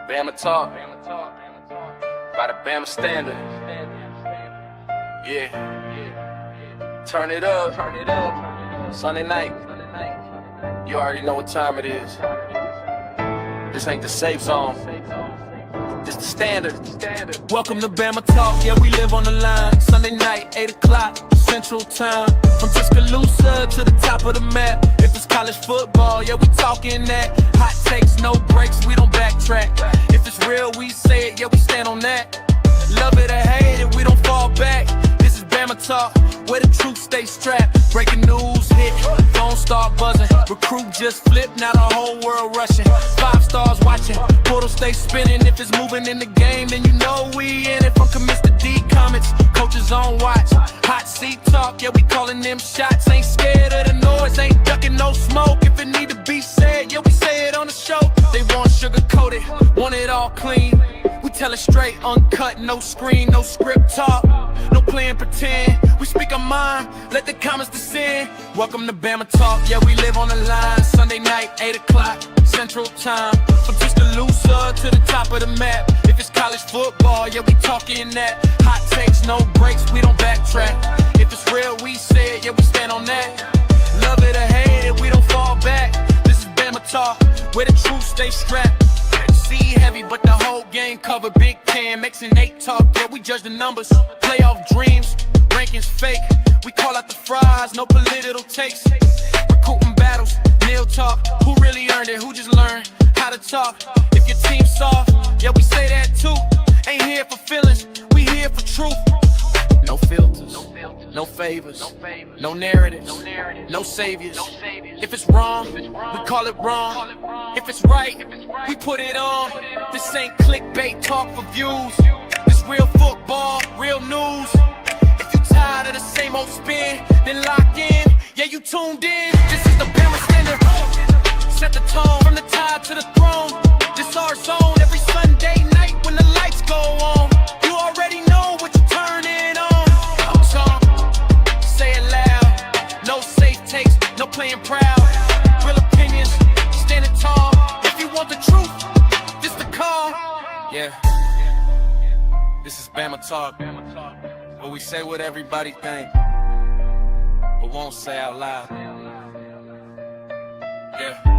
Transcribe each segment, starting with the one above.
Bama Talk by the Bama Standard. Yeah. Turn it up. Sunday night. You already know what time it is. This ain't the safe zone. This the standard. Welcome to Bama Talk. Yeah, we live on the line. Sunday night, 8 o'clock, Central Time. From Tuscaloosa to the top of the map. If it's college football, yeah, we talking that. Hot takes, no breaks, we don't backtrack. If it's real, we say it, yeah, we stand on that. Love it or hate it, we don't fall back. This is Bama Talk, where the truth stays strapped. Breaking news hit, phone start buzzing. Recruit just flipped, now the whole world rushing. 5 stars watching, portal stay spinning. If it's moving in the game, then you know we in it. From commits to D comments, coaches on watch. Hot seat talk, yeah, we calling them shots. Ain't scared of the noise, ain't ducking no smoke. If it need to be said, yeah, we say it on the show. They want sugar coated, want it all clean. We tell it straight, uncut, no screen, no script talk, no playing pretend. We speak our mind, let the comments descend. Welcome to Bama Talk, yeah, we live on the line. Sunday night, 8 o'clock, Central Time. From Tuscaloosa to the top of the map. If it's college football, yeah, we talking that. Hot takes, no breaks, we don't backtrack. If it's real, we say it, yeah, we stand on that. Love it or hate it, we don't fall back. This is Bama Talk, where the truth stays strapped. See heavy, but the whole game covered. Big 10, makes an 8 talk, yeah, we judge the numbers. Playoff dreams, rankings fake. We call out the fries, no political takes. Recruiting battles, nil talk. Who really earned it, who just learned how to talk? If your team's soft, yeah, we say that too. Ain't here for feelings, we here for truth. No filters, no favors, no narratives, no saviors. If it's wrong, we call it wrong. If it's right, we put it on. This ain't clickbait talk for views. This real football, real news. If you tired of the same old spin, then lock in. Yeah, you tuned in. This is the Bama Standard. Set the tone from the tide to the throne. This our zone every Sunday night when the lights go on. You already know what you're turning on. Say it loud, no safe takes, no playing proud. Real opinions, standing tall. If you want the truth, this the call. Yeah, this is Bama Talk, where we say what everybody think, but won't say out loud. Yeah.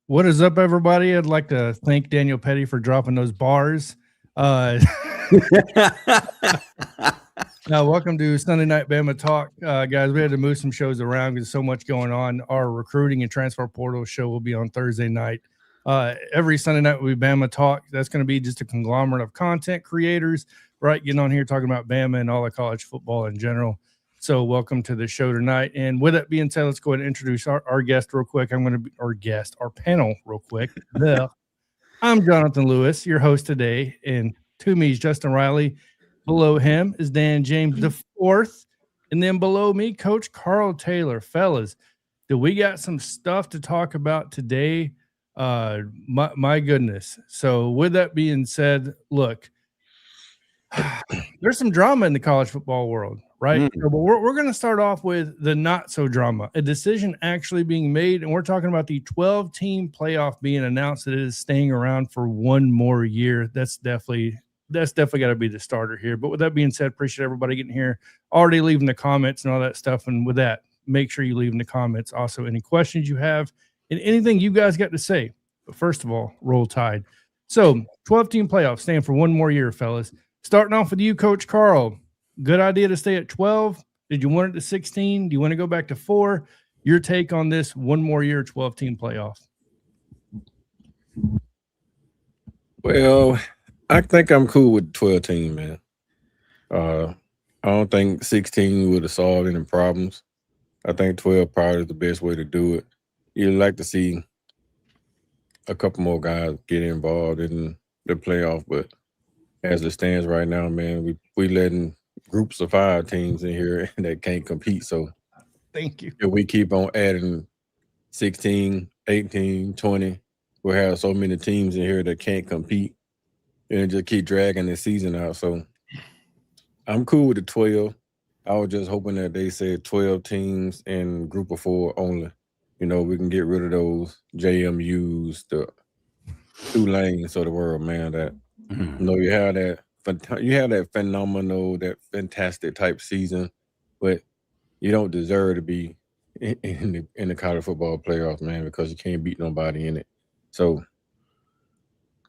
What is up, everybody? I'd like to thank Daniel Petty for dropping those bars. Welcome to Sunday Night Bama Talk. Guys, we had to move some shows around because so much going on. Our recruiting and transfer portal show will be on Thursday night. Every Sunday night will be Bama Talk. That's going to be just a conglomerate of content creators, right? Getting on here talking about Bama and all of college football in general. So welcome to the show tonight. And with that being said, let's go ahead and introduce our guest real quick. Our panel real quick. I'm Johnathan Lewis, your host today. And to me is Justin Riley. Below him is Dan James IV. And then below me, Coach Karl Taylor. Fellas, do we got some stuff to talk about today? My goodness. So with that being said, look, there's some drama in the college football world, right? So, but we're going to start off with the not so drama, a decision actually being made, and we're talking about the 12-team playoff being announced that it is staying around for one more year. That's definitely got to be the starter here. But with that being said, appreciate everybody getting here, already leaving the comments and all that stuff. And with that, make sure you leave in the comments also any questions you have and anything you guys got to say. But first of all, roll tide. So 12-team playoffs staying for one more year, fellas. Starting off with you, Coach Karl. Good idea to stay at 12. Did you want it to 16? Do you want to go back to 4? Your take on this one more year 12-team playoff? Well, I think I'm cool with 12-team, man. I don't think 16 would have solved any problems. I think 12 probably is the best way to do it. You'd like to see a couple more guys get involved in the playoff, but as it stands right now, man, we letting groups of 5 teams in here that can't compete. So thank you. If we keep on adding 16, 18, 20, we'll have so many teams in here that can't compete and just keep dragging the season out. So I'm cool with the 12. I was just hoping that they said 12 teams in group of 4 only. You know, we can get rid of those JMUs, the Tulanes of the world, man. That you know, you have that phenomenal, that fantastic type season, but you don't deserve to be in the college football playoffs, man, because you can't beat nobody in it. So,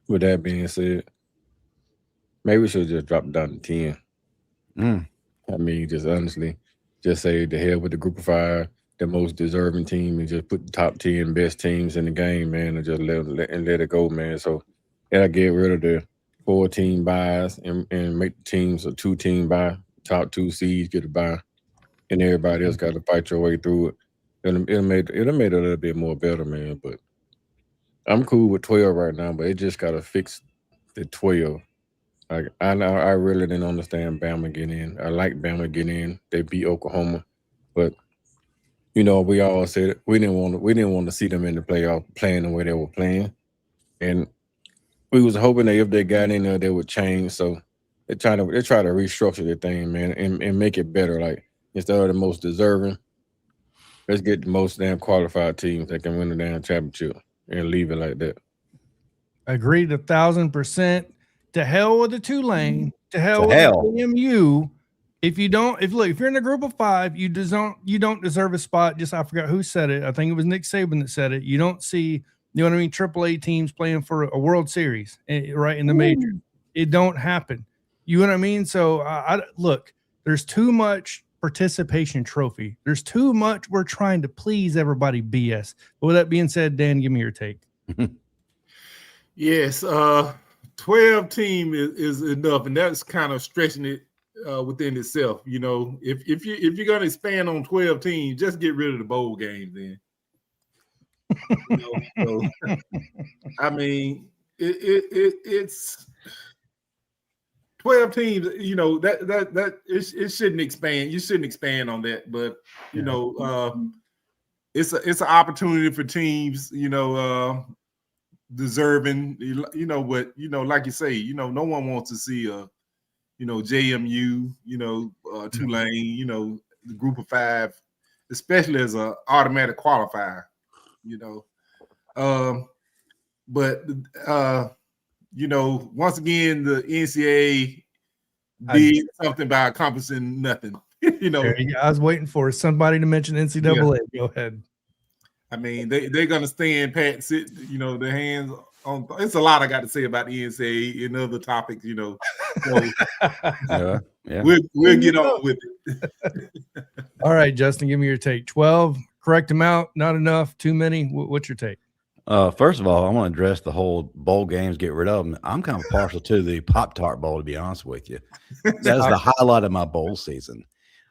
with that being said, maybe we should just drop it down to 10. I mean, just honestly, just say the hell with the group of 5, the most deserving team, and just put the top 10 best teams in the game, man, and just let it go, man. So that'll get rid of the 4-team buys and make the teams a 2-team buy. Top 2 seeds get a buy, and everybody else got to fight your way through it. It'll make it a little bit more better, man. But I'm cool with 12 right now, but it just got to fix the 12. Like I really didn't understand Bama getting in. I like Bama getting in. They beat Oklahoma, but you know we all said we didn't want to see them in the playoff playing the way they were playing, and we was hoping that if they got in there they would change. So they try to restructure the thing, man, and make it better. Like instead of the most deserving, let's get the most damn qualified teams that can win the damn championship and leave it like that. Agreed 1,000%. To hell with the Tulane. To hell with the JMU. If you're in a group of 5, you don't deserve a spot. Just I forgot who said it. I think it was Nick Saban that said it. You don't see, you know what I mean, AAA teams playing for a World Series, right, in the major. It don't happen. You know what I mean? So look, there's too much participation trophy. There's too much we're trying to please everybody BS. But with that being said, Dan, give me your take. Yes, 12 team is enough, and that's kind of stretching it within itself. You know, if you're going to expand on 12 teams, just get rid of the bowl games then. You know, so, I mean, it's 12 teams. You know that it shouldn't expand. You shouldn't expand on that, but you know, it's an opportunity for teams. You know. Deserving, you know, but you know, like you say, you know, no one wants to see a, you know, JMU, you know, Tulane, you know, the group of 5, especially as a automatic qualifier, you know. But you know, once again, the NCAA did something by accomplishing nothing. You know, I was waiting for somebody to mention NCAA. Yeah. Go ahead. I mean, they're gonna stand pat, sit, you know, their hands on. It's a lot I got to say about the NCAA and other topics, you know. So we'll get on with it. All right, Justin, give me your take. 12, correct amount, not enough, too many. What's your take? First of all, I want to address the whole bowl games, get rid of them. I'm kind of partial to the Pop-Tart Bowl, to be honest with you. That's the highlight of my bowl season.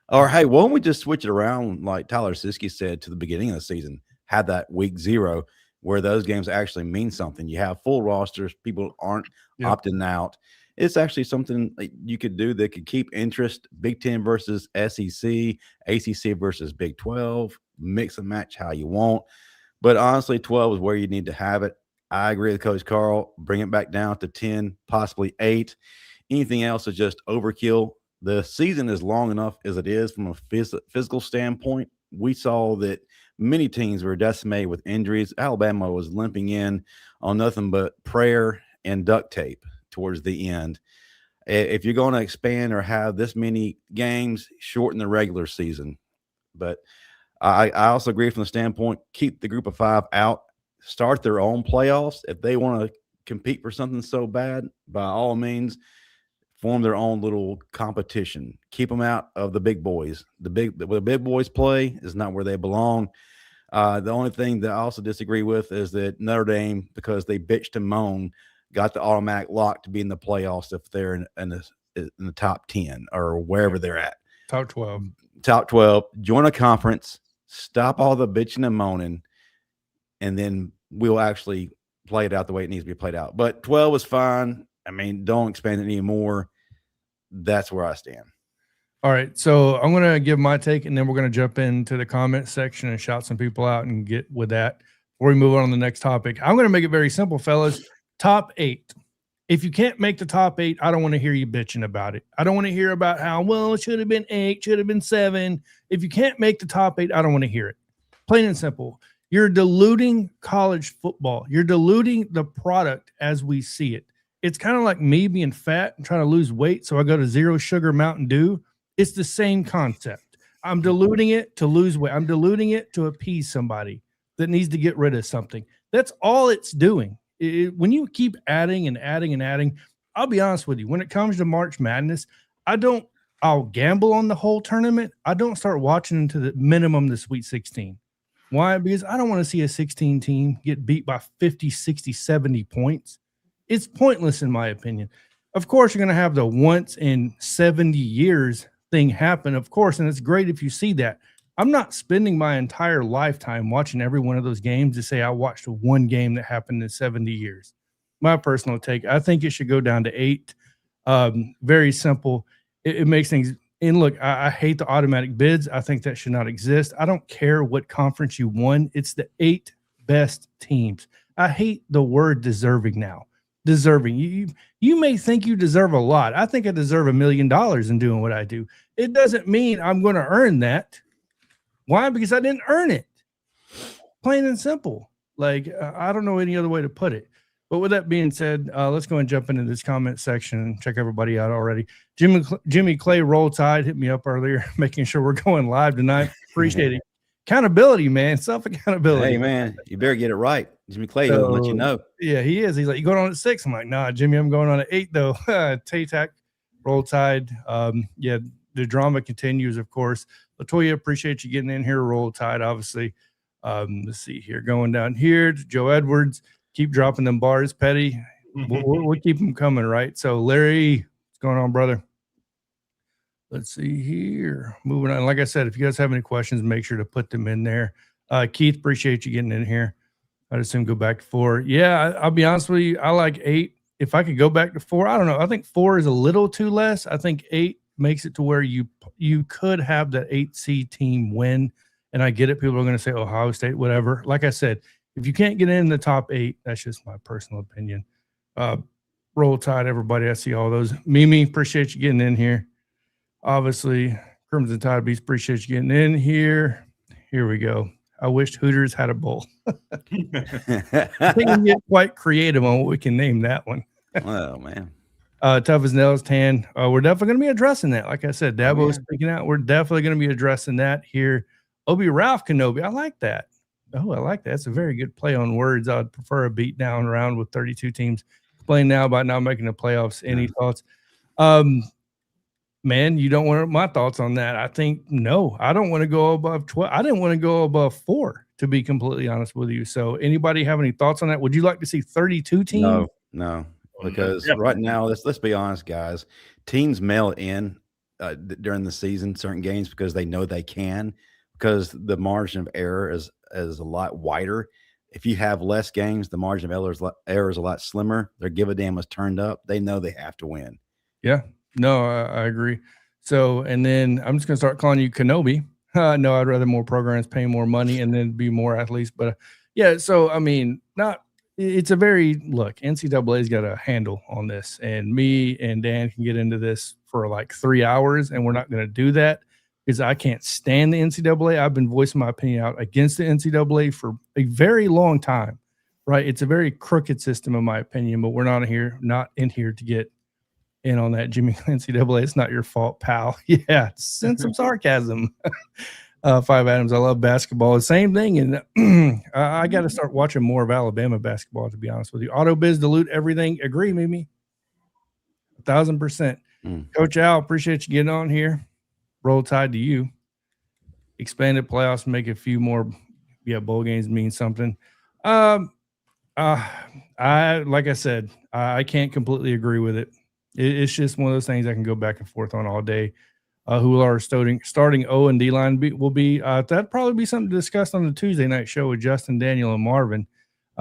Or hey, why don't we just switch it around, like Tyler Siskey said to the beginning of the season? Have that week 0 where those games actually mean something. You have full rosters, people aren't opting out. It's actually something you could do that could keep interest. Big 10 versus SEC, ACC versus Big 12, mix and match how you want. But honestly, 12 is where you need to have it. I agree with Coach Karl. Bring it back down to 10, possibly 8. Anything else is just overkill. The season is long enough as it is from a physical standpoint. We saw that many teams were decimated with injuries. Alabama was limping in on nothing but prayer and duct tape towards the end. If you're going to expand or have this many games, shorten the regular season. But I also agree from the standpoint, keep the group of 5 out, start their own playoffs. If they want to compete for something so bad, by all means, form their own little competition. Keep them out of the big boys. Where the big boys play is not where they belong. The only thing that I also disagree with is that Notre Dame, because they bitched and moaned, got the automatic lock to be in the playoffs if they're in the top 10 or wherever they're at. Top 12. Top 12. Join a conference. Stop all the bitching and moaning, and then we'll actually play it out the way it needs to be played out. But 12 is fine. I mean, don't expand it anymore. That's where I stand. All right, so I'm going to give my take, and then we're going to jump into the comment section and shout some people out and get with that before we move on to the next topic. I'm going to make it very simple, fellas. Top 8. If you can't make the top 8, I don't want to hear you bitching about it. I don't want to hear about how, well, it should have been 8, should have been 7. If you can't make the top 8, I don't want to hear it. Plain and simple. You're diluting college football. You're diluting the product as we see it. It's kind of like me being fat and trying to lose weight, so I go to zero sugar Mountain Dew. It's the same concept. I'm diluting it to lose weight. I'm diluting it to appease somebody that needs to get rid of something. That's all it's doing. When you keep adding and adding and adding, I'll be honest with you. When it comes to March Madness, I'll gamble on the whole tournament. I don't start watching into the minimum the Sweet 16. Why? Because I don't want to see a 16 team get beat by 50, 60, 70 points. It's pointless in my opinion. Of course, you're going to have the once in 70 years thing happen, of course, and it's great if you see that. I'm not spending my entire lifetime watching every one of those games to say I watched one game that happened in 70 years. My personal take, I think it should go down to 8. Very simple. It makes things – and look, I hate the automatic bids. I think that should not exist. I don't care what conference you won. It's the 8 best teams. I hate the word deserving now. Deserving. You may think you deserve a lot. I think I deserve $1 million in doing what I do. It doesn't mean I'm going to earn that. Why? Because I didn't earn it. Plain and simple. Like, I don't know any other way to put it. But with that being said, let's go and jump into this comment section and check everybody out already. Jimmy Clay, Roll Tide, hit me up earlier, making sure we're going live tonight. Appreciate it. Accountability, man. Self-accountability. Hey, man, you better get it right. Jimmy Clay will let you know. Yeah, he is. He's like, you going on at 6? I'm like, nah, Jimmy, I'm going on at 8, though. Tay-Tac, Roll Tide. Yeah, the drama continues, of course. Latoya, appreciate you getting in here. Roll Tide, obviously. Let's see here. Going down here to Joe Edwards. Keep dropping them bars, Petty. We'll keep them coming, right? So, Larry, what's going on, brother? Let's see here. Moving on. Like I said, if you guys have any questions, make sure to put them in there. Keith, appreciate you getting in here. I'd assume go back to 4. Yeah, I'll be honest with you. I like 8. If I could go back to 4, I don't know. I think 4 is a little too less. I think 8 makes it to where you could have that 8C team win. And I get it. People are going to say Ohio State, whatever. Like I said, if you can't get in the top 8, that's just my personal opinion. Roll Tide, everybody. I see all those. Mimi, appreciate you getting in here. Obviously, Crimson Tide Beast, appreciate you getting in here. Here we go. I wished Hooters had a bowl. I think we can get quite creative on what we can name that one. Oh, man. Tough as nails, Tan. We're definitely going to be addressing that. Like I said, Dabo is speaking out. We're definitely going to be addressing that here. Obi Ralph Kenobi. I like that. Oh, I like that. It's a very good play on words. I'd prefer a beat down round with 32 teams. Playing now about not making the playoffs. Any thoughts? Man, you don't want my thoughts on that. I think, no, I don't want to go above 12. I didn't want to go above 4, to be completely honest with you. So anybody have any thoughts on that? Would you like to see 32 teams? No, because right now, let's be honest, guys. Teams mail in during the season certain games because they know they can, because the margin of error is a lot wider. If you have less games, the margin of error is a lot slimmer. Their give a damn is turned up. They know they have to win. Yeah. No, I agree. So, and then I'm just going to start calling you Kenobi. No, I'd rather more programs pay more money and then be more athletes. But yeah, so, I mean, it's a very, look, NCAA's got a handle on this. And me and Dan can get into this for like 3 hours, and we're not going to do that because I can't stand the NCAA. I've been voicing my opinion out against the NCAA for a very long time, right? It's a very crooked system, in my opinion, but we're not in here to get in on that, Jimmy. NCAA, it's not your fault, pal. Yeah, send some sarcasm. 5 Adams, I love basketball. The same thing, and I got to start watching more of Alabama basketball, to be honest with you. Auto Biz dilute everything. Agree, Mimi? 1,000%. Coach Al, appreciate you getting on here. Roll Tide to you. Expanded playoffs, make a few more. Yeah, bowl games mean something. Like I said, I can't completely agree with it. It's just one of those things I can go back and forth on all day. Who are starting O and D line will be that'd probably be something to discuss on the Tuesday night show with Justin, Daniel, and Marvin.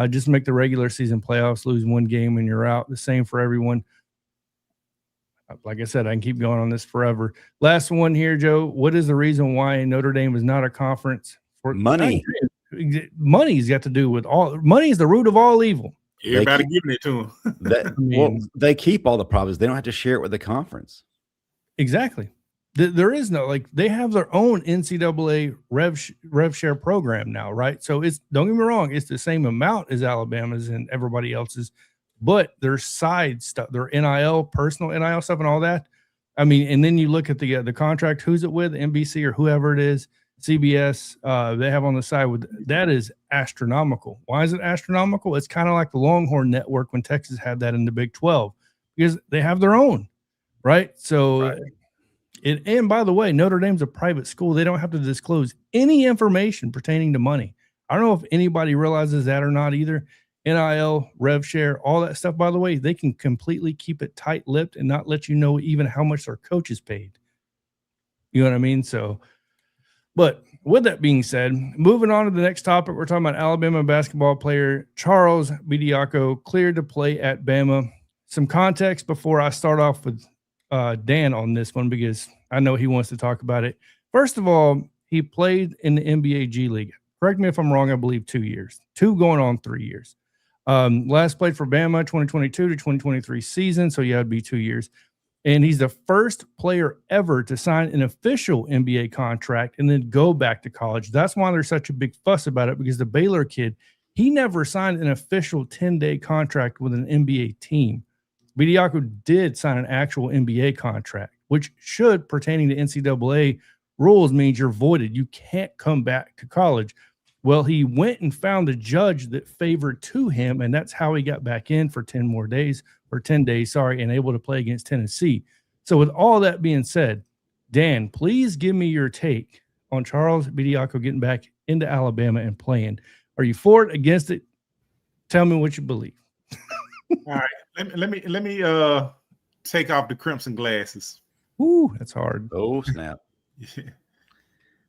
Just make the regular season playoffs, lose one game and you're out. The same for everyone. Like I said, I can keep going on this forever. Last one here, Joe. What is the reason why Notre Dame is not a conference? Money. Money's got to do with all. Money is the root of all evil. Everybody giving it to them. Well, they keep all the problems. They don't have to share it with the conference. Exactly. There is no, like, they have their own NCAA rev share program now, right? So it's, don't get me wrong, it's the same amount as Alabama's and everybody else's, but their side stuff, their NIL, personal NIL stuff and all that. I mean, and then you look at the contract, who's it with, NBC or whoever it is, CBS, they have on the side with, that is astronomical. Why is it astronomical? It's kind of like the Longhorn Network when Texas had that in the Big 12, because they have their own, right? So, Right. And by the way, Notre Dame's a private school. They don't have to disclose any information pertaining to money. I don't know if anybody realizes that or not either. NIL, rev share, all that stuff, by the way, they can completely keep it tight-lipped and not let you know even how much their coach is paid. You know what I mean? So, but with that being said, moving on to the next topic, we're talking about Alabama basketball player Charles Bediako cleared to play at Bama. Some context before I start off with Dan on this one, because I know he wants to talk about it. First of all, he played in the NBA G League. Correct me if I'm wrong, I believe 2 years. 2 going on 3 years. Last played for Bama 2022 to 2023 season, so yeah, it'd be 2 years. And he's the first player ever to sign an official NBA contract and then go back to college. That's why there's such a big fuss about it, because the Baylor kid, he never signed an official 10-day contract with an NBA team. Bediako did sign an actual NBA contract, which should, pertaining to NCAA rules, means you're voided. You can't come back to college. Well, he went and found a judge that favored to him, and that's how he got back in for 10 days, and able to play against Tennessee. So with all that being said, Dan, please give me your take on Charles Bediako getting back into Alabama and playing. Are you for it, against it? Tell me what you believe. All right. Let me take off the crimson glasses. Ooh, that's hard. Oh, snap.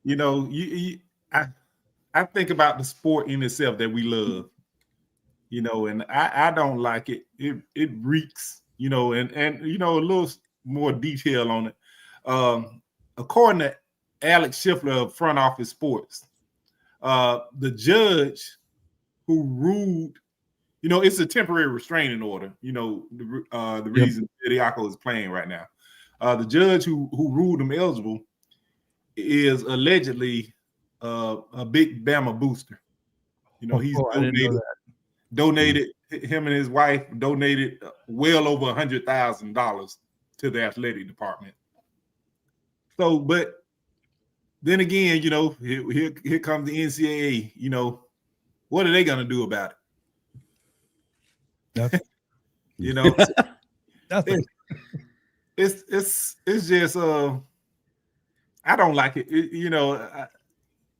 You know, I think about the sport in itself that we love, you know, and I don't like it. It reeks, you know, and you know, a little more detail on it. According to Alex Schiffler of Front Office Sports, the judge who ruled, you know, it's a temporary restraining order, you know, the reason Bediako is playing right now. The judge who ruled him eligible is allegedly a big Bama booster. You know, he's donated him and his wife donated well over $100,000 to the athletic department. So, but then again, you know, here comes the NCAA. You know, what are they going to do about it? Nothing. You know, Nothing. It's just I don't like it. You know,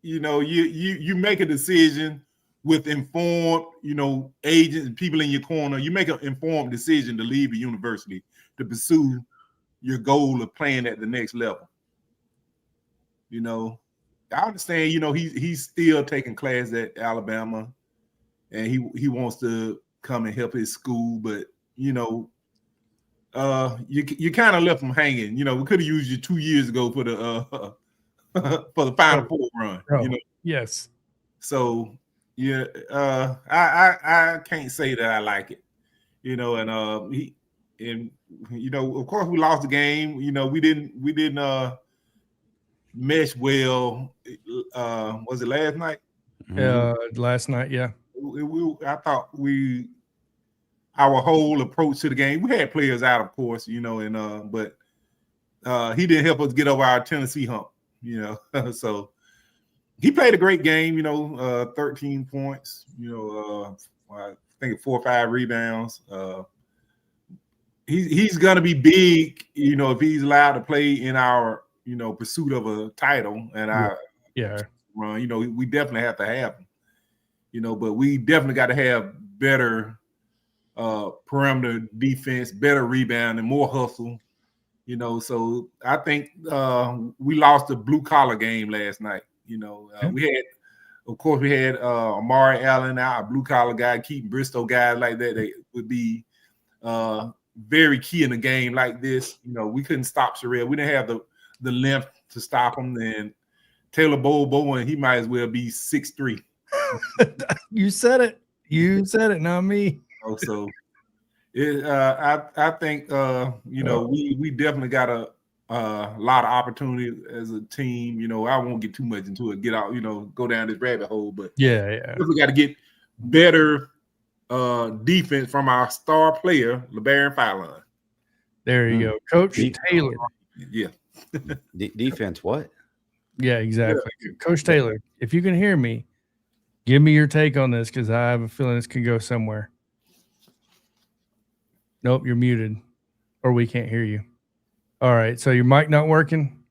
you make a decision with informed, you know, agents and people in your corner. You make an informed decision to leave the university to pursue your goal of playing at the next level. You know, I understand, you know, he's still taking class at Alabama and he wants to come and help his school, but you know, you kind of left him hanging. You know, we could have used you 2 years ago for the for the Final Four run. You know, yes. So yeah, I can't say that I like it. You know, and you know, of course we lost the game. You know, we didn't mesh well. Was it last night? Last night, yeah. I thought our whole approach to the game, we had players out, of course, you know, and but he didn't help us get over our Tennessee hump, you know. So he played a great game, you know, 13 points, you know, I think 4 or 5 rebounds. He's gonna be big, you know, if he's allowed to play in our, you know, pursuit of a title and our run. You know, we definitely have to have him. You know, but we definitely got to have better perimeter defense, better rebound, and more hustle. You know, so I think we lost the blue collar game last night. You know, we had Amari Allen, our blue collar guy, Keaton Bristow guys like that. They would be very key in a game like this. You know, we couldn't stop Sherrill. We didn't have the length to stop him. And Taylor Bowen, he might as well be 6'3". You said it. You said it, not me. know, so I think we definitely got a lot of opportunity as a team. You know, I won't get too much into it. Get out, go down this rabbit hole, but Yeah. we got to get better defense from our star player, LeBaron Fallon. There you go, Coach Taylor. Yeah. Defense, what? Yeah, exactly. Yeah. Coach Taylor, if you can hear me, give me your take on this because I have a feeling this could go somewhere. Nope, you're muted, or we can't hear you. All right, so your mic not working.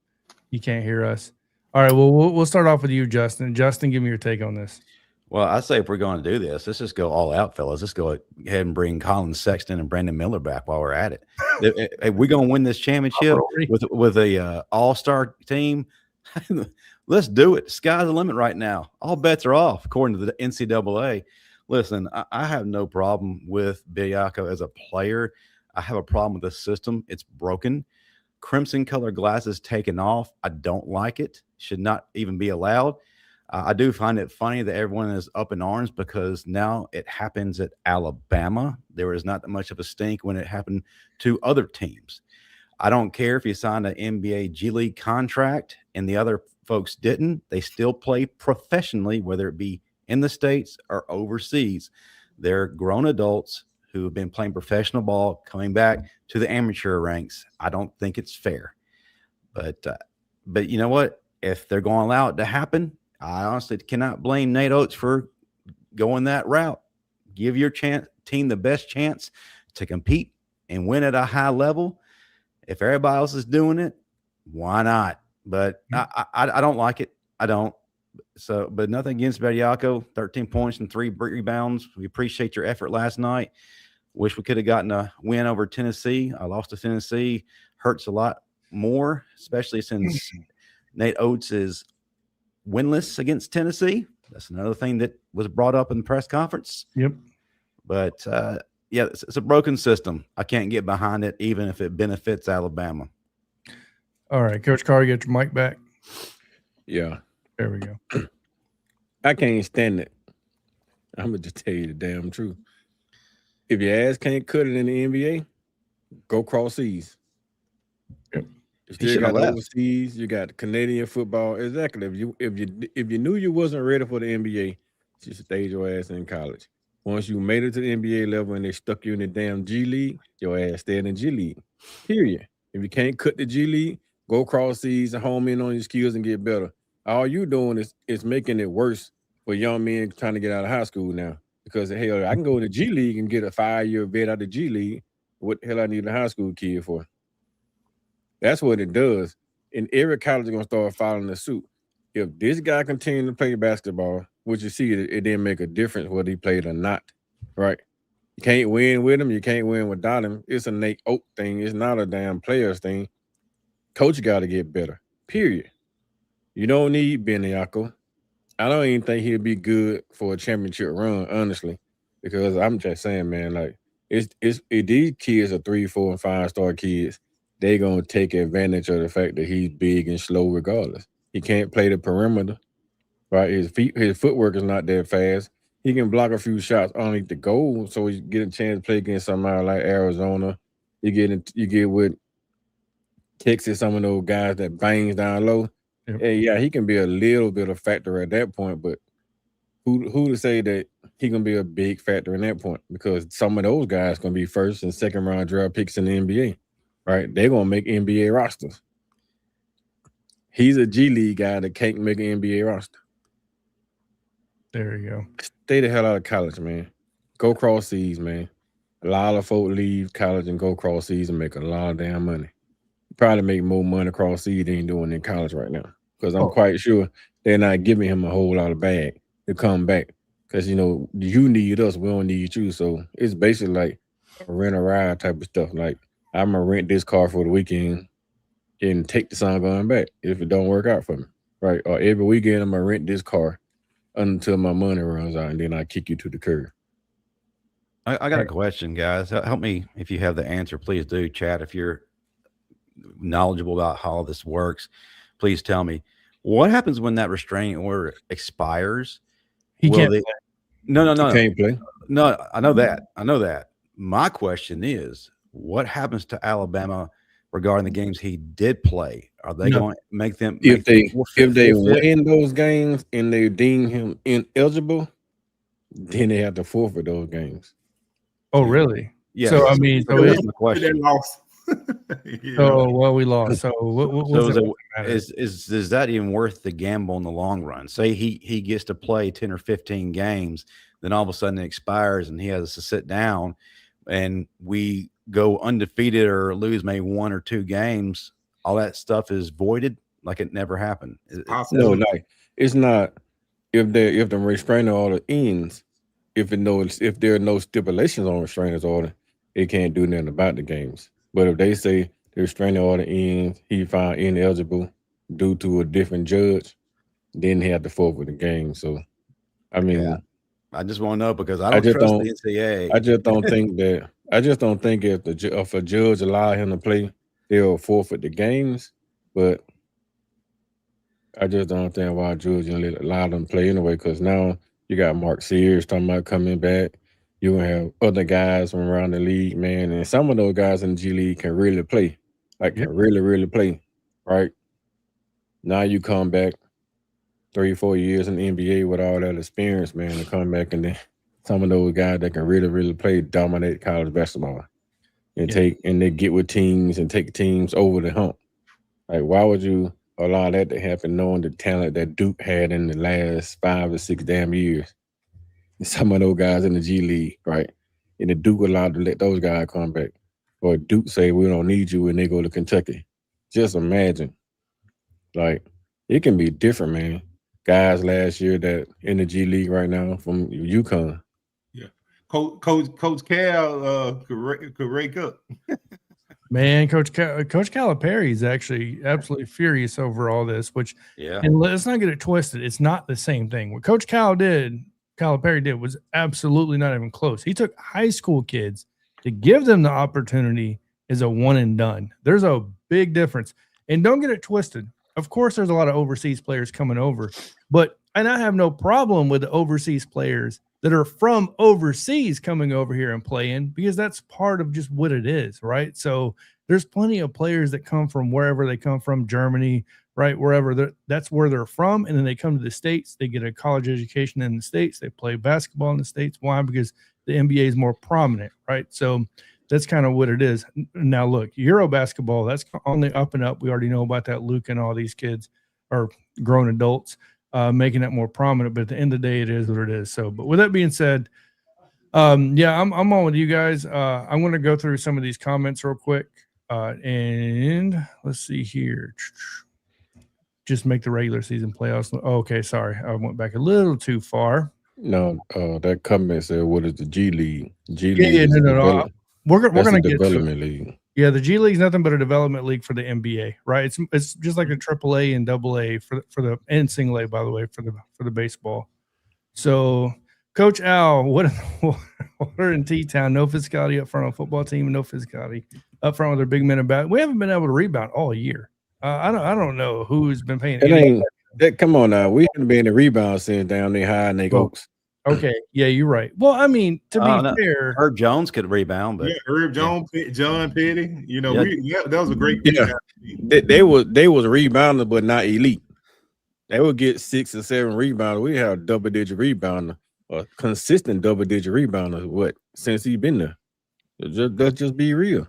You can't hear us. All right, well, we'll start off with you, Justin. Justin, give me your take on this. Well, I say if we're going to do this, let's just go all out, fellas. Let's go ahead and bring Colin Sexton and Brandon Miller back while we're at it. If we're going to win this championship with a all-star team, let's do it. Sky's the limit right now. All bets are off, according to the NCAA. Listen, I have no problem with Bediako as a player. I have a problem with the system. It's broken. Crimson color glasses taken off. I don't like it. Should not even be allowed. I do find it funny that everyone is up in arms because now it happens at Alabama. There is not that much of a stink when it happened to other teams. I don't care if you signed an NBA G League contract and the other folks didn't. They still play professionally, whether it be in the States or overseas. They're grown adults who have been playing professional ball coming back to the amateur ranks. I don't think it's fair. But you know what? If they're going to allow it to happen, I honestly cannot blame Nate Oates for going that route. Give your team the best chance to compete and win at a high level. If everybody else is doing it, why not? But I don't like it. I don't. So, but nothing against Bediako. 13 points and 3 rebounds. We appreciate your effort last night. Wish we could have gotten a win over Tennessee. I lost to Tennessee. Hurts a lot more, especially since Nate Oates is winless against Tennessee. That's another thing that was brought up in the press conference. Yep. But yeah, it's a broken system. I can't get behind it, even if it benefits Alabama. All right, Coach Karl, get your mic back. Yeah. There we go. I can't stand it. I'm gonna just tell you the damn truth. If your ass can't cut it in the NBA, go cross seas. Yep. You still got overseas. You got Canadian football. Exactly. If you knew you wasn't ready for the NBA, you should stay your ass in college. Once you made it to the NBA level and they stuck you in the damn G League, your ass stayed in the G League. Period. If you can't cut the G League, go cross seas and home in on your skills and get better. All you doing is making it worse for young men trying to get out of high school now. Because hell, I can go to the G League and get a 5-year vet out of the G League. What the hell I need a high school kid for? That's what it does. And every college is gonna start following the suit. If this guy continues to play basketball, which you see, it didn't make a difference whether he played or not, right? You can't win with him. You can't win without him. It's a Nate Oates thing. It's not a damn players thing. Coach got to get better. Period. You don't need Bediako. I don't even think he'll be good for a championship run, honestly, because I'm just saying, man, like if these kids are 3, 4, and 5-star kids, they're gonna take advantage of the fact that he's big and slow regardless. He can't play the perimeter, right? His footwork is not that fast. He can block a few shots underneath the goal, so he get a chance to play against somebody like Arizona. You get with Texas, some of those guys that bangs down low. Yep. And yeah, he can be a little bit of factor at that point, but who to say that he gonna be a big factor in that point? Because some of those guys gonna be first and second round draft picks in the NBA, right? They're gonna make NBA rosters. He's a G League guy that can't make an NBA roster. There you go. Stay the hell out of college, man. Go cross seas, man. A lot of folk leave college and go cross seas and make a lot of damn money. Probably make more money cross seas than he's doing in college right now. Because I'm quite sure they're not giving him a whole lot of bag to come back. Because, you know, you need us, we don't need you. So it's basically like a rent a ride type of stuff. Like, I'm going to rent this car for the weekend and take the son going back if it don't work out for me, right? Or every weekend I'm going to rent this car until my money runs out, and then I kick you to the curb. I got a question, guys. Help me if you have the answer. Please do, chat. If you're knowledgeable about how this works, please tell me. What happens when that restraining order expires? He can't. No. He can't play. No, I know that. My question is, what happens to Alabama regarding the games he did play? Are they going to make them if they forfeit? win those games and they deem him ineligible, then they have to forfeit those games. Oh, really? Yeah. So I mean, so that's my question. Loss. Well, we lost. So is that even worth the gamble in the long run? Say he gets to play 10 or 15 games, then all of a sudden it expires and he has to sit down, and we go undefeated or lose maybe 1 or 2 games. All that stuff is voided, like it never happened. No, like it's not. If the restraining order ends, if there are no stipulations on restraining order, it can't do nothing about the games. But if they say the restraining order ends, he found ineligible due to a different judge, then he had to forfeit the game. So, I mean, I just want to know because I don't trust the NCAA. I just don't think that. I just don't think if a judge allow him to play, they'll forfeit the games. But I just don't understand why a judge allow them to play anyway. Because now you got Mark Sears talking about coming back. You gonna have other guys from around the league, man, and some of those guys in the G League can really play, can really play, right? Now you come back 3-4 years in the NBA with all that experience, man, to come back and then some of those guys that can really play dominate college basketball and they get with teams and take teams over the hump. Like, why would you allow that to happen, knowing the talent that Duke had in the last 5 or 6 damn years? Some of those guys in the G League, right? And the Duke allowed to let those guys come back. Or Duke say, we don't need you, and they go to Kentucky. Just imagine. Like, it can be different, man. Guys last year that in the G League right now from UConn. Yeah. Coach Karl could rake up. Man, Coach Calipari is actually absolutely furious over all this, and let's not get it twisted. It's not the same thing. What Coach Calipari did was absolutely not even close. He took high school kids to give them the opportunity as a one and done. There's a big difference. And don't get it twisted. Of course, there's a lot of overseas players coming over, and I have no problem with the overseas players that are from overseas coming over here and playing, because that's part of just what it is, right? So there's plenty of players that come from wherever they come from, Germany, right? Wherever that's where they're from. And then they come to the States, they get a college education in the States, they play basketball in the States. Why? Because the NBA is more prominent, right? So that's kind of what it is. Now, look, Euro basketball, that's on the up and up. We already know about that. Luke and all these kids are grown adults making that more prominent. But at the end of the day, it is what it is. So, but with that being said, I'm on with you guys. I'm going to go through some of these comments real quick. And let's see here. Just make the regular season playoffs. Oh, okay, sorry. I went back a little too far. No, that comment said, what is the G League? G League no. We're gonna get development league. Yeah, the G League is nothing but a development league for the NBA, right? It's just like a AAA and AA for the and single A, by the way, for the baseball. So, Coach Al, what are in T-Town? No physicality up front on football team, and no physicality up front with their big men about. We haven't been able to rebound all year. I don't know who's been paying. Come on now, we haven't been in the rebound since down there high in the Oaks. Okay, yeah, you're right. Well, I mean, to be fair, Herb Jones could rebound, but Herb Jones, John Petty, that was a great. Yeah, they was rebounders, but not elite. They would get 6 or 7 rebounders. We have double-digit rebounder, a consistent double-digit rebounder. What since he been there? Let's just be real.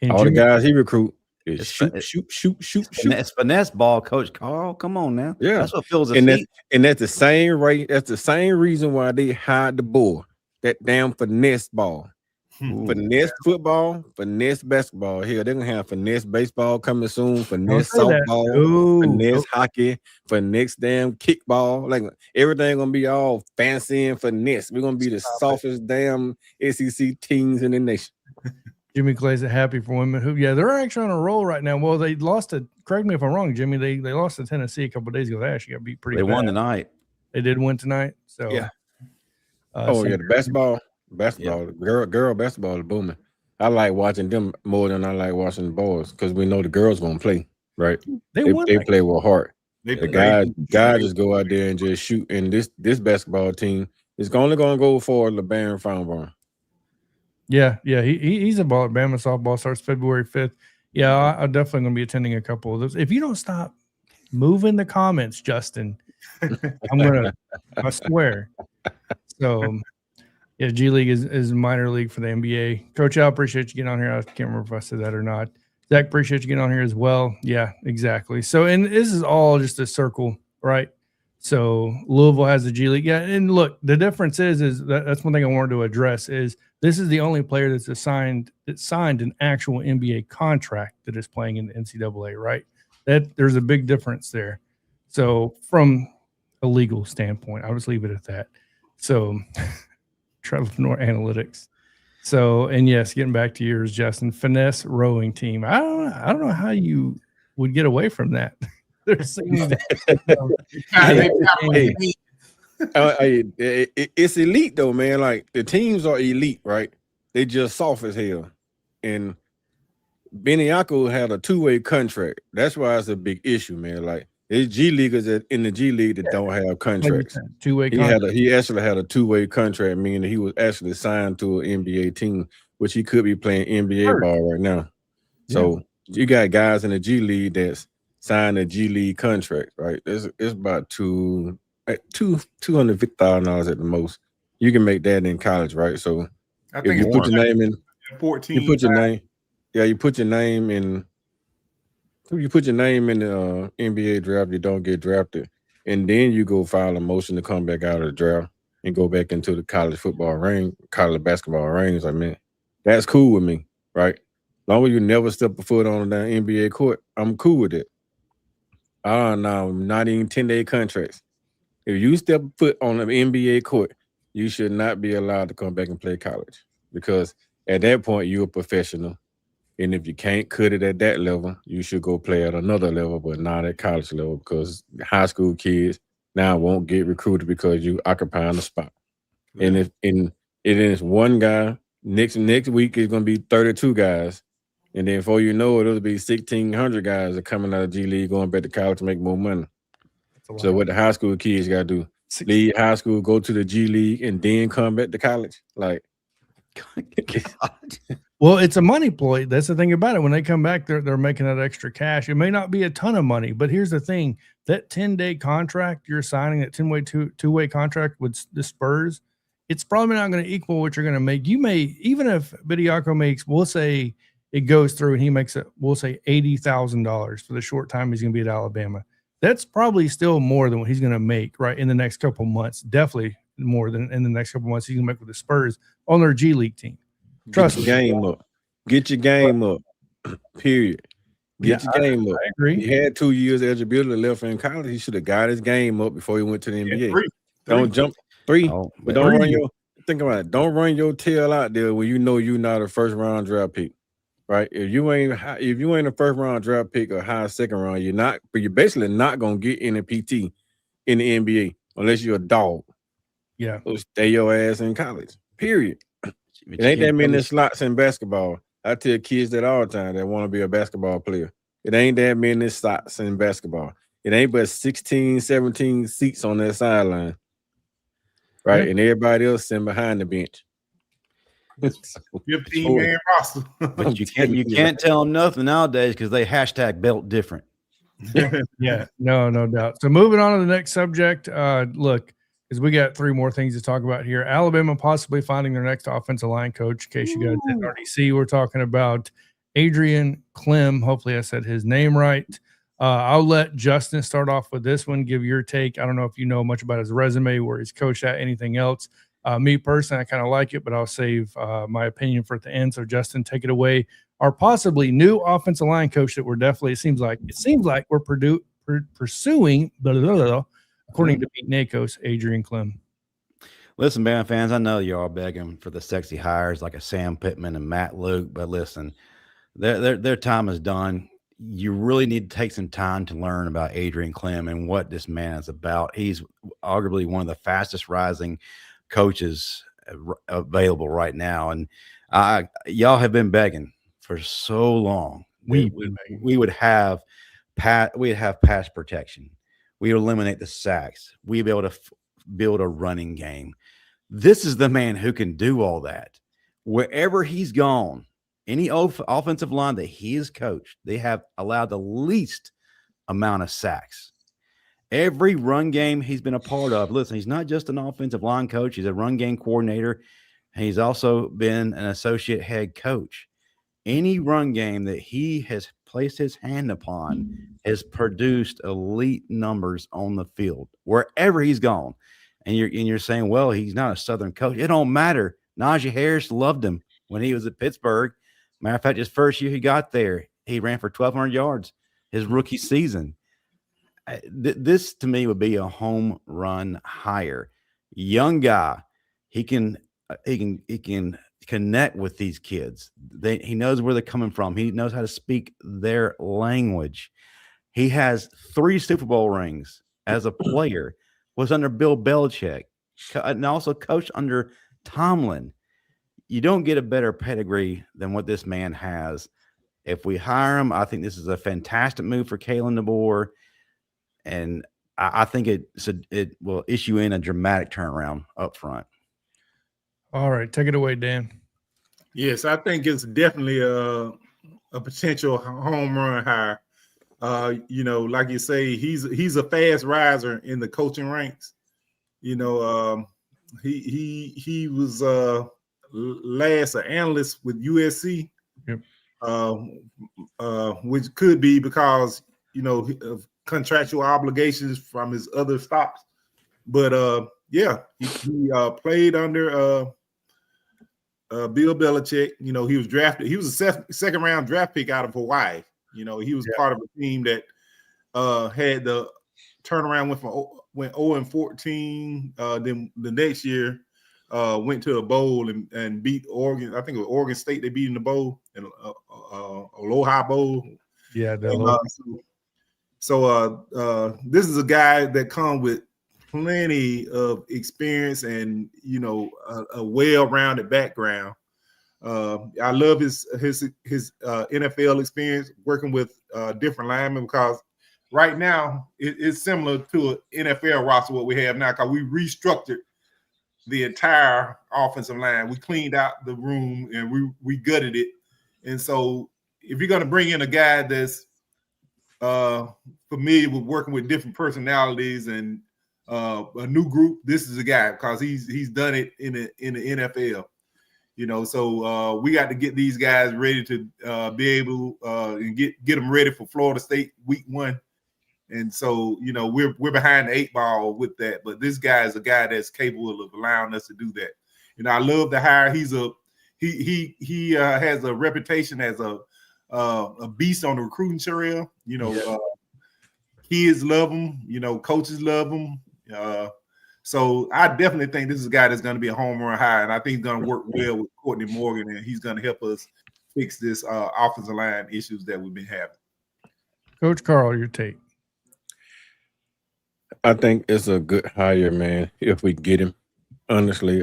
And all the guys he recruit is shoot. It's finesse ball, Coach Karl. Come on now. Yeah, that's what fills and that's the same right. That's the same reason why they hired the boy. That damn finesse ball. Finesse football, finesse basketball. Here, they're gonna have finesse baseball coming soon, finesse softball, finesse hockey, finesse damn kickball. Like everything gonna be all fancy and finesse. We're gonna be the softest damn SEC teams in the nation. Jimmy Clay's happy for women who, they're actually on a roll right now. Well, they lost to, correct me if I'm wrong, Jimmy. They lost to Tennessee a couple of days ago. They actually got beat pretty bad. They won tonight. They did win tonight. So yeah. The basketball, girl basketball is booming. I like watching them more than I like watching the boys because we know the girls gonna play, right? They play with heart. The guys just go out there and just shoot. And this basketball team It's only going to go for LeBaron Farnborn. Yeah. He's a ball. Bama softball starts February 5th. Yeah, I'm definitely going to be attending a couple of those. If you don't stop moving the comments, Justin, I swear. So, yeah, G League is minor league for the NBA. Coach, I appreciate you getting on here. I can't remember if I said that or not. Zach, appreciate you getting on here as well. Yeah, exactly. So, and this is all just a circle, right? So Louisville has the G League. Yeah, and look, the difference is that's one thing I wanted to address is this is the only player that signed an actual NBA contract that is playing in the NCAA, right? That there's a big difference there. So from a legal standpoint, I'll just leave it at that. So Trevor Nor Analytics. So, and yes, getting back to yours, Justin, finesse rowing team. I don't know how you would get away from that. There's it's elite though, man. Like the teams are elite, right? They just soft as hell. And Bediako had a 2-way contract. That's why it's a big issue, man. Like there's G leaguers in the G League that don't have contracts. 2-way contract. He actually had a 2-way contract, meaning he was actually signed to an NBA team, which he could be playing NBA ball right now. So you got guys in the G League that's signed a G League contract, right? It's about $250,000 at the most. You can make that in college, right? So I think if you put your name in 14. You put your name. Yeah, you put your name in. You put your name in the NBA draft. You don't get drafted, and then you go file a motion to come back out of the draft and go back into the college football ring, college basketball rings. I mean, that's cool with me, right? As long as you never step a foot on the NBA court, I'm cool with it. No, not even 10-day contracts. If you step a foot on the NBA court, you should not be allowed to come back and play college because at that point you're a professional. And if you can't cut it at that level, you should go play at another level, but not at college level because high school kids now won't get recruited because you occupying the spot. Yeah. And if it is one guy, next week is going to be 32 guys. And then before you know it, it'll be 1,600 guys that coming out of G League going back to college to make more money. So what the high school kids got to do, leave high school, go to the G League, and then come back to college? Like, well, it's a money ploy. That's the thing about it. When they come back, they're making that extra cash. It may not be a ton of money, but here's the thing: that 10-day contract you're signing, that 10-way two-way contract with the Spurs, it's probably not going to equal what you're going to make. You may, even if Bediako makes, we'll say it goes through and he makes it, we'll say $80,000 for the short time he's going to be at Alabama. That's probably still more than what he's going to make right in the next couple months. Definitely more than in the next couple months he's going to make with the Spurs on their G League team. Trust me. Get your game up. Period. Get your game up. I agree. He had 2 years eligibility left in college. He should have got his game up before he went to the NBA. Three. Don't jump three, but don't run your. Think about it. Don't run your tail out there when you know you're not a first round draft pick, right? If you ain't a first round draft pick or high second round, you're basically not gonna get any PT in the NBA unless you're a dog. Yeah. So stay your ass in college. Period. It ain't that many slots in basketball. I tell kids that all the time that want to be a basketball player. It ain't that many slots in basketball. It ain't but 16, 17 seats on that sideline. Right? Yeah. And everybody else sitting behind the bench. 15-man roster. But you can't tell them nothing nowadays because they hashtag belt different. Yeah, no doubt. So moving on to the next subject. Look, because we got 3 more things to talk about here. Alabama possibly finding their next offensive line coach. In case you guys didn't already see, we're talking about Adrian Klemm. Hopefully I said his name right. I'll let Justin start off with this one. Give your take. I don't know if you know much about his resume, where he's coached at, anything else. Me personally, I kind of like it, but I'll save my opinion for at the end. So Justin, take it away. Our possibly new offensive line coach that we're definitely, it seems like we're pursuing, according to Pete Nakos, Adrian Klemm. Listen, Bama fans, I know you're all begging for the sexy hires like a Sam Pittman and Matt Luke, but listen, their time is done. You really need to take some time to learn about Adrian Klemm and what this man is about. He's arguably one of the fastest rising coaches available right now, and y'all have been begging for so long. We would have pass protection. We would eliminate the sacks. We'd be able to build a running game. This is the man who can do all that. Wherever he's gone, any offensive line that he has coached, they have allowed the least amount of sacks. Every run game he's been a part of, listen, he's not just an offensive line coach, he's a run game coordinator, and he's also been an associate head coach. Any run game that he has placed his hand upon has produced elite numbers on the field wherever he's gone. And you're saying, well, he's not a Southern coach. It don't matter. Najee Harris loved him when he was at Pittsburgh. Matter of fact, his first year he got there, he ran for 1,200 yards his rookie season. This to me would be a home run hire. Young guy, he can connect with these kids. He knows where they're coming from. He knows how to speak their language. He has 3 Super Bowl rings as a player. Was under Bill Belichick and also coached under Tomlin. You don't get a better pedigree than what this man has. If we hire him, I think this is a fantastic move for Kalen DeBoer. And I think it will issue in a dramatic turnaround up front. All right, take it away, Dan. Yes, I think it's definitely a potential home run hire. Like you say, he's a fast riser in the coaching ranks. He was last an analyst with USC, yep. Which could be because of contractual obligations from his other stops. But he played under Bill Belichick. He was drafted. He was a second round draft pick out of Hawaii. He was part of a team that had the turnaround, went 0-14. Then the next year went to a bowl and beat Oregon. I think it was Oregon State. They beat in the bowl, and Aloha Bowl. Yeah. So this is a guy that comes with plenty of experience and a well-rounded background. I love his NFL experience working with different linemen, because right now it's similar to an NFL roster what we have now, because we restructured the entire offensive line. We cleaned out the room and we gutted it. And so if you're going to bring in a guy that's familiar with working with different personalities and a new group, this is a guy, because he's done it in the NFL. So we got to get these guys ready to be able and get them ready for Florida State week 1. And so, we're behind the 8 ball with that. But this guy is a guy that's capable of allowing us to do that. I love the hire. He has a reputation as a beast on the recruiting trail. Kids love him. Coaches love him. So I definitely think this is a guy that's going to be a home run hire, and I think he's going to work well with Courtney Morgan, and he's going to help us fix this offensive line issues that we've been having. Coach Karl, your take. I think it's a good hire, man, if we get him. Honestly,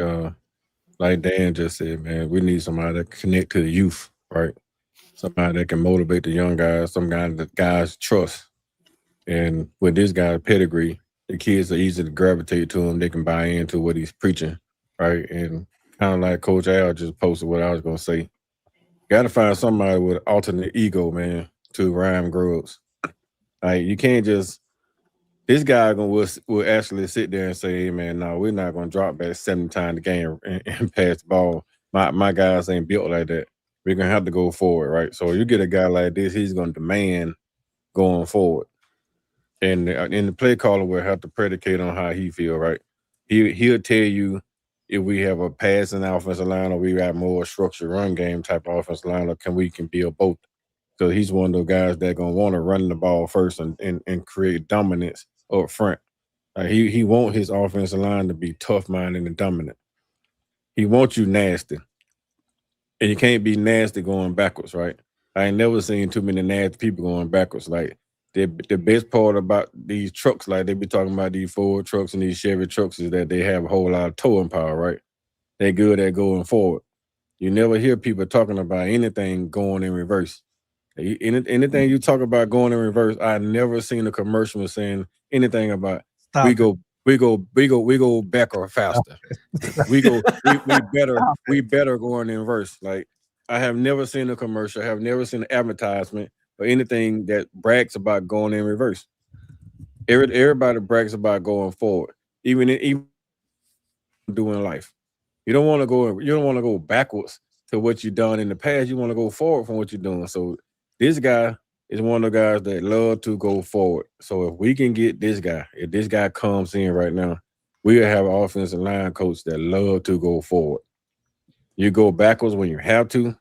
like Dan just said, man, we need somebody that can connect to the youth, right? Somebody that can motivate the young guys, some guy that guys trust. And with this guy's pedigree, the kids are easy to gravitate to him. They can buy into what he's preaching, right? And kind of like Coach Al just posted what I was going to say. Got to find somebody with alternate ego, man, to rhyme Grubbs. Like, you can't just – this guy will actually sit there and say, hey, man, no, we're not going to drop back 7 times the game and pass the ball. My guys ain't built like that. We're going to have to go forward, right? So you get a guy like this, he's going to demand going forward. And the play caller will have to predicate on how he feel, right? He'll tell you if we have a passing offensive line or we got more structured run game type of offensive line, or we can build both. So he's one of those guys that gonna want to run the ball first and create dominance up front. He want his offensive line to be tough-minded and dominant. He wants you nasty, and you can't be nasty going backwards, right? I ain't never seen too many nasty people going backwards. Like, the best part about these trucks, like they be talking about these Ford trucks and these Chevy trucks, is that they have a whole lot of towing power, right? They're good at going forward. You never hear people talking about anything going in reverse. Anything you talk about going in reverse, I never seen a commercial saying anything about we we go back or faster. we better going in reverse. Like I have never seen a commercial, I have never seen an advertisement or anything that brags about going in reverse. Everybody brags about going forward, even doing life. You don't want to go backwards to what you've done in the past. You want to go forward from what you're doing. So this guy is one of the guys that love to go forward. So if we can get this guy, if this guy comes in right now, we'll have an offensive line coach that love to go forward. You go backwards when you have to,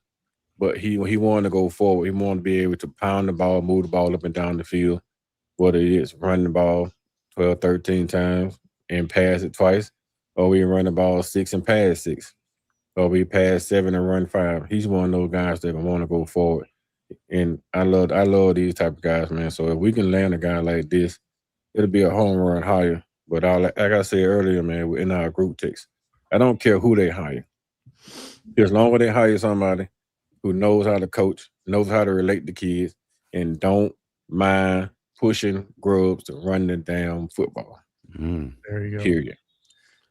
but he wanted to go forward. He wanted to be able to pound the ball, move the ball up and down the field, whether it is running the ball 12, 13 times and pass it twice, or we run the ball 6 and pass 6, or we pass 7 and run 5. He's one of those guys that want to go forward. And I love these type of guys, man. So if we can land a guy like this, it'll be a home run hire. But like I said earlier, man, in our group text, I don't care who they hire. As long as they hire somebody who knows how to coach, knows how to relate to kids, and don't mind pushing grubs to run the damn football. There you go. Period.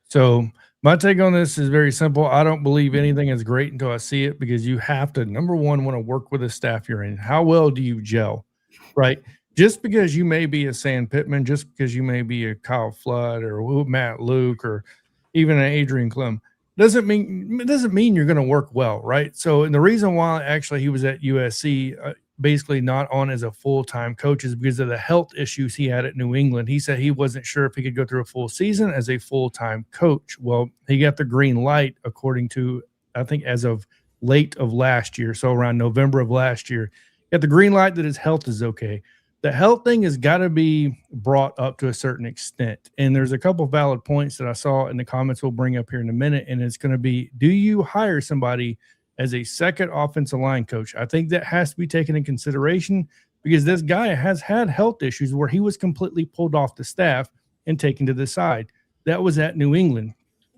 So my take on this is very simple. I don't believe anything is great until I see it, because you have to, number one, want to work with the staff you're in. How well do you gel, right? Just because you may be a Sam Pittman, just because you may be a Kyle Flood or Matt Luke or even an Adrian Klemm, doesn't mean you're going to work well, right? So, and the reason why actually he was at USC, basically not on as a full-time coach, is because of the health issues he had at New England. He said he wasn't sure if he could go through a full season as a full-time coach. Well, he got the green light, according to, I think, as of late of last year, so around November of last year, got the green light that his health is okay. The health thing has got to be brought up to a certain extent. And there's a couple of valid points that I saw in the comments we'll bring up here in a minute, and it's going to be, do you hire somebody as a second offensive line coach? I think that has to be taken into consideration, because this guy has had health issues where he was completely pulled off the staff and taken to the side. That was at New England,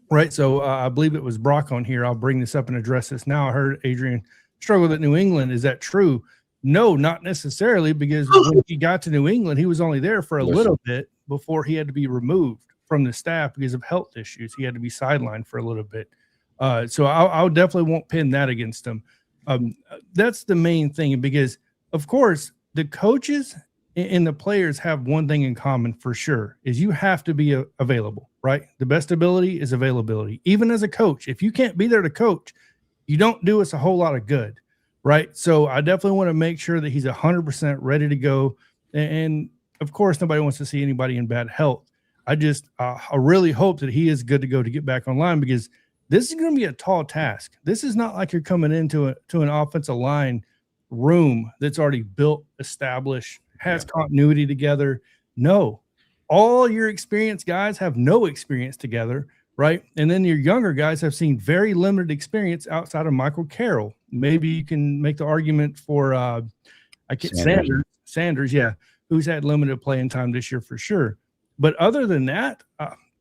right? So I believe it was Brock on here. I'll bring this up and address this now. I heard Adrian struggled at New England. Is that true? No, not necessarily, because when he got to New England, he was only there for a little bit before he had to be removed from the staff because of health issues. He had to be sidelined for a little bit. So I definitely won't pin that against him. That's the main thing, because, of course, the coaches and the players have one thing in common for sure, is you have to be available, right? The best ability is availability. Even as a coach, if you can't be there to coach, you don't do us a whole lot of good, right? So I definitely want to make sure that he's 100% ready to go. And, of course, nobody wants to see anybody in bad health. I really hope that he is good to go to get back online, because this is going to be a tall task. This is not like you're coming into an offensive line room that's already built, established, has continuity together. No, all your experienced guys have no experience together, right? And then your younger guys have seen very limited experience outside of Michael Carroll. Maybe you can make the argument for Sanders, who's had limited playing time this year for sure. But other than that,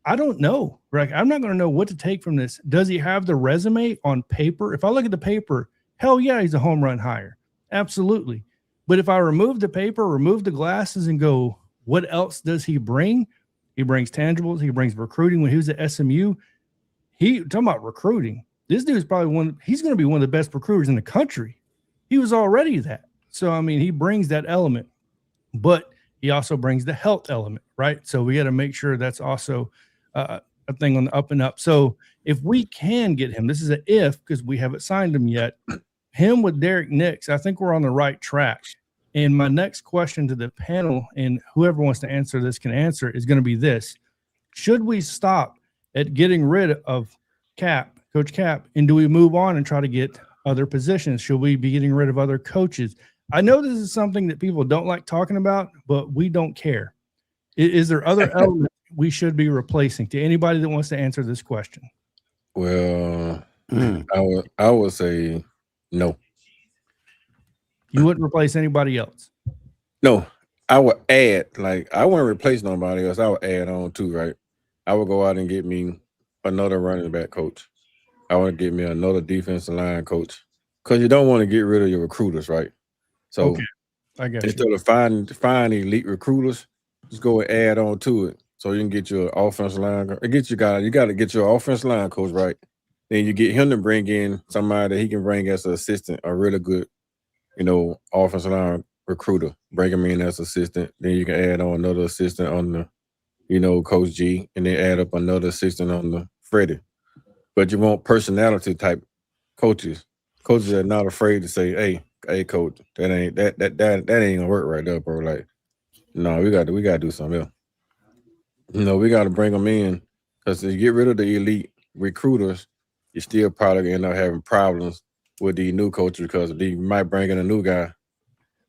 I don't know, right? I'm not going to know what to take from this. Does he have the resume on paper? If I look at the paper, hell yeah, he's a home run hire. Absolutely. But if I remove the paper, remove the glasses, and go, what else does he bring? He brings tangibles. He brings recruiting. When he was at SMU, talking about recruiting, this dude's probably he's going to be one of the best recruiters in the country. He was already that. So, I mean, he brings that element, but he also brings the health element, right? So we got to make sure that's also a thing on the up and up. So if we can get him, this is an if, because we haven't signed him yet, him with Derek Nix, I think we're on the right track. And my next question to the panel, and whoever wants to answer this can answer, is going to be this. Should we stop at getting rid of Coach Cap, and do we move on and try to get other positions? Should we be getting rid of other coaches? I know this is something that people don't like talking about, but we don't care. Is there other elements we should be replacing? To anybody that wants to answer this question. Well, I would say no. You wouldn't replace anybody else? No, I would add. Like, I wouldn't replace nobody else. I would add on too, right? I would go out and get me another running back coach. I would get me another defensive line coach, because you don't want to get rid of your recruiters, right? So okay. I got instead of find elite recruiters, just go and add on to it. So you can get your offensive line. You got to get your offensive line coach right. Then you get him to bring in somebody that he can bring as an assistant, a really good, offensive line recruiter. Bring him in as assistant. Then you can add on another assistant on the, Coach G, and then add up another assistant on the Freddie. But you want personality type coaches. Coaches are not afraid to say, "Hey, coach, that ain't gonna work right there, bro." Like, no, we got to do something else. We got to bring them in because to get rid of the elite recruiters, you still probably gonna end up having problems with the new coaches because they might bring in a new guy,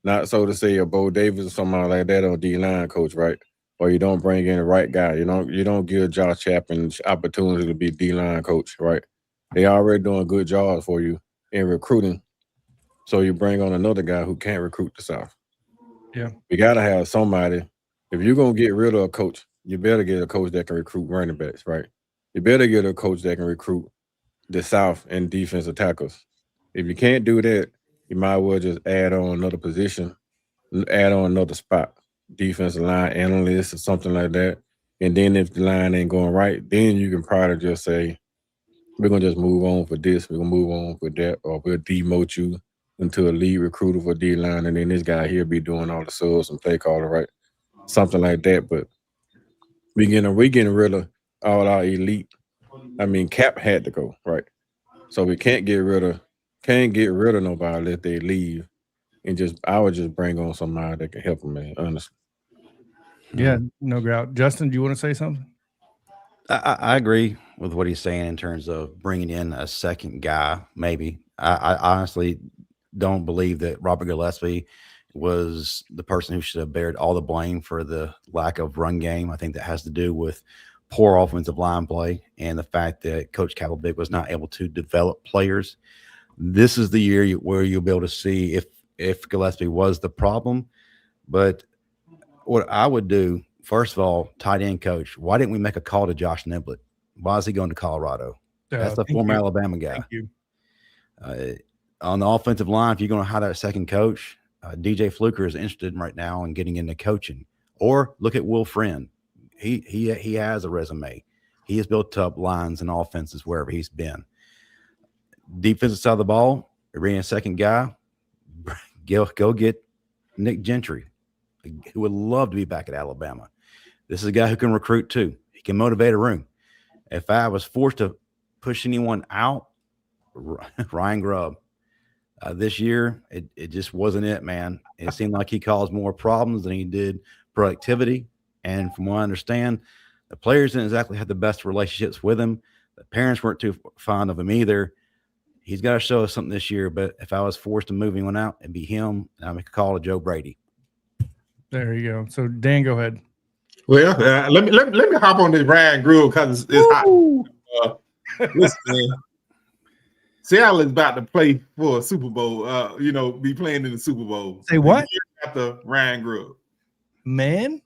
not so to say a Bo Davis or somebody like that or D-line coach, right? Or you don't bring in the right guy. You don't give Josh Chapman opportunity to be D-line coach, right? They already doing good jobs for you in recruiting, so you bring on another guy who can't recruit the South. Yeah, we gotta have somebody. If you're gonna get rid of a coach, you better get a coach that can recruit running backs, right? You better get a coach that can recruit the South and defensive tackles. If you can't do that, you might as well just add on another position, add on another spot, defensive line analyst or something like that. And then if the line ain't going right, then you can probably just say, we're going to just move on for this, we're going to move on for that, or we'll demote you into a lead recruiter for D-line, and then this guy here be doing all the subs and play caller, right? Something like that. But we getting rid of all our elite. I mean, Cap had to go, right? So we can't get rid of nobody if they leave, and I would just bring on somebody that can help them, man. Honestly. Yeah, no doubt. Justin, do you want to say something? I agree with what he's saying in terms of bringing in a second guy. Maybe I honestly don't believe that Robert Gillespie was the person who should have bared all the blame for the lack of run game. I think that has to do with poor offensive line play and the fact that Coach Kaepernick was not able to develop players. This is the year where you'll be able to see if Gillespie was the problem. But what I would do, first of all, tight end coach, why didn't we make a call to Josh Niblett? Why is he going to Colorado? That's the former Alabama guy. Thank you. On the offensive line, if you're going to hire that second coach, DJ Fluker is interested right now in getting into coaching. Or look at Will Friend. He has a resume. He has built up lines and offenses wherever he's been. Defensive side of the ball, bring a second guy. Go get Nick Gentry, who would love to be back at Alabama. This is a guy who can recruit too. He can motivate a room. If I was forced to push anyone out, Ryan Grubb. This year, it just wasn't it, man. It seemed like he caused more problems than he did productivity. And from what I understand, the players didn't exactly have the best relationships with him. The parents weren't too fond of him either. He's got to show us something this year. But if I was forced to move anyone out, it'd be him. And I'd make a call to Joe Brady. There you go. So Dan, go ahead. Well, let me hop on this Ryan Grubb because it's hot. Listen, man. Seattle is about to play for a Super Bowl. Be playing in the Super Bowl. Say what? After Ryan Grubb, man.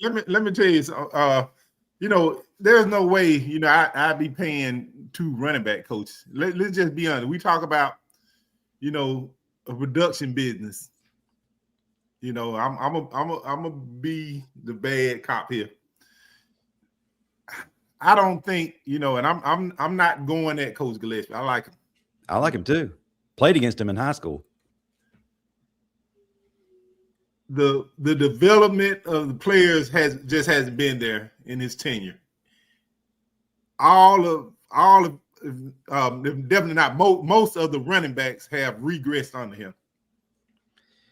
let me tell you. There's no way. I'd be paying 2 running back coaches. Let's just be honest. We talk about, a production business. I'm a be the bad cop here. I don't think, and I'm not going at Coach Gillespie. I like him. I like him too. Played against him in high school. The development of the players hasn't been there in his tenure. All of definitely not most of the running backs have regressed under him.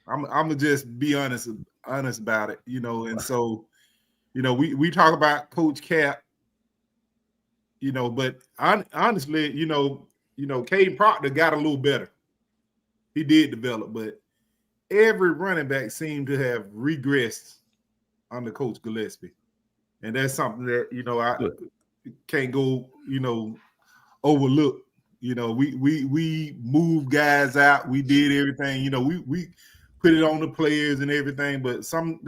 I'm gonna just be honest about it, and so we talk about Coach Cap. But honestly, Caden Proctor got a little better. He did develop, but every running back seemed to have regressed under Coach Gillespie. And that's something that, I can't go, overlook. We moved guys out. We did everything. We put it on the players and everything, but some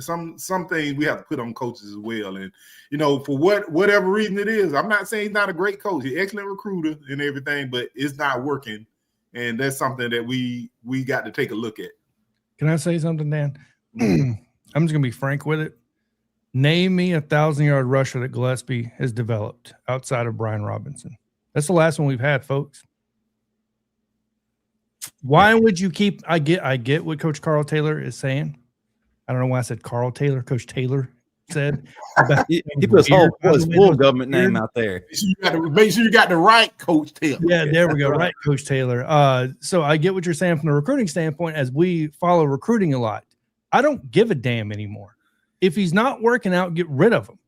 things we have to put on coaches as well. And for whatever reason it is, I'm not saying he's not a great coach. He's an excellent recruiter and everything, but it's not working. And that's something that we got to take a look at. Can I say something, Dan? I'm just gonna be frank with it. Name me a 1,000-yard rusher that Gillespie has developed outside of Brian Robinson. That's the last one we've had, folks. Why would you keep? I get what Coach Karl Taylor is saying. I don't know why I said Karl Taylor. Coach Taylor said he put his full government name out there. Make sure you got the right Coach Taylor. Yeah, there we go. Right, Coach Taylor. So I get what you're saying from the recruiting standpoint. As we follow recruiting a lot, I don't give a damn anymore. If he's not working out, get rid of him.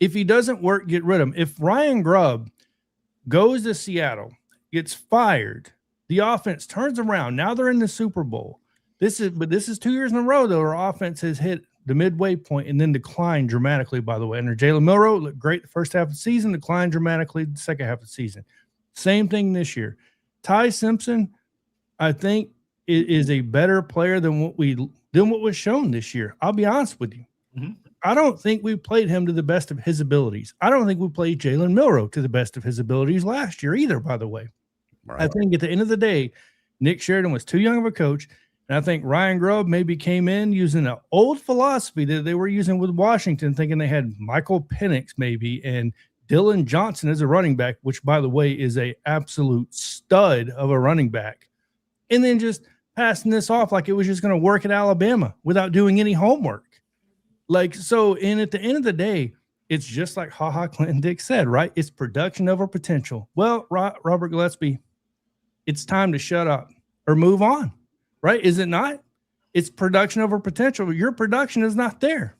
If he doesn't work, get rid of him. If Ryan Grubb goes to Seattle, gets fired, the offense turns around. Now they're in the Super Bowl. This is 2 years in a row, though, our offense has hit the midway point and then declined dramatically, by the way. Under Jalen Milroe, looked great the first half of the season, declined dramatically the second half of the season. Same thing this year. Ty Simpson, I think, is a better player than what was shown this year. I'll be honest with you. Mm-hmm. I don't think we played him to the best of his abilities. I don't think we played Jalen Milroe to the best of his abilities last year either, by the way. Right. I think at the end of the day, Nick Sheridan was too young of a coach. And I think Ryan Grubb maybe came in using an old philosophy that they were using with Washington, thinking they had Michael Penix maybe and Dylan Johnson as a running back, which, by the way, is a absolute stud of a running back. And then just passing this off like it was just going to work at Alabama without doing any homework. And at the end of the day, it's just like Clinton Dick said, right? It's production over potential. Well, Robert Gillespie, it's time to shut up or move on. Right? Is it not? It's production over potential. Your production is not there.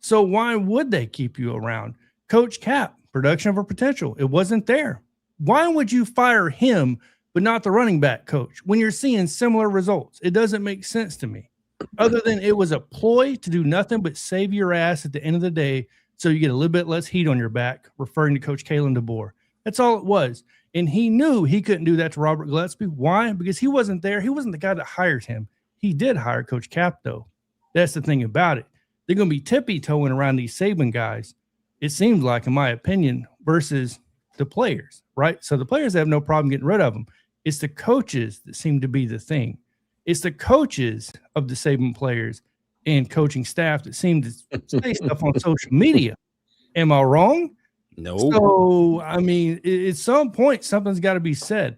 So why would they keep you around? Coach Cap, production over potential. It wasn't there. Why would you fire him, but not the running back coach when you're seeing similar results? It doesn't make sense to me. Other than it was a ploy to do nothing but save your ass at the end of the day so you get a little bit less heat on your back, referring to Coach Kalen DeBoer. That's all it was. And he knew he couldn't do that to Robert Gillespie. Why? Because he wasn't there. He wasn't the guy that hired him. He did hire Coach Cap, though. That's the thing about it. They're going to be tippy-toeing around these Saban guys, it seems like, in my opinion, versus the players, right? So the players have no problem getting rid of them. It's the coaches that seem to be the thing. It's the coaches of the Saban players and coaching staff that seem to say stuff on social media. Am I wrong? No. So, I mean, at some point, something's got to be said.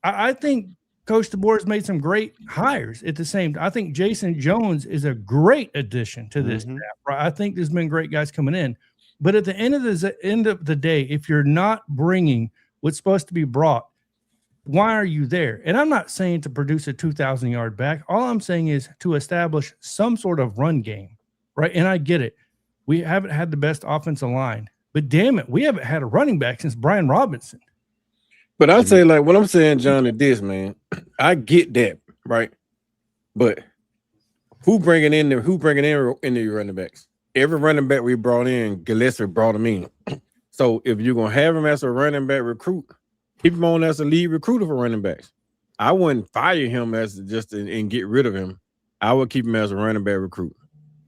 I think Coach DeBoer has made some great hires at the same time. I think Jason Jones is a great addition to this staff, right? I think there's been great guys coming in. But at the end of the day, if you're not bringing what's supposed to be brought, why are you there? And I'm not saying to produce a 2,000-yard back. All I'm saying is to establish some sort of run game, right? And I get it. We haven't had the best offensive line. But damn it, we haven't had a running back since Brian Robinson. But I'll say, like, what I'm saying, John, is this, man. I get that, right? But who bringing in the running backs? Every running back we brought in, Gillespie brought him in. So if you're gonna have him as a running back recruit, keep him on as a lead recruiter for running backs. I wouldn't fire him as just and get rid of him. I would keep him as a running back recruit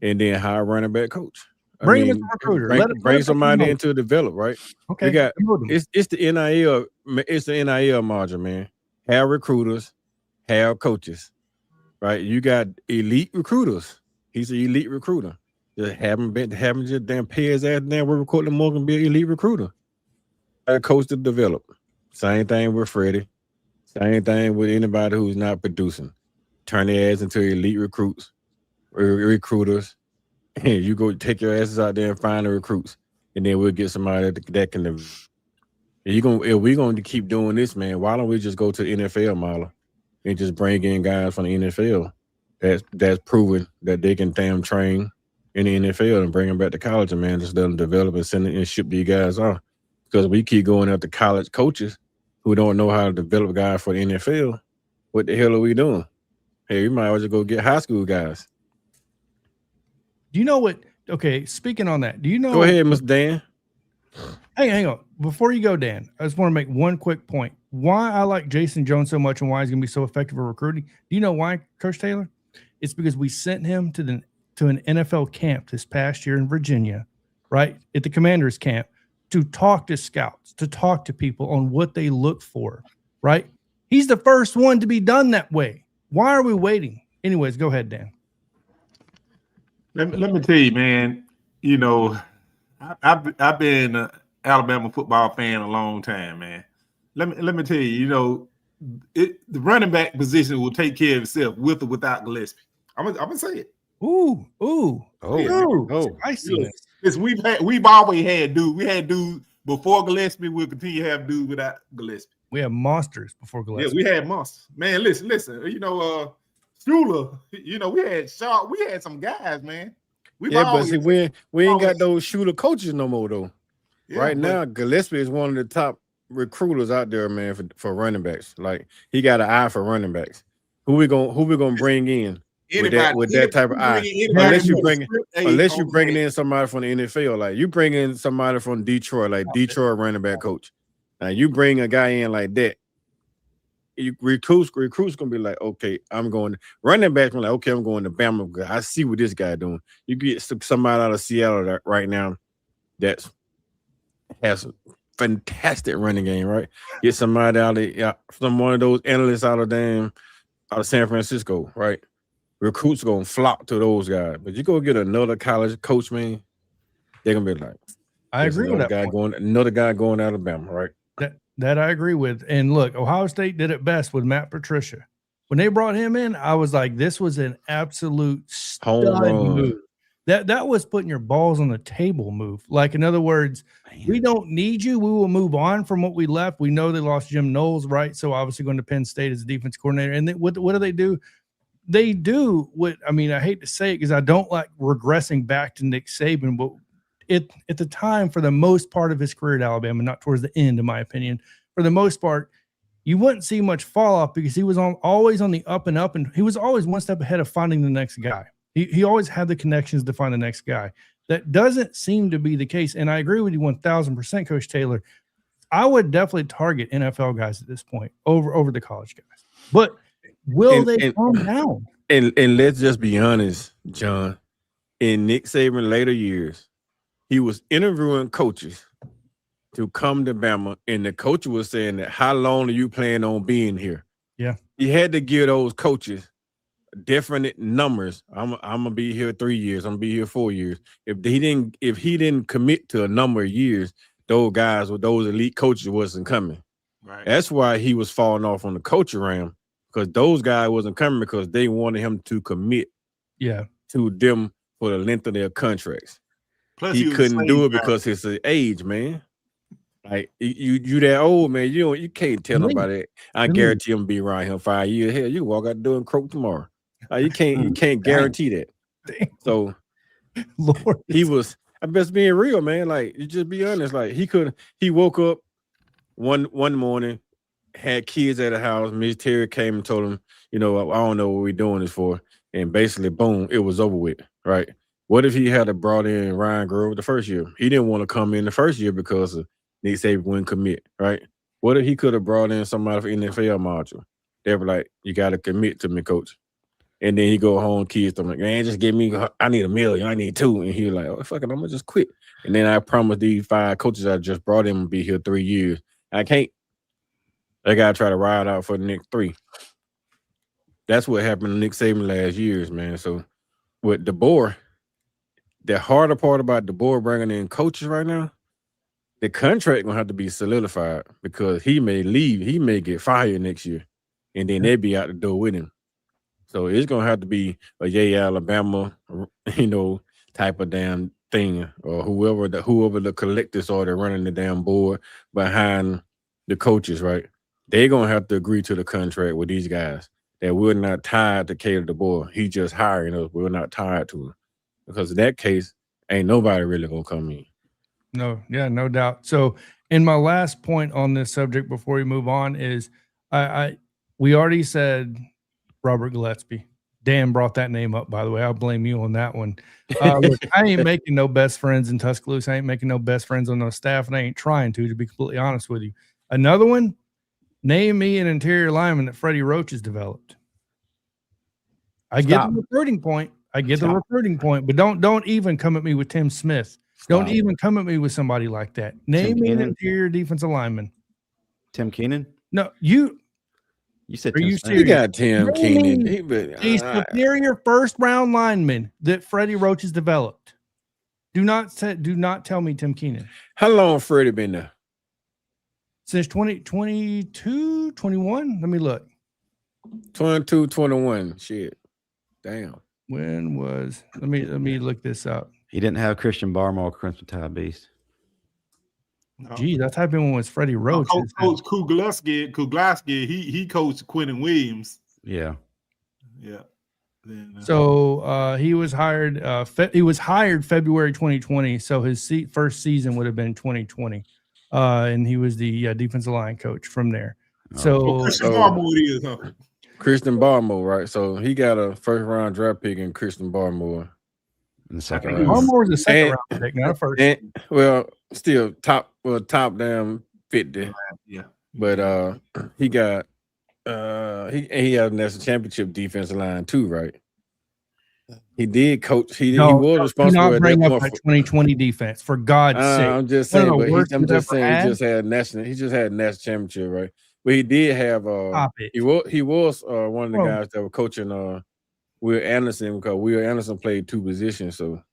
and then hire a running back coach. Bring him as a recruiter. Bring somebody in to develop, right? Okay. It's the NIL, it's the NIL margin, man. Have recruiters, have coaches, right? You got elite recruiters. He's an elite recruiter. Just have him just damn pay his ass down. We're recording Morgan be an elite recruiter. A coach to develop. Same thing with Freddie. Same thing with anybody who's not producing. Turn their ass into elite recruiters. Hey, you go take your asses out there and find the recruits, and then we'll get somebody that can. If we're going to keep doing this, man, why don't we just go to the NFL model and just bring in guys from the NFL that's proven that they can damn train in the NFL and bring them back to college, and man, just let them develop and send it and ship these guys off. Because we keep going after college coaches who don't know how to develop guys for the NFL. What the hell are we doing? Hey, we might as well just go get high school guys. Do you know what? Okay, speaking on that, do you know? Go ahead, Mr. Dan. Hang on. Before you go, Dan, I just want to make one quick point. Why I like Jason Jones so much and why he's going to be so effective at recruiting. Do you know why, Coach Taylor? It's because we sent him to an NFL camp this past year in Virginia, right, at the Commanders camp, to talk to scouts, to talk to people on what they look for, right? He's the first one to be done that way. Why are we waiting? Anyways, go ahead, Dan. Let me tell you, man. You know, I've been an Alabama football fan a long time, man. Let me tell you, you know, the running back position will take care of itself with or without Gillespie. I'm gonna say it. Ooh, Yeah, spiciness. Listen, we've always had dude. We had dude before Gillespie. We'll continue to have dude without Gillespie. We have monsters before Gillespie. Yeah, we had monsters. Man, listen. You know, Shula. You know, we had Shaw. We had some guys, man. But see, we ain't got those shooter coaches no more though. Yeah, right now, Gillespie is one of the top recruiters out there, man, for running backs. Like he got an eye for running backs. Who we gonna bring in with that type of eye? Unless you bringing in somebody from the NFL, like you bring in somebody from Detroit, like Detroit running back coach. Now you bring a guy in like that. Recruits gonna be like, okay, I'm going. Running back, like, okay, I'm going to Bama. I see what this guy doing. You get somebody out of Seattle right now that has a fantastic running game, right? Get somebody out of some one of those analysts out of San Francisco, right? Recruits gonna flock to those guys, but you go get another college coach, man. They're gonna be like, I agree with that. Another guy going out of Bama, right? That I agree with. And look, Ohio State did it best with Matt Patricia. When they brought him in, I was like, this was an absolute home run move. That was putting your balls on the table move. Like, in other words, we don't need you. We will move on from what we left. We know they lost Jim Knowles, right? So obviously going to Penn State as a defense coordinator. And what do they do? They do what, I mean, I hate to say it because I don't like regressing back to Nick Saban, but at the time, for the most part of his career at Alabama, not towards the end, in my opinion, for the most part, you wouldn't see much fall off because he was always on the up and up, and he was always one step ahead of finding the next guy. He always had the connections to find the next guy. That doesn't seem to be the case, and I agree with you 1,000%, Coach Taylor. I would definitely target NFL guys at this point over the college guys. But will they calm down? And let's just be honest, John. In Nick Saban later years, he was interviewing coaches to come to Bama, and the coach was saying that, how long are you planning on being here? Yeah. He had to give those coaches different numbers. I'm gonna be here 3 years, I'm gonna be here 4 years. If he didn't commit to a number of years, those guys with those elite coaches wasn't coming. Right. That's why he was falling off on the coaching round, because those guys wasn't coming because they wanted him to commit to them for the length of their contracts. Plus, he couldn't do it because it's the age, man. Like you that old, man. You can't tell nobody. I guarantee him be around him 5 years. Hell, you can walk out the door and croak tomorrow. You can't guarantee that. So, Lord, he was. I'm just being real, man. Like, you just be honest. Like, he woke up one morning, had kids at the house. Miss Terry came and told him, I don't know what we're doing this for, and basically, boom, it was over with, right? What if he had brought in Ryan Grove the first year? He didn't want to come in the first year because of Nick Saban wouldn't commit, right? What if he could have brought in somebody for NFL module? They were like, you got to commit to me, coach. And then he go home, kids, I'm like, man, just give me, I need $1 million, I need $2 million. And he was like, oh, fuck it, I'm going to just quit. And then I promised these 5 coaches I just brought in to be here 3 years. I can't. They got to try to ride out for the next 3. That's what happened to Nick Saban last years, man. So with DeBoer, the harder part about DeBoer bringing in coaches right now, the contract going to have to be solidified because he may leave. He may get fired next year, and then they'll be out the door with him. So it's going to have to be a Alabama, type of damn thing, or whoever the collectors are that running the damn board behind the coaches, right? They're going to have to agree to the contract with these guys that we're not tied to Caleb DeBoer. He just hiring us. We're not tied to him. Because in that case, ain't nobody really going to come in. No doubt. So in my last point on this subject before we move on is we already said Robert Gillespie. Dan brought that name up, by the way. I'll blame you on that one. Look, I ain't making no best friends in Tuscaloosa. I ain't making no best friends on no staff, and I ain't trying to be completely honest with you. Another one, name me an interior lineman that Freddie Roach has developed. I get the recruiting point. But don't even come at me with Tim Smith. Don't even come at me with somebody like that. Name me an interior defensive lineman. Tim Keenan? No, You said Are you Tennessee. He serious? got Tim What do you Keenan. mean? A superior first round lineman that Freddie Roach has developed. Do not tell me Tim Keenan. How long Freddie been there? Since 2022, 21. Let me look. 22, 21. Shit. Damn. When was let me look this up. He didn't have Christian Barmore, Crimson Tide Beast. No. Geez, I type in when was Freddie Roach. Coach Kuglaski, he coached Quentin Williams. Yeah. Yeah. Then, So he was hired. He was hired February 2020. So his first season would have been 2020, and he was the defensive line coach from there. So Christian Barmore it is, huh? Christian Barmore, right? So he got a first round draft pick in Christian Barmore. In the second Barmore round. Barmore was a second round pick, not a first. And, well, still top down 50. Yeah. But he got he had a national championship defensive line too, right? He did coach. He was responsible. Do not at bring that up point that 2020 defense for God's sake. I'm just One of saying, the but worst I'm we've just ever saying had. he just had national championship, right? But he did have Stop it. he was one of the Bro. guys that were coaching Will Anderson, because Will Anderson played two positions. So,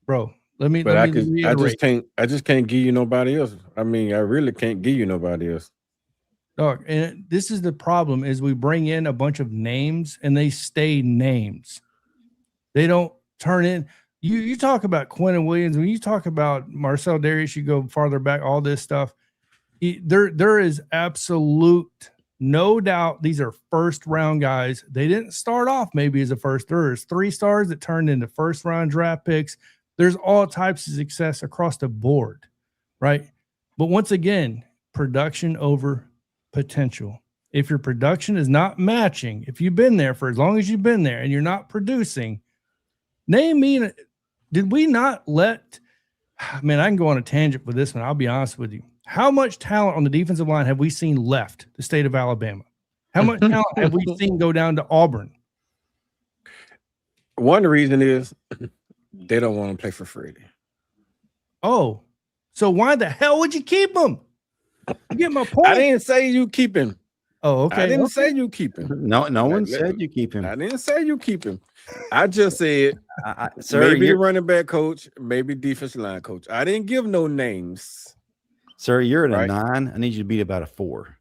Bro, let me but reiterate. I just can't give you nobody else. I mean, I really can't give you nobody else. Dog, and this is the problem: is we bring in a bunch of names and they stay names. They don't turn in. You talk about Quentin Williams, when you talk about Marcel Darius, you go farther back. All this stuff, there is absolute no doubt. These are first round guys. They didn't start off maybe as a first. There's 3 stars that turned into first round draft picks. There's all types of success across the board, right? But once again, production over potential. If your production is not matching, if you've been there for as long as you've been there and you're not producing, name me. Did we not let? Man, I can go on a tangent with this one. I'll be honest with you. How much talent on the defensive line have we seen left the state of Alabama? How much talent have we seen go down to Auburn? One reason is they don't want to play for Freddie. Oh, so why the hell would you keep him? You get my point. I didn't say you keep him. Oh, okay. I didn't say you keep him. No one said you keep him. I didn't say you keep him. I just said Sir, maybe running back coach, maybe defensive line coach. I didn't give no names. Sir, you're at a Right. 9. I need you to beat about a 4.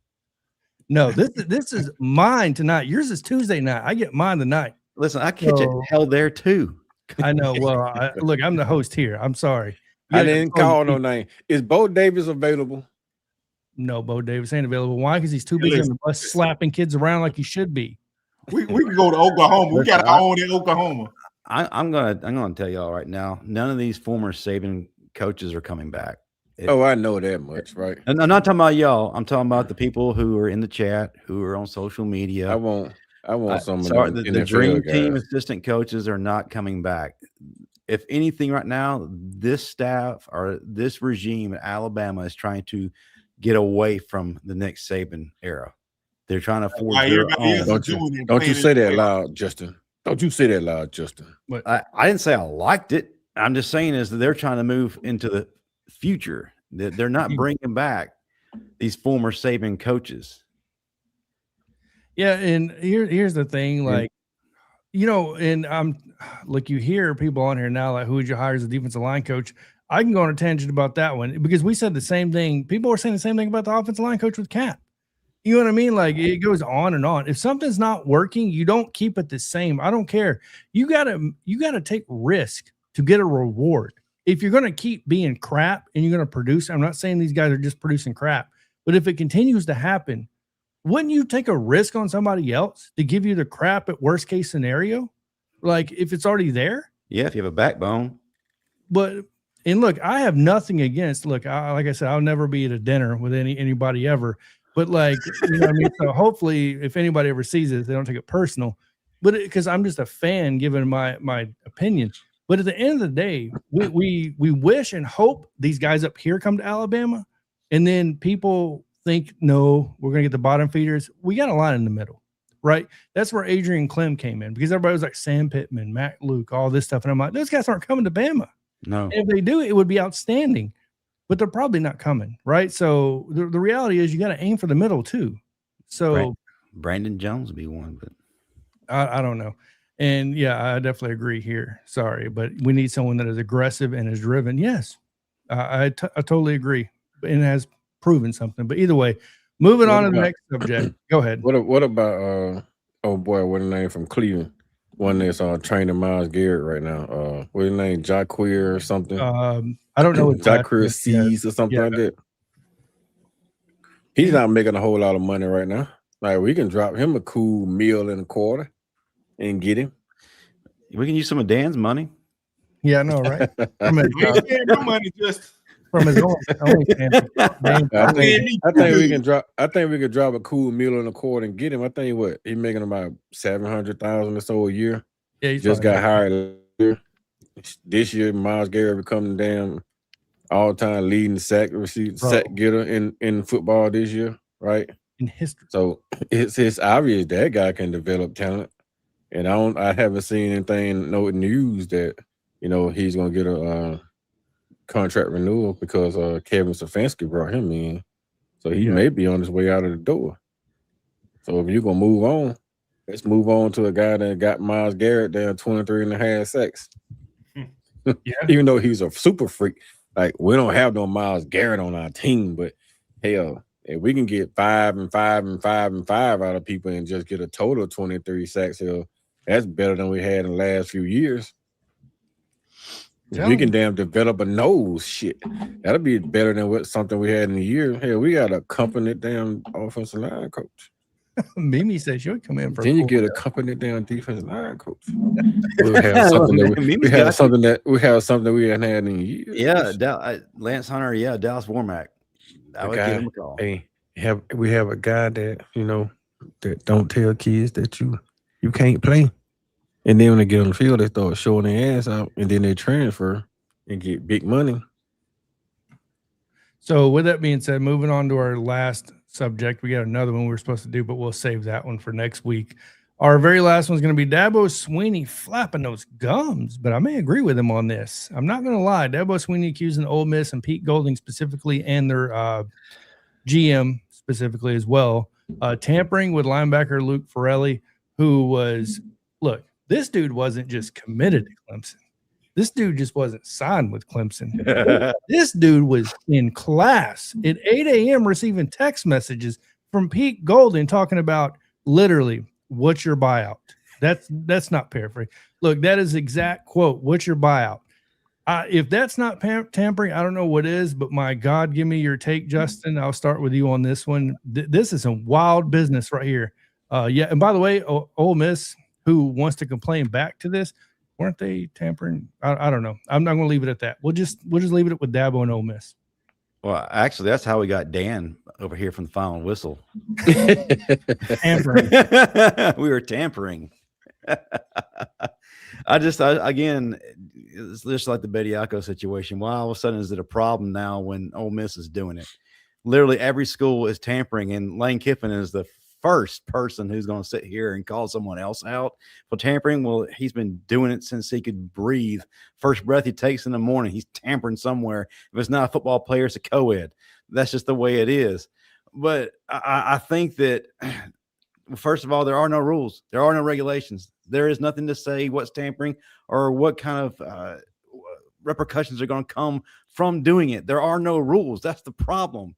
No, this is mine tonight. Yours is Tuesday night. I get mine tonight. Listen, I catch it So- hell there too. I know. Well, look, I'm the host here. I'm sorry. I Yeah, didn't call no name. Is Bo Davis available? No, Bo Davis ain't available. Why? Because he's too busy on the bus slapping kids around like he should be. We can go to Oklahoma. We got our own in Oklahoma. I'm gonna tell y'all right now. None of these former Saban coaches are coming back. I know that much, right? And I'm not talking about y'all. I'm talking about the people who are in the chat, who are on social media. I want some Sorry, of the NFL dream guys. team assistant coaches are not coming back. If anything, right now, this staff or this regime at Alabama is trying to get away from the Nick Saban era. They're trying to forge Why their everybody own. else Don't is you doing it, don't you playing say it that fair. loud, Justin? Don't you say that loud, Justin? I didn't say I liked it. I'm just saying is that they're trying to move into the future. They're not bringing back these former Saban coaches. Yeah, and here's the thing, like, and like you hear people on here now, like, who would you hire as a defensive line coach? I can go on a tangent about that one because we said the same thing. People were saying the same thing about the offensive line coach with Cap. You know what I mean? Like, it goes on and on. If something's not working, you don't keep it the same. I don't care. You gotta take risk to get a reward. If you're gonna keep being crap and you're gonna produce, I'm not saying these guys are just producing crap, but if it continues to happen, wouldn't you take a risk on somebody else to give you the crap at worst case scenario? Like, if it's already there? Yeah, if you have a backbone. But and look, I have nothing against. Look, like I said, I'll never be at a dinner with anybody ever. But like, you know what I mean? So hopefully, if anybody ever sees it, they don't take it personal. But because I'm just a fan, giving my opinion. But at the end of the day, we wish and hope these guys up here come to Alabama, and then people think, no, we're gonna get the bottom feeders. We got a line in the middle, right? That's where Adrian Klemm came in, because everybody was like Sam Pittman, Matt Luke, all this stuff, and I'm like, those guys aren't coming to Bama. No. And if they do, it would be outstanding, but they're probably not coming, right? So the reality is, you got to aim for the middle too. So Brandon Jones would be one, but I don't know. And yeah, I definitely agree here. Sorry, but we need someone that is aggressive and is driven. Yes, I totally agree, and has proven something. But either way, moving on to the next subject. Go ahead. What about oh boy, what's his name from Cleveland? One that's training Miles Garrett right now. What's his name? Jaquir or something? I don't know what Jaquir C's or something like that. He's not making a whole lot of money right now. Like we can drop him a cool $1.25 and get him. We can use some of Dan's money. Yeah, I know, right? From his, no money, just from his own I think we can drop. I think we could drop a cool $1.25 and get him. I think he's making about $700,000 or so a year. Yeah, he just got hired last year. This year, Miles Garrett become the damn all-time leading sack getter in football this year, right? In history. So it's obvious that guy can develop talent, and I haven't seen anything, no news that he's gonna get a contract renewal because Kevin Stefanski brought him in, so he may be on his way out of the door. So if you're gonna move on, let's move on to a guy that got Miles Garrett down 23.5 sacks. Yeah, even though he's a super freak, like we don't have no Miles Garrett on our team, but hell, if we can get 5 and 5 and 5 and 5 out of people and just get a total of 23 sacks, that's better than we had in the last few years. If we can damn develop a nose, shit, that'll be better than something we had in a year. Hell, we got a competent damn offensive line coach. Mimi said she would come in for. Then you get a competent damn defensive line coach. We'll have something we have something we hadn't had in years. Yeah, Lance Hunter. Yeah, Dallas Warmack. I would give him a call. Hey, we have a guy that that don't tell kids that you can't play, and then when they get on the field, they start showing their ass out, and then they transfer and get big money. So with that being said, moving on to our last subject, we got another one we were supposed to do, but we'll save that one for next week. Our very last one is going to be Dabo Swinney flapping those gums, but I may agree with him on this. I'm not going to lie. Dabo Swinney accusing Ole Miss and Pete Golding specifically and their GM specifically as well, tampering with linebacker Luke Farrelly, who was, look, this dude wasn't just committed to Clemson. This dude just wasn't signed with Clemson. This dude was in class at 8 a.m. receiving text messages from Pete Golding talking about literally, what's your buyout? That's not paraphrasing. Look, that is exact quote. What's your buyout? If that's not tampering, I don't know what is, but my God, give me your take, Justin. I'll start with you on this one. This is some wild business right here. Yeah. And by the way, Ole Miss, who wants to complain back to this, weren't they tampering? I don't know. I'm not going to leave it at that. We'll just leave it with Dabo and Ole Miss. Well, actually, that's how we got Dan over here from the Final Whistle. Tampering. We were tampering. Again, it's just like the Bediako situation. Why all of a sudden is it a problem now when Ole Miss is doing it? Literally every school is tampering, and Lane Kiffin is the first person who's going to sit here and call someone else out for tampering. Well, he's been doing it since he could breathe. First breath he takes in the morning, he's tampering somewhere. If it's not a football player, it's a co-ed. That's just the way it is. But I think that, first of all, there are no rules. There are no regulations. There is nothing to say what's tampering or what kind of repercussions are going to come from doing it. There are no rules. That's the problem.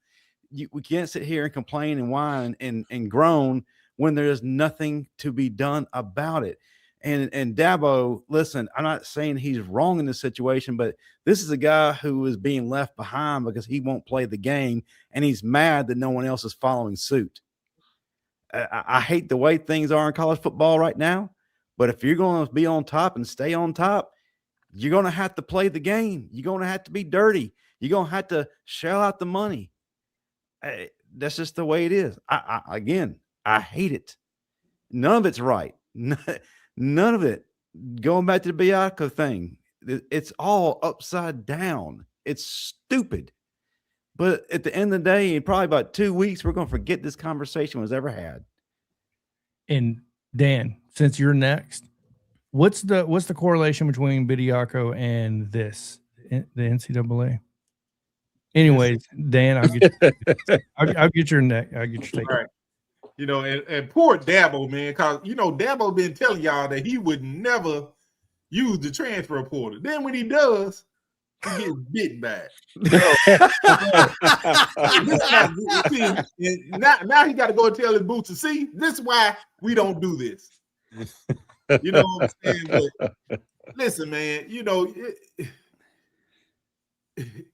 We can't sit here and complain and whine and groan when there is nothing to be done about it. And Dabo, listen, I'm not saying he's wrong in this situation, but this is a guy who is being left behind because he won't play the game, and he's mad that no one else is following suit. I hate the way things are in college football right now, but if you're going to be on top and stay on top, you're going to have to play the game. You're going to have to be dirty. You're going to have to shell out the money. That's just the way it is. Again, I hate it. None of it's right. None of it. Going back to the Bediako thing, it's all upside down. It's stupid. But at the end of the day, in probably about 2 weeks, we're going to forget this conversation was ever had. And Dan, since you're next, what's the correlation between Bediako and the NCAA? Anyways, Dan, I'll get your neck. I'll get your take. All right. You know, and poor Dabo, man, because Dabo been telling y'all that he would never use the transfer portal. Then when he does, he gets bit by it. Now he got to go and tell his boots to see. This is why we don't do this. You know what I'm saying? But listen, man.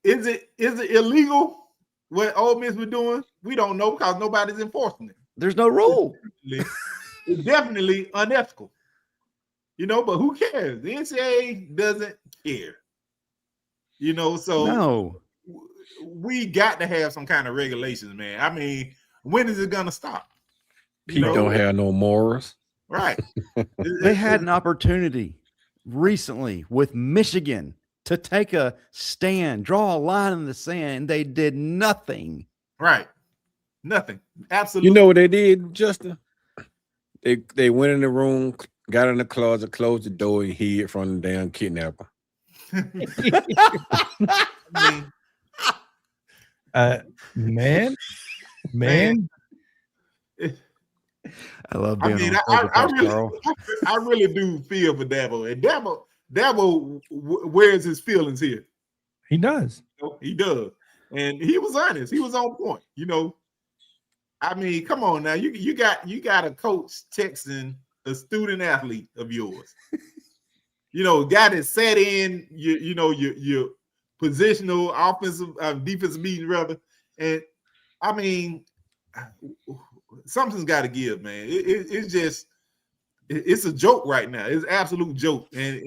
Is it illegal what Ole Miss was doing? We don't know because nobody's enforcing it. There's no rule. It's definitely unethical. But who cares? The NCAA doesn't care. So No. We got to have some kind of regulations, man. I mean, when is it gonna stop? People don't have no morals. Right. They had an opportunity recently with Michigan to take a stand, draw a line in the sand, and they did nothing. Right. Nothing. Absolutely. You know what they did, Justin? They went in the room, got in the closet, closed the door, and hid from the damn kidnapper. Man. I love being I really do feel for Dabo. And Dabo wears his feelings here. He does. He does. And he was honest. He was on point. I mean, come on now. You got a coach texting a student athlete of yours. Guy that sat in your positional offensive defensive meeting rather. And I mean, something's got to give, man. It's a joke right now. It's an absolute joke. And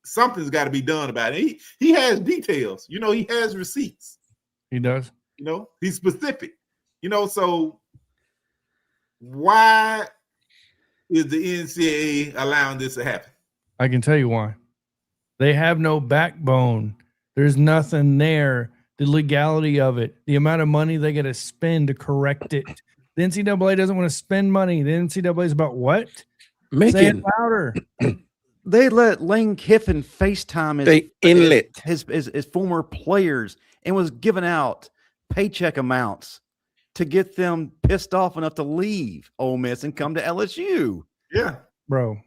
something's got to be done about it. He has details. He has receipts. He does. He's specific. So why is the NCAA allowing this to happen? I can tell you why. They have no backbone. There's nothing there. The legality of it, the amount of money they got to spend to correct it. The NCAA doesn't want to spend money. The NCAA is about what? Say it louder. They let Lane Kiffin FaceTime his former players and was giving out paycheck amounts to get them pissed off enough to leave Ole Miss and come to LSU. Yeah, bro.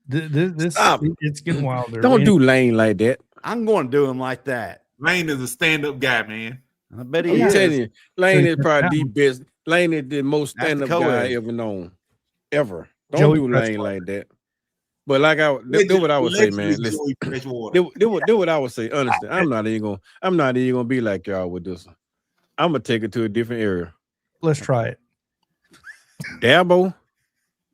This it's getting wilder. Don't do Lane like that. I'm going to do him like that. Lane is a stand-up guy, man. I bet he is. I'm telling you, Lane is probably the best. Lane is the most stand-up guy I ever known. Ever. Don't do Lane like that. But do what I would say, man. Listen, do what I would say. Honestly, I'm not even gonna be like y'all with this one. I'm gonna take it to a different area. Let's try it. Dabo.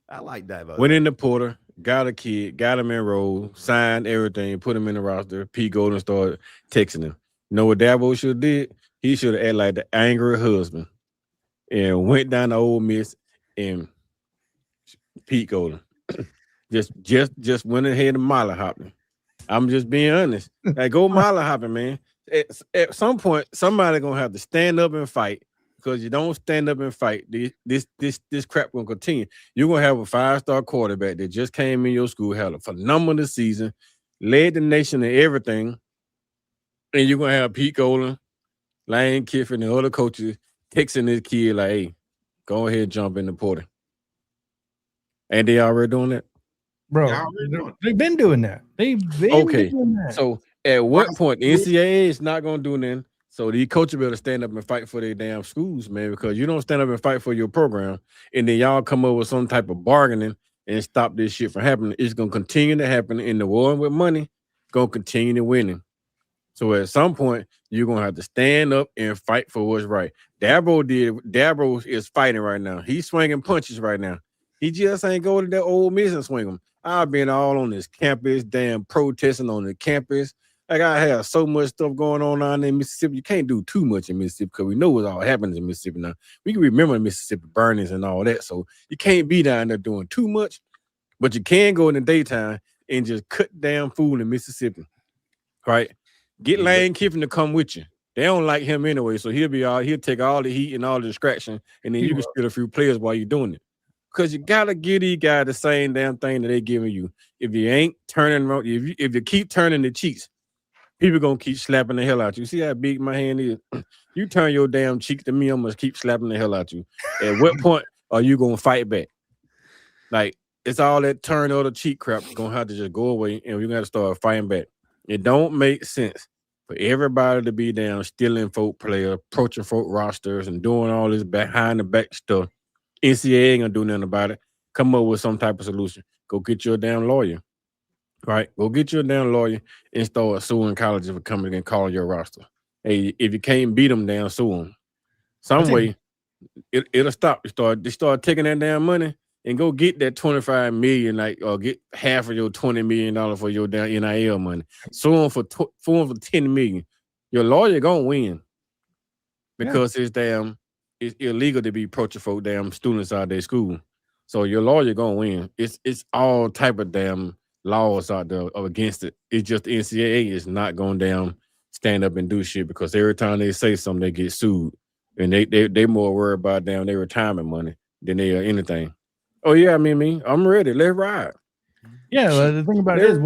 I like Dabo. Went in the portal, got a kid, got him enrolled, signed everything, put him in the roster. Pete Golden started texting him. You know what Dabo should have did? He should have acted like the angry husband and went down to Ole Miss and Pete Golden. just went ahead and molly hopping. I'm just being honest. Like, go molly hopping, man. At some point, somebody gonna have to stand up and fight, because you don't stand up and fight, this crap gonna continue. You're gonna have a 5-star quarterback that just came in your school, had a phenomenal season, led the nation in everything, and you're gonna have Pete Golden, Lane Kiffin, and other coaches texting this kid like, "Hey, go ahead, jump in the portal." And they already doing that, bro. They've been doing that. They've been doing that. So at what point the NCAA is not gonna do nothing? So these coaches better stand up and fight for their damn schools, man, because you don't stand up and fight for your program, and then y'all come up with some type of bargaining and stop this shit from happening. It's gonna continue to happen, in the war with money, gonna continue to winning. So at some point, you're gonna have to stand up and fight for what's right. Dabo is fighting right now. He's swinging punches right now. He just ain't go to that Ole Miss and swing them. I've been all on this campus, damn protesting on the campus. Like, I have so much stuff going on down in Mississippi. You can't do too much in Mississippi because we know what all happens in Mississippi now. We can remember Mississippi burnings and all that. So you can't be down there doing too much, but you can go in the daytime and just cut down food in Mississippi, right? Get Lane Kiffin to come with you. They don't like him anyway, so he'll take all the heat and all the distraction, and then you can steal a few players while you're doing it. Because you gotta give these guys the same damn thing that they giving you. If you ain't turning, if you keep turning the cheeks, people gonna keep slapping the hell out you. See how big my hand is? You turn your damn cheek to me, I'm gonna keep slapping the hell out you. At what point are you gonna fight back? Like, it's all that turn of the cheek crap gonna have to just go away, and we're gonna start fighting back. It don't make sense for everybody to be down stealing folk players, approaching folk rosters, and doing all this behind the back stuff. NCAA ain't gonna do nothing about it. Come up with some type of solution. Go get you a damn lawyer. Right? Go get you a damn lawyer and start suing colleges for coming and calling your roster. Hey, if you can't beat them, damn, sue them. Some way, it'll stop. They start taking that damn money and go get that $25 million, or get half of your $20 million for your damn NIL money. Sue them for $10 million. Your lawyer gonna win because it's illegal to be approaching folk damn students out of their school. So your lawyer gonna win. It's all type of damn laws out there against it. It's just the NCAA is not going down, stand up and do shit, because every time they say something, they get sued, and they more worried about damn their retirement money than they are anything. Oh yeah, I'm ready. Let's ride. Yeah, the thing about it is,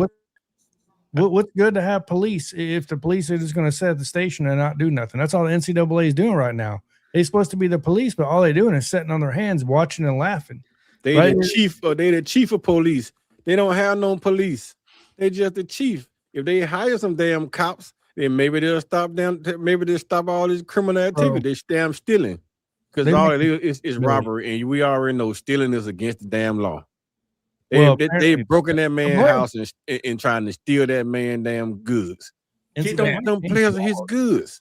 what's good to have police if the police are just going to sit at the station and not do nothing? That's all the NCAA is doing right now. They're supposed to be the police, but all they're doing is sitting on their hands, watching and laughing. They the chief of police. They don't have no police. They just the chief. If they hire some damn cops, then maybe they'll stop them. Maybe they'll stop all this criminal activity. They damn stealing, because all it is robbery, and we already know stealing is against the damn law. They broken that man's house and trying to steal that man damn goods. Get them players his goods.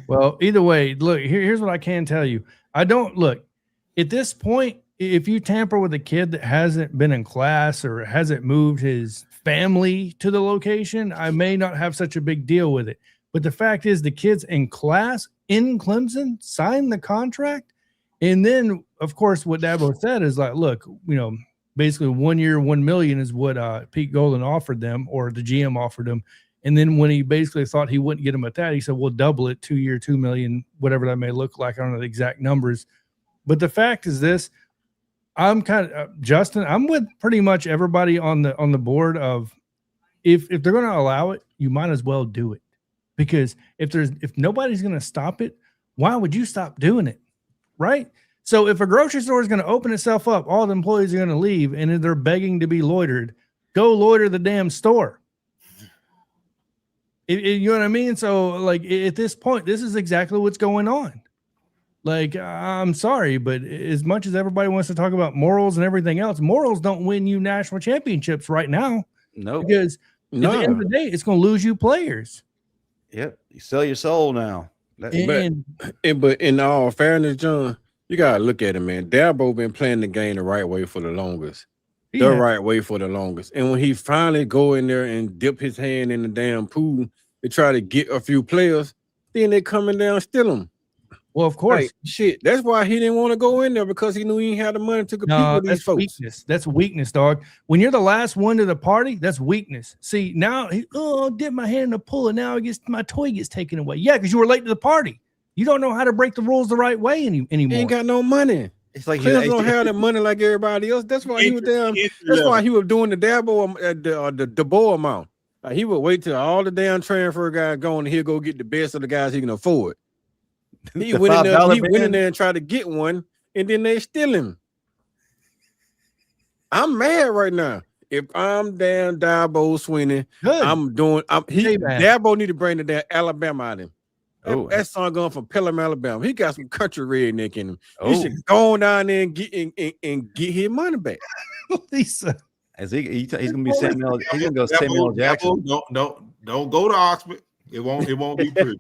Well, either way, look, here's what I can tell you. I don't look at this point. If you tamper with a kid that hasn't been in class or hasn't moved his family to the location, I may not have such a big deal with it. But the fact is, the kid's in class in Clemson, signed the contract. And then, of course, what Dabo said is like, look, basically 1 year, $1 million is what Pete Golden offered them, or the GM offered them. And then when he basically thought he wouldn't get him at that, he said, we'll double it, 2 year, $2 million, whatever that may look like. I don't know the exact numbers. But the fact is this, I'm kind of Justin. I'm with pretty much everybody on the board of if they're going to allow it, you might as well do it, because if nobody's going to stop it, why would you stop doing it, right? So if a grocery store is going to open itself up, all the employees are going to leave, and they're begging to be loitered. Go loiter the damn store. You know what I mean? So like at this point, this is exactly what's going on. Like, I'm sorry, but as much as everybody wants to talk about morals and everything else, morals don't win you national championships right now. No, because at the end of the day, it's going to lose you players. Yep, you sell your soul now. But in all fairness, John, you gotta look at it, man. Dabo been playing the game the right way for the longest. Right way for the longest. And when he finally go in there and dip his hand in the damn pool to try to get a few players, then they coming down steal them. Well, of course. Like, shit. That's why he didn't want to go in there, because he knew he had the money to compete with these folks. Weakness. That's weakness, dog. When you're the last one to the party, that's weakness. See, now, dip my hand in the pool, and now my toy gets taken away. Yeah, because you were late to the party. You don't know how to break the rules the right way anymore. He ain't got no money. It's like he don't have the money like everybody else. That's why he was down. That's why he was doing the Dabo, the Dabo amount. Like, he would wait till all the damn transfer guys going, and he'll go get the best of the guys he can afford. He went in there and tried to get one, and then they steal him. I'm mad right now. If I'm damn Dabo Swinney, Dabo need to bring the damn Alabama out of him. That son going from Pelham, Alabama. He got some country redneck in him. He should go on down there and get his money back. Lisa. He's gonna be Samuel. He's gonna go Samuel Jackson. Don't go to Oxford. It won't be pretty.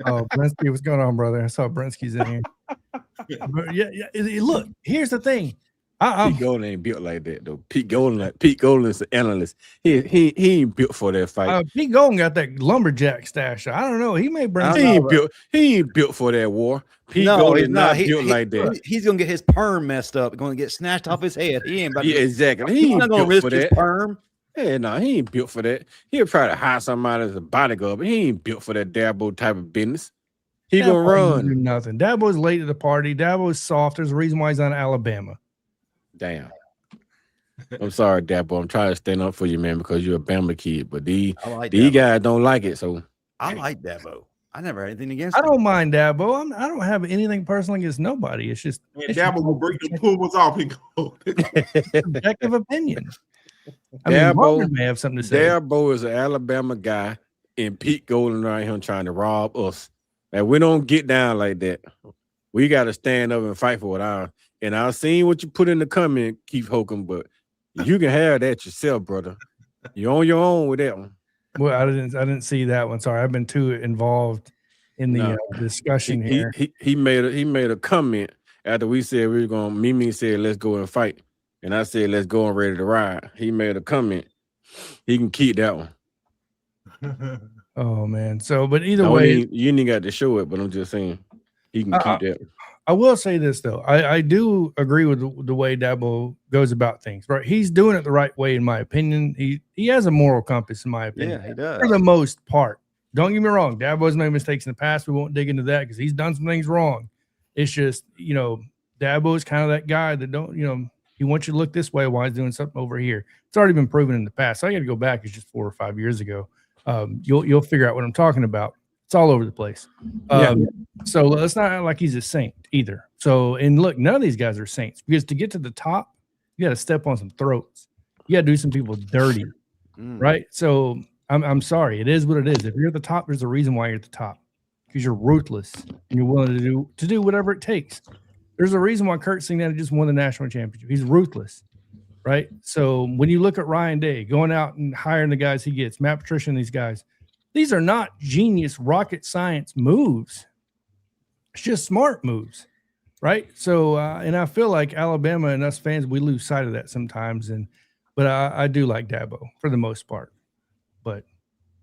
Oh, Brensky, what's going on, brother? I saw Brensky's in here. But yeah. Look, here's the thing. Pete Golden ain't built like that though. Pete Golden is an analyst. He ain't built for that fight. Pete Golden got that lumberjack stash. I don't know. He may bring. He ain't built for that war. Pete Golden is not built like that. He's gonna get his perm messed up. Going to get snatched off his head. He ain't. Exactly. He ain't not gonna risk his perm. Yeah, no, he ain't built for that. He'll try to hire somebody as a bodyguard, but he ain't built for that Dabo type of business. He gonna run. Do nothing. Dabo's late to the party. Dabo's soft. There's a reason why he's on Alabama. Damn. I'm sorry, Dabo. I'm trying to stand up for you, man, because you're a Bama kid. But these guys don't like it. So I like Dabo. I never had anything against I him. don't mind Dabo. I don't have anything personal against nobody. It's just And Dabo will break the Pumas off and go. subjective opinion. I mean, Marvin may have something to say. Dabo is an Alabama guy, and Pete Golden right here trying to rob us. And we don't get down like that. We got to stand up and fight for it. And I've seen what you put in the comment, Keith Holcomb, but you can have that yourself, brother. You're on your own with that one. Well, I didn't see that one. Sorry, I've been too involved in the discussion here. He made a comment after we said we were going. Mimi said, "Let's go and fight," and I said, "Let's go and ready to ride." He made a comment. He can keep that one. Oh man! So, but either way, you ain't got to show it. But I'm just saying, he can keep that. I will say this though, I do agree with the way Dabo goes about things. Right, he's doing it the right way, in my opinion. He has a moral compass, in my opinion. Yeah, he does. For the most part. Don't get me wrong. Dabo's made mistakes in the past. We won't dig into that because he's done some things wrong. It's just, Dabo's kind of that guy that he wants you to look this way while he's doing something over here. It's already been proven in the past. So I got to go back. It's just 4 or 5 years ago. You'll figure out what I'm talking about. It's all over the place. So let's not act like he's a saint either. So, and look, none of these guys are saints because to get to the top, you got to step on some throats. You got to do some people dirty, right? So I'm sorry. It is what it is. If you're at the top, there's a reason why you're at the top because you're ruthless and you're willing to do whatever it takes. There's a reason why Kurt Singleton just won the national championship. He's ruthless, right? So when you look at Ryan Day going out and hiring the guys he gets, Matt Patricia and these guys, these are not genius rocket science moves. It's just smart moves, right? So, and I feel like Alabama and us fans, we lose sight of that sometimes. But I do like Dabo for the most part. But,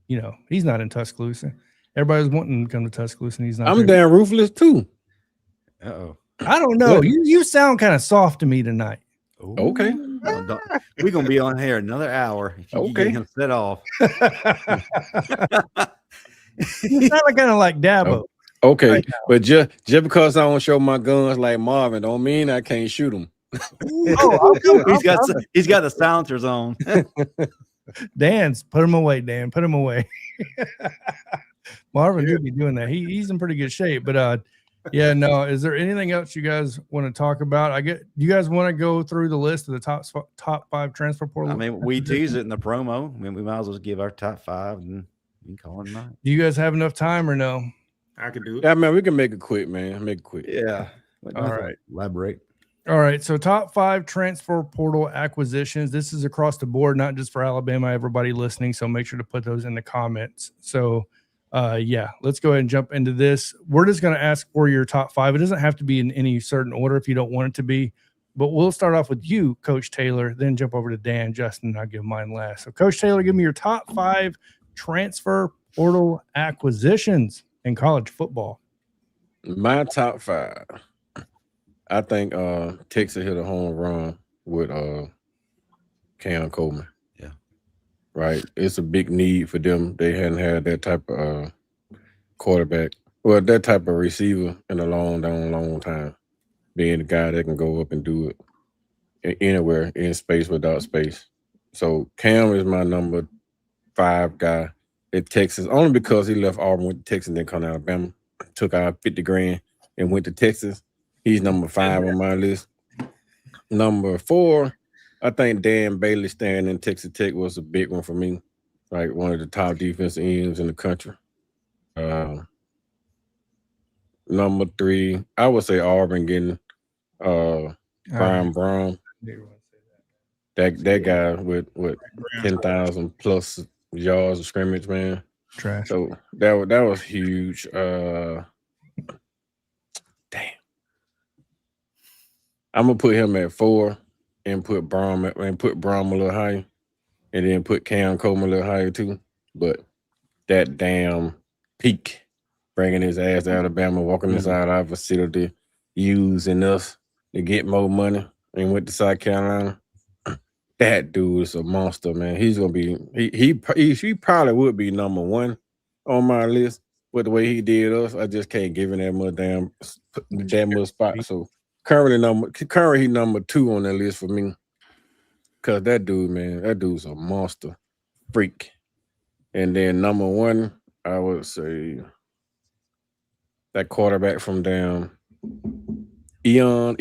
he's not in Tuscaloosa. Everybody's wanting to come to Tuscaloosa, and he's not. I'm damn ruthless too. Uh-oh. I don't know. You sound kind of soft to me tonight. Ooh. Okay. Well, we're going to be on here another hour. If you get him set off. You sound kind of like Dabo. Okay. Right, but just because I don't show my guns like Marvin don't mean I can't shoot them. He's got the silencers on. Dan's put him away, Dan. Put him away. Marvin could be doing that. He's in pretty good shape. But is there anything else you guys want to talk about? Do you guys want to go through the list of the top 5 transfer portal? I mean, we tease it in the promo. I mean, we might as well give our top 5 and we can call it a night. Do you guys have enough time or no? I can do it. Yeah, man, we can make it quick, man. Make it quick. Yeah. All right. Elaborate. All right. So top 5 transfer portal acquisitions. This is across the board, not just for Alabama, everybody listening. So make sure to put those in the comments. So let's go ahead and jump into this. We're just going to ask for your top 5. It doesn't have to be in any certain order if you don't want it to be, but we'll start off with you, Coach Taylor, then jump over to Dan, Justin, and I'll give mine last. So Coach Taylor, give me your top 5 transfer portal acquisitions in college football. My top 5. I think Texas hit a home run with Cam Coleman. Yeah. Right. It's a big need for them. They hadn't had that type of quarterback. Well, that type of receiver in a long time. Being the guy that can go up and do it anywhere in space without space. So Cam is my number 5 guy at Texas, only because he left Auburn, went to Texas, then come to Alabama, took out $50,000 and went to Texas. He's number 5 on my list. Number 4, I think Dan Bailey staying in Texas Tech was a big one for me. Like one of the top defensive ends in the country. Number 3, I would say Auburn getting Brian Brown. That guy with 10,000 plus yards of scrimmage, man. Trash. So that was huge. Damn. I'm gonna put him at 4 and put Braum a little higher, and then put Cam Coleman a little higher too. But that damn peak, bringing his ass to Alabama, walking inside our facility, using us to get more money, and went to South Carolina. That dude is a monster, man. He's gonna be he probably would be number 1 on my list. But the way he did us, I just can't give him that much spot. So currently he number 2 on that list for me. Cause that dude's a monster freak. And then number 1, I would say that quarterback from damn Elon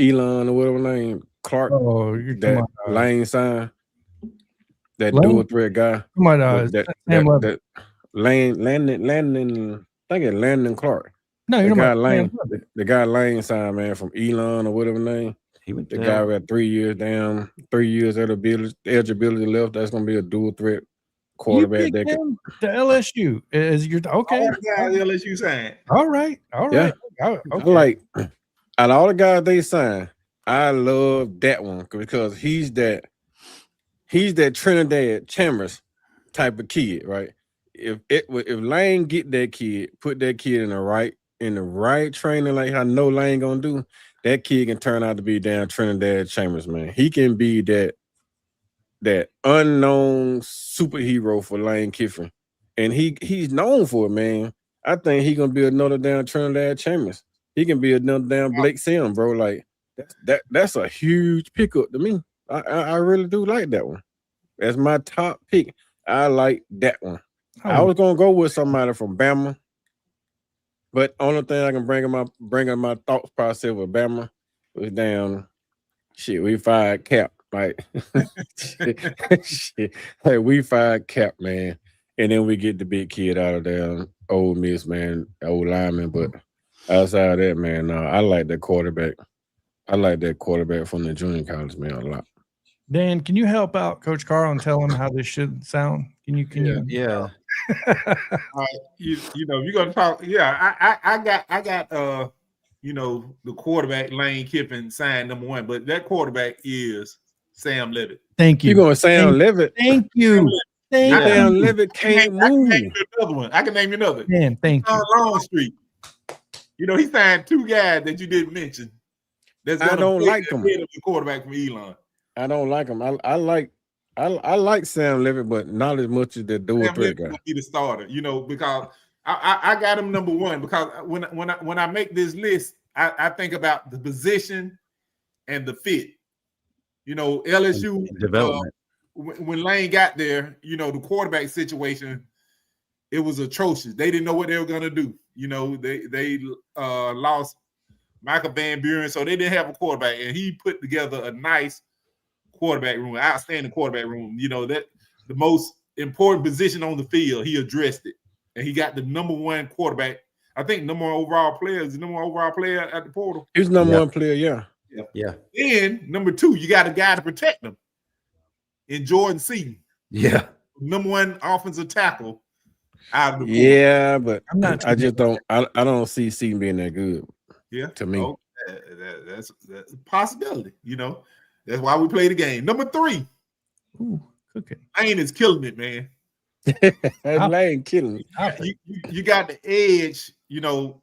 or whatever name, Clark, Oh, you're talking that about, Lane sign, that Lane? dual threat guy. come on, Sam Levitt. That Landon, I think it's Landon Clark. No, The you're guy talking about Sam Lane, Levitt. the guy Lane sign, man, from Elon or whatever name. He went The to guy got 3 years down, 3 years eligibility left. That's gonna be a dual threat You quarterback. picked him to LSU. Is your okay? All the guys LSU saying. All right. Yeah. Okay. I like out of all the guys they signed, I love that one because he's that Trinidad Chambers type of kid, right? If Lane get that kid, put that kid in the right training, like how no Lane gonna do, that kid can turn out to be damn Trinidad Chambers, man. He can be that unknown superhero for Lane Kiffin, and he's known for it, man. I think he gonna be another damn Trinidad Chambers. He can be another damn Blake Sim, bro. Like that's a huge pickup to me. I really do like that one. That's my top pick. I like that one. I was gonna go with somebody from Bama, but only thing I can bring in my thoughts process with Bama was damn shit. We fired Cap, like shit. Hey, we fired Cap, man, and then we get the big kid out of there, Ole Miss, man, old lineman. But outside of that, man, I like that quarterback. I like that quarterback from the junior college, man, a lot. Dan, can you help out Coach Karl and tell him how this should sound? Can you? Yeah. You know, you're gonna talk. Yeah, I got the quarterback Lane Kiffin signed number 1, but that quarterback is Sam Levitt. Thank you. You going Sam Levitt? Thank you. Sam Levitt can't move. I can name you another one. I can name you another. Dan, thank you. Longstreet. You know, he signed 2 guys that you didn't mention. I don't like them. The quarterback from Elon. I don't like him. I like Sam Levitt, but not as much as the dual threat guy. Be the starter, you know, because I got him number 1 because when I make this list, I think about the position and the fit. You know, LSU development. When Lane got there, you know, the quarterback situation, it was atrocious. They didn't know what they were gonna do. You know, they lost Michael Van Buren, so they didn't have a quarterback, and he put together a nice quarterback room, outstanding quarterback room. You know, that the most important position on the field, he addressed it, and he got the number 1 quarterback. I think number 1 overall player is the number 1 overall player at the portal. He's number 1 player, yeah. Then number 2, you got a guy to protect them in Jordan Seaton. Yeah. Number 1 offensive tackle out of the portal. Yeah, but I just don't. I don't see Seaton being that good. Yeah, to me, that's a possibility. You know, that's why we play the game. Number 3, cooking. Lane is killing it, man. Lane killing it. You got the edge. You know,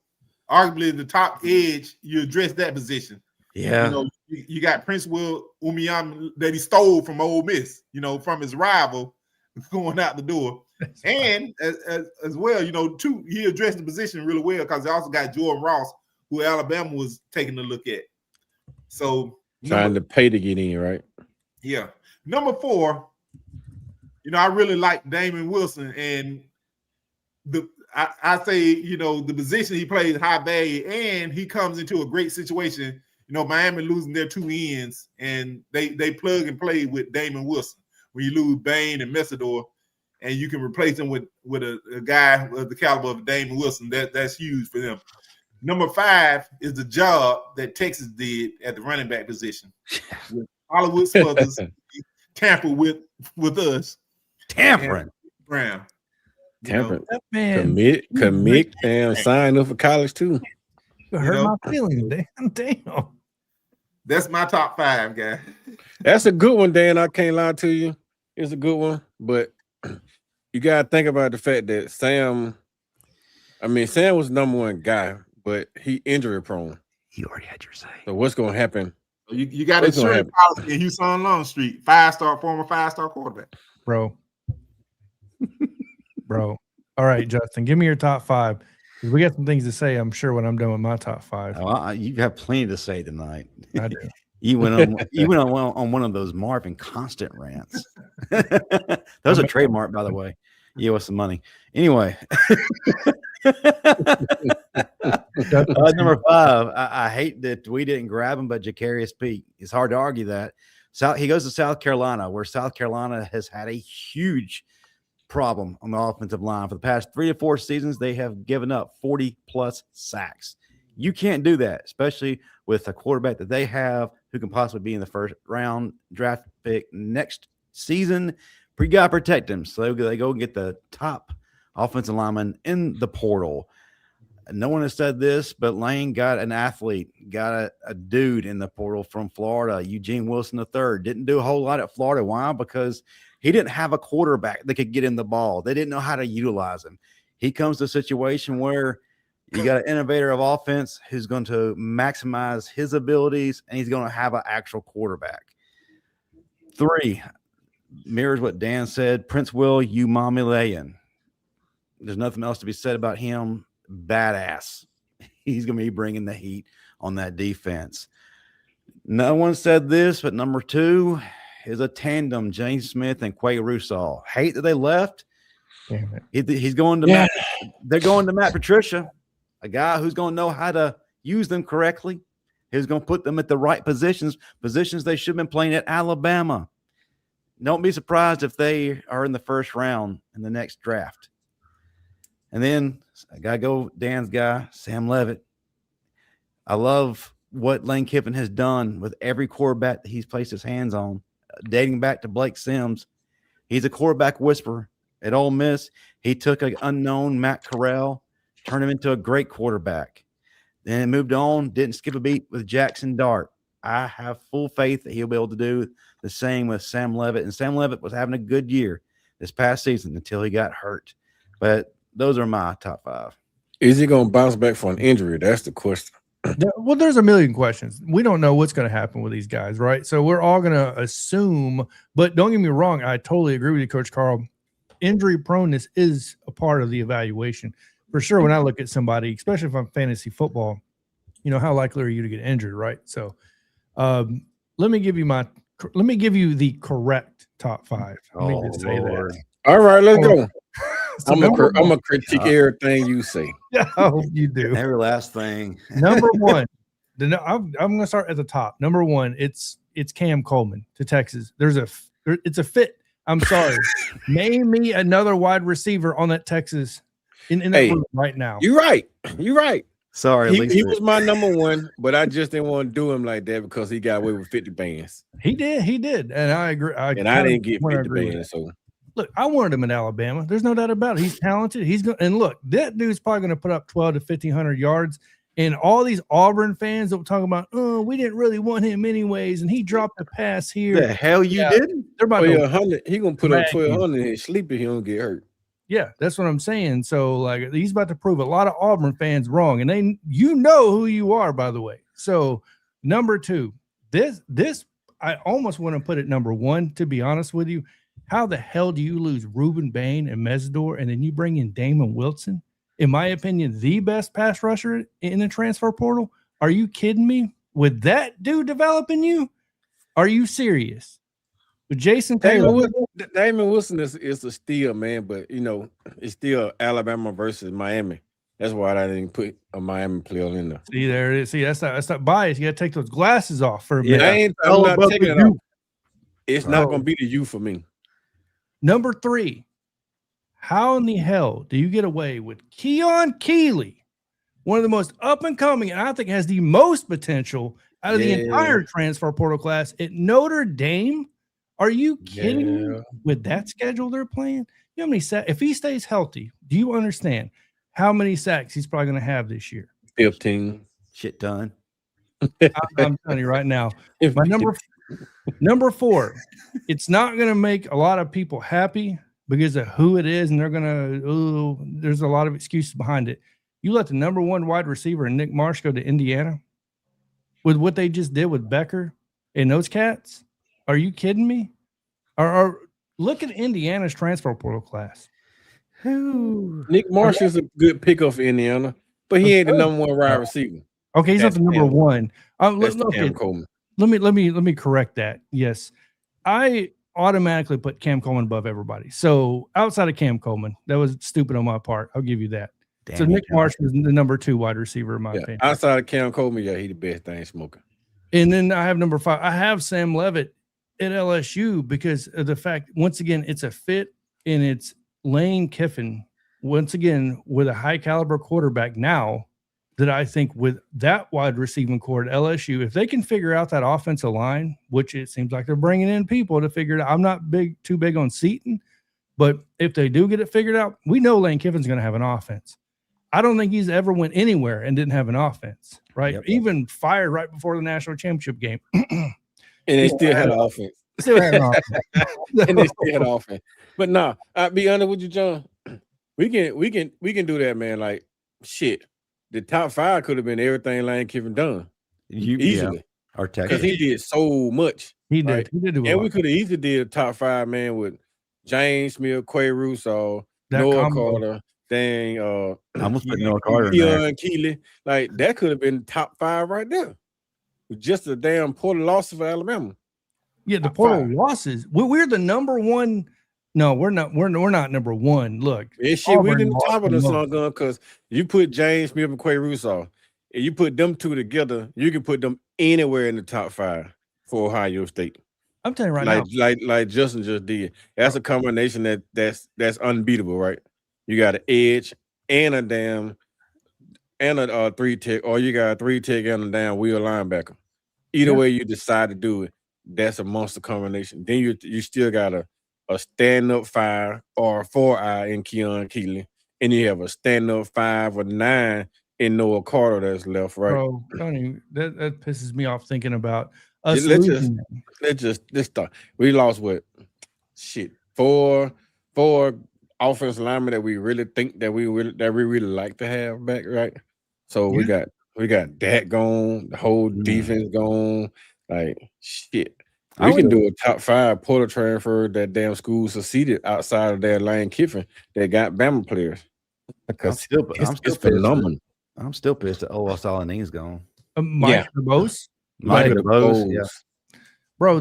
arguably the top edge. You address that position. Yeah. You know, you got Prince Will Umiam that he stole from Ole Miss. You know, from his rival, going out the door. And as well, you know, he addressed the position really well because they also got Jordan Ross, who Alabama was taking a look at. So trying to pay to get in, right? Yeah. Number 4, you know, I really like Damon Wilson, and I say, you know, the position he plays high value, and he comes into a great situation. You know, Miami losing their 2 ends, and they plug and play with Damon Wilson. When you lose Bain and Messidor, and you can replace him with a guy of the caliber of Damon Wilson, that's huge for them. Number 5 is the job that Texas did at the running back position. With Hollywood Smothers tampered with us. Tampering. Brown. Tampering. Commit and sign up for college too. You hurt my feelings, damn. That's my top 5, guy. That's a good one, Dan. I can't lie to you. It's a good one, but you gotta think about the fact that Sam was number 1 guy, but he injury prone. You already had your say. So what's gonna happen? You got insurance policy in Houston on Longstreet, former 5-star quarterback. Bro. All right, Justin, give me your top 5. We got some things to say, I'm sure, when I'm done with my top 5. Oh, you have plenty to say tonight. I do. You went on one of those Marvin Constant rants. That was a trademark, by the way. You owe us some money. Anyway, Number 5. I hate that we didn't grab him, but Jacarius Pete. It's hard to argue that. He goes to South Carolina, where South Carolina has had a huge problem on the offensive line. For the past 3 to 4 seasons, they have given up 40-plus sacks. You can't do that, especially with a quarterback that they have who can possibly be in the first round draft pick next season. You got to protect him. So they go and get the top offensive lineman in the portal. No one has said this, but Lane got an athlete, got a dude in the portal from Florida, Eugene Wilson III. Didn't do a whole lot at Florida. Why? Because he didn't have a quarterback that could get him the ball. They didn't know how to utilize him. He comes to a situation where you got an innovator of offense who's going to maximize his abilities, and he's going to have an actual quarterback. 3, mirrors what Dan said, Prince Will Umameleyan. There's nothing else to be said about him. Badass. He's going to be bringing the heat on that defense. No one said this, but number 2 is a tandem, James Smith and Quay Russaw. Hate that they left. Damn it. He's going to Matt. They're going to Matt Patricia, a guy who's going to know how to use them correctly. He's going to put them at the right positions they should have been playing at Alabama. Don't be surprised if they are in the first round in the next draft. And then I got to go Dan's guy, Sam Levitt. I love what Lane Kiffin has done with every quarterback that he's placed his hands on, dating back to Blake Sims. He's a quarterback whisperer at Ole Miss. He took an unknown Matt Corral, turned him into a great quarterback. Then moved on, didn't skip a beat with Jackson Dart. I have full faith that he'll be able to do the same with Sam Levitt. And Sam Levitt was having a good year this past season until he got hurt. But those are my top 5. Is he going to bounce back from an injury? That's the question. Well, there's a million questions. We don't know what's going to happen with these guys, right? So we're all going to assume, but don't get me wrong, I totally agree with you, Coach Karl. Injury proneness is a part of the evaluation. For sure, when I look at somebody, especially if I'm fantasy football, how likely are you to get injured, right? So let me give you the correct top 5. Let me just say that. All right, let's go. So I'm gonna critique everything you say. Yeah, I hope you do. Every last thing. Number 1, I'm gonna start at the top. Number 1, it's Cam Coleman to Texas. It's a fit. I'm sorry. Name me another wide receiver on that Texas in that room right now. You're right. Sorry, he was my number 1, but I just didn't want to do him like that because he got away with 50 bands. He did, and I agree. I didn't get 50 bands. So look, I wanted him in Alabama. There's no doubt about it. He's talented. He's going, and look, that dude's probably going to put up 12 to 1,500 yards. And all these Auburn fans that were talking about, we didn't really want him anyways, and he dropped a pass here. The hell you didn't? They're about 1,200. He gonna put up 1,200 in his sleep if he don't get hurt. Yeah, that's what I'm saying. So, like, he's about to prove a lot of Auburn fans wrong, and you know who you are, by the way. So, number 2, this I almost want to put it number 1. To be honest with you, how the hell do you lose Reuben Bain and Mesidor, and then you bring in Damon Wilson? In my opinion, the best pass rusher in the transfer portal. Are you kidding me? With that dude developing you? Are you serious? With Jason Taylor. Damon Wilson is a steal, man, but it's still Alabama versus Miami. That's why I didn't put a Miami player in there. See, there it is. See, that's not bias. You got to take those glasses off for a minute. I'm not taking it off. It's not going to be the you for me. Number 3, how in the hell do you get away with Keon Keeley, one of the most up and coming, and I think has the most potential out of the entire transfer portal class at Notre Dame? Are you kidding me? With that schedule they're playing? You know how many sacks? If he stays healthy, do you understand how many sacks he's probably going to have this year? 15. Shit ton. I'm telling you right now. My number 4, it's not going to make a lot of people happy because of who it is, and they're going to, there's a lot of excuses behind it. You let the number 1 wide receiver and Nick Marsh go to Indiana with what they just did with Becker and those cats? Are you kidding me? Or look at Indiana's transfer portal class. Nick Marsh is a good pickup for Indiana, but he ain't the number 1 wide receiver. Okay, he's not the number 1. Cam Coleman. Let me correct that. Yes, I automatically put Cam Coleman above everybody. So outside of Cam Coleman, that was stupid on my part. I'll give you that. So Nick Marsh was the number 2 wide receiver in my opinion. Outside of Cam Coleman, he the best thing smoking. And then I have number 5. I have Sam Levitt at LSU because of the fact, once again, it's a fit, and it's Lane Kiffin, once again, with a high caliber quarterback now, that I think with that wide receiving core at LSU, if they can figure out that offensive line, which it seems like they're bringing in people to figure it out. I'm not too big on Seaton, but if they do get it figured out, we know Lane Kiffin's going to have an offense. I don't think he's ever went anywhere and didn't have an offense, right? Yep. Even fired right before the national championship game. And they still had an offense. Still had an offense. And they still had an offense. But no, I'll be honest with you, John. We can do that, man. Like, shit. The top 5 could have been everything Lane Kiffin done. Easily. Our Because he did so much. He did. Right? He did do a And lot. we could have easily did a top 5, man, with James Smith, Quay Russo, That Noah combo. Carter, dang, I almost put Noah Carter in there. Keon Keeley. Like, that could have been top 5 right there. Just a damn Porter loss for Alabama. Yeah, the top portal 5. losses. We're the number 1. No, we're not. We're not number 1. Look, Yeah, shit, we Auburn didn't lost top of the the most. slung gun because you put James Smith and Quay Russo, and you put them 2 together, you can put them anywhere in the top 5 for Ohio State. I'm telling you right now. Like Justin just did. That's a combination that's unbeatable, right? You got an edge and a 3-tech, or you got a 3-tech and a damn wheel linebacker. Either way you decide to do it, that's a monster combination. Then you still got a stand-up 5 or a 4-eye in Keon Keeley, and you have a stand-up 5 or 9 in Noah Carter that's left, right? Bro, that pisses me off thinking about us Let's losing. just start. We lost what? Shit, four offensive linemen that we really think that we really like to have back, right? So we got that gone, the whole defense gone. Like, shit. We can do a top 5 portal transfer that damn school succeeded outside of that Lane Kiffin that got Bama players. Because it's phenomenal. I'm still pissed that Salaning's gone. Mike DeBose. Mike DeBose, yeah. Bro,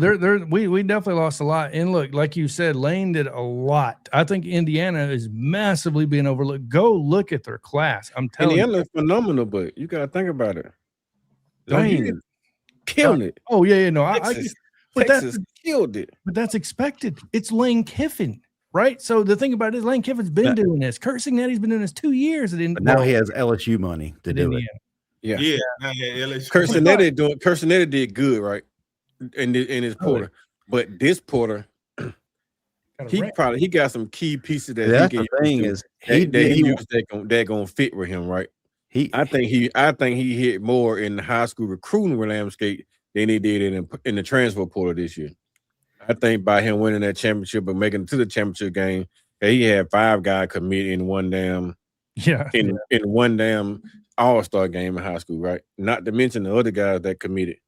we definitely lost a lot. And look, like you said, Lane did a lot. I think Indiana is massively being overlooked. Go look at their class. I'm telling you. Indiana's phenomenal, but you got to think about it. Don't you Lane killing it. Oh, yeah. No, Texas killed it. But that's expected. It's Lane Kiffin, right? So the thing about it is Lane Kiffin's been doing this. Kurt Signetti's been doing this 2 years. But now he has LSU money to do it. Yeah. LSU. Kurt Sinetti did good, right? In his porter. But this porter, he got some key pieces that That's he can the thing use is that gonna fit with him, right? I think he hit more in the high school recruiting landscape than he did in the transfer portal this year. I think by him winning that championship and making it to the championship game, he had 5 guys commit in one damn one damn all-star game in high school, right? Not to mention the other guys that committed.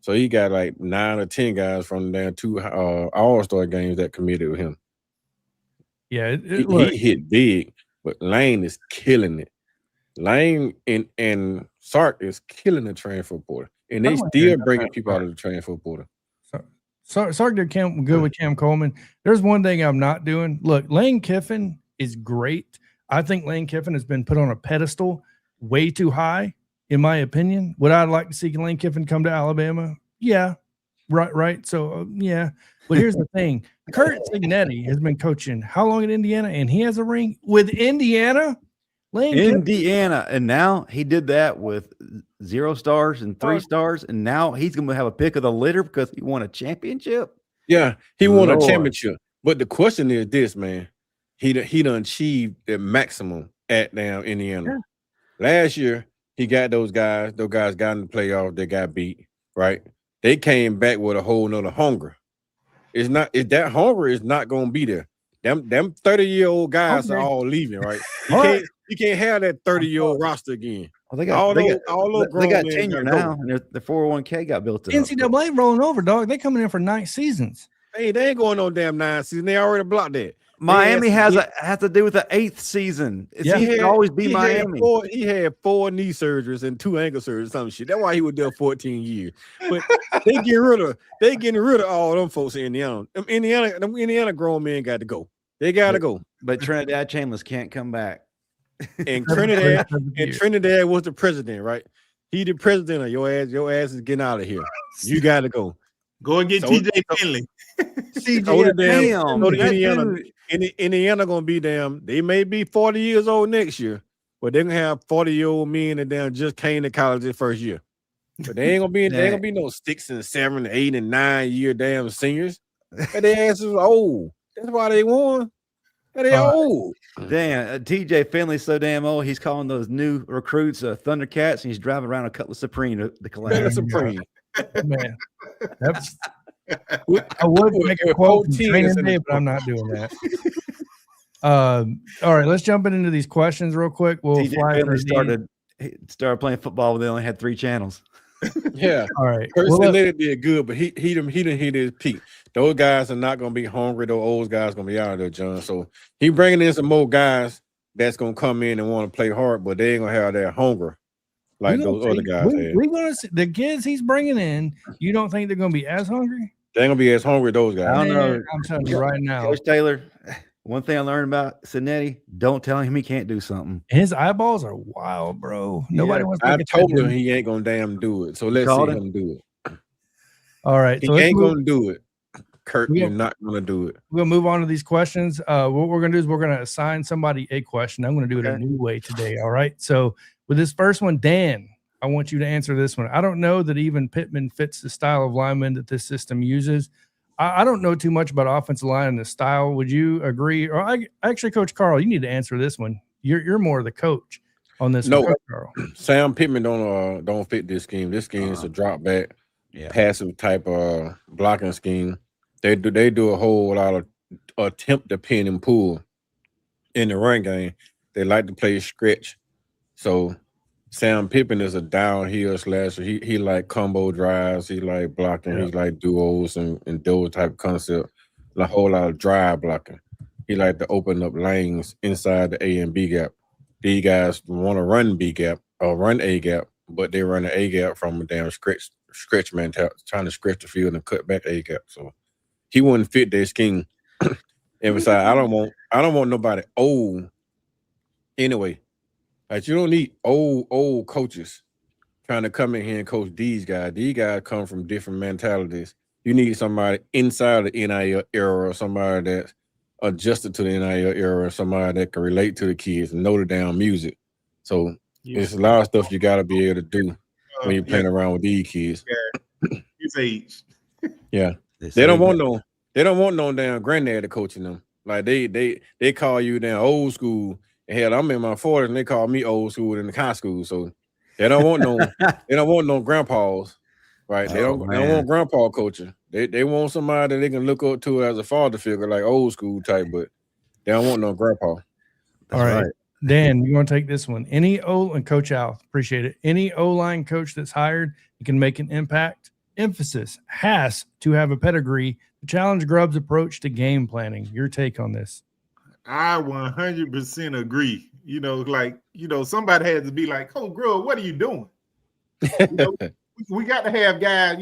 So he got like 9 or 10 guys from the damn 2 all-star games that committed with him. Yeah, he hit big, but Lane is killing it. Lane and Sark is killing the transfer portal, and they still bringing people out of the transfer portal. Sark did good with Cam Coleman. There's one thing I'm not doing. Look, Lane Kiffin is great. I think Lane Kiffin has been put on a pedestal way too high, in my opinion. Would I like to see Lane Kiffin come to Alabama? Yeah, right. So yeah, but here's the thing: Kurt Signetti has been coaching how long in Indiana, and he has a ring with Indiana. Indiana, and now he did that with 0 stars and 3 stars, and now he's going to have a pick of the litter because he won a championship. Yeah, he won a championship. But the question is this, man: he done achieved the maximum at down Indiana. Yeah. Last year, he got those guys. Those guys got in the playoff. They got beat. Right? They came back with a whole nother hunger. That hunger is not going to be there. Them 30-year-old guys are all leaving. Right? You can't have that 30-year-old roster again. Well, they got tenure now, and their 401k got built up. NCAA rolling over, dog. They coming in for 9 seasons. Hey, they ain't going no damn 9 seasons. They already blocked that. Miami has to do with the 8th season. He can always be Miami. He had 4 knee surgeries and 2 ankle surgeries, some shit. That's why he was there 14 years. But they getting rid of all them folks in Indiana. Indiana grown men got to go. They got to go. But Trinidad Chambers can't come back. And Every Trinidad was the president, right? He the president of your ass. Your ass is getting out of here. You got to go. Go and get TJ Finley. Indiana gonna be damn. They may be 40 years old next year, but they're gonna have 40-year-old men that damn just came to college their first year. But they ain't gonna be no 6 and 7, 8 and 9 year damn seniors. And their asses are old. That's why they won. And they old. Damn, TJ Finley's so damn old. He's calling those new recruits Thundercats, and he's driving around a couple of Supreme to collect. Supreme. Man, I would make a quote from training day, but I'm not doing that. All right, let's jump into these questions real quick. We'll TJ Finley started playing football when they only had 3 channels. Yeah. All right. Personally, did good, but he didn't hit his peak. Those guys are not gonna be hungry. Those old guys gonna be out of there, John. So he bringing in some more guys that's gonna come in and want to play hard, but they ain't gonna have that hunger like those other guys had. We're gonna see the kids he's bringing in. You don't think they're gonna be as hungry? They ain't gonna be as hungry as those guys. I don't know. I'm telling you right now, Coach Taylor. One thing I learned about Cincinnati: don't tell him he can't do something. His eyeballs are wild, bro. Nobody wants to. I told him he ain't gonna damn do it. So let's see him do it. All right, he ain't gonna do it. Kurt, you're not gonna do it. We're gonna move on to these questions. What we're gonna do is we're gonna assign somebody a question. I'm gonna do it a new way today. All right. So with this first one, Dan, I want you to answer this one. I don't know that even Pittman fits the style of lineman that this system uses. I don't know too much about offensive line and the style. Would you agree? Or actually, Coach Karl, you need to answer this one. You're more the coach on this. No, one, Karl. Sam Pittman don't fit this scheme. This scheme is a drop back, passive type of blocking scheme. They do a whole lot of attempt to pin and pull in the run game. They like to play stretch. So Sam Pittman is a downhill slasher. He like combo drives. He like blocking. He like duos and those type of concept. A whole lot of drive blocking. He like to open up lanes inside the A and B gap. These guys want to run B gap or run A gap, but they run the A gap from a damn stretch mentality, trying to stretch the field and cut back A gap. So he wouldn't fit their scheme. And besides, I don't want nobody old anyway. Like, you don't need old coaches trying to come in here and coach these guys. These guys come from different mentalities. You need somebody inside the NIL era, or somebody that's adjusted to the NIL era, or somebody that can relate to the kids and know the damn music. So it's a lot of stuff you got to be able to do when you're playing around with these kids. His age. Yeah, they don't want no damn granddaddy coaching them. Like they call you damn old school. Hell, I'm in my 40s and they call me old school in the high school. So they don't want no grandpas, right? They don't want grandpa coaching. They want somebody that they can look up to as a father figure, like old school type, but they don't want no grandpa. All right. Dan, you want to take this one? And Coach Al, appreciate it. Any O-line coach that's hired and can make an impact, emphasis has to have a pedigree to challenge Grubb's approach to game planning. Your take on this? I 100% agree. Somebody had to be like, "Oh, Grubb, what are you doing?" We got to have guys,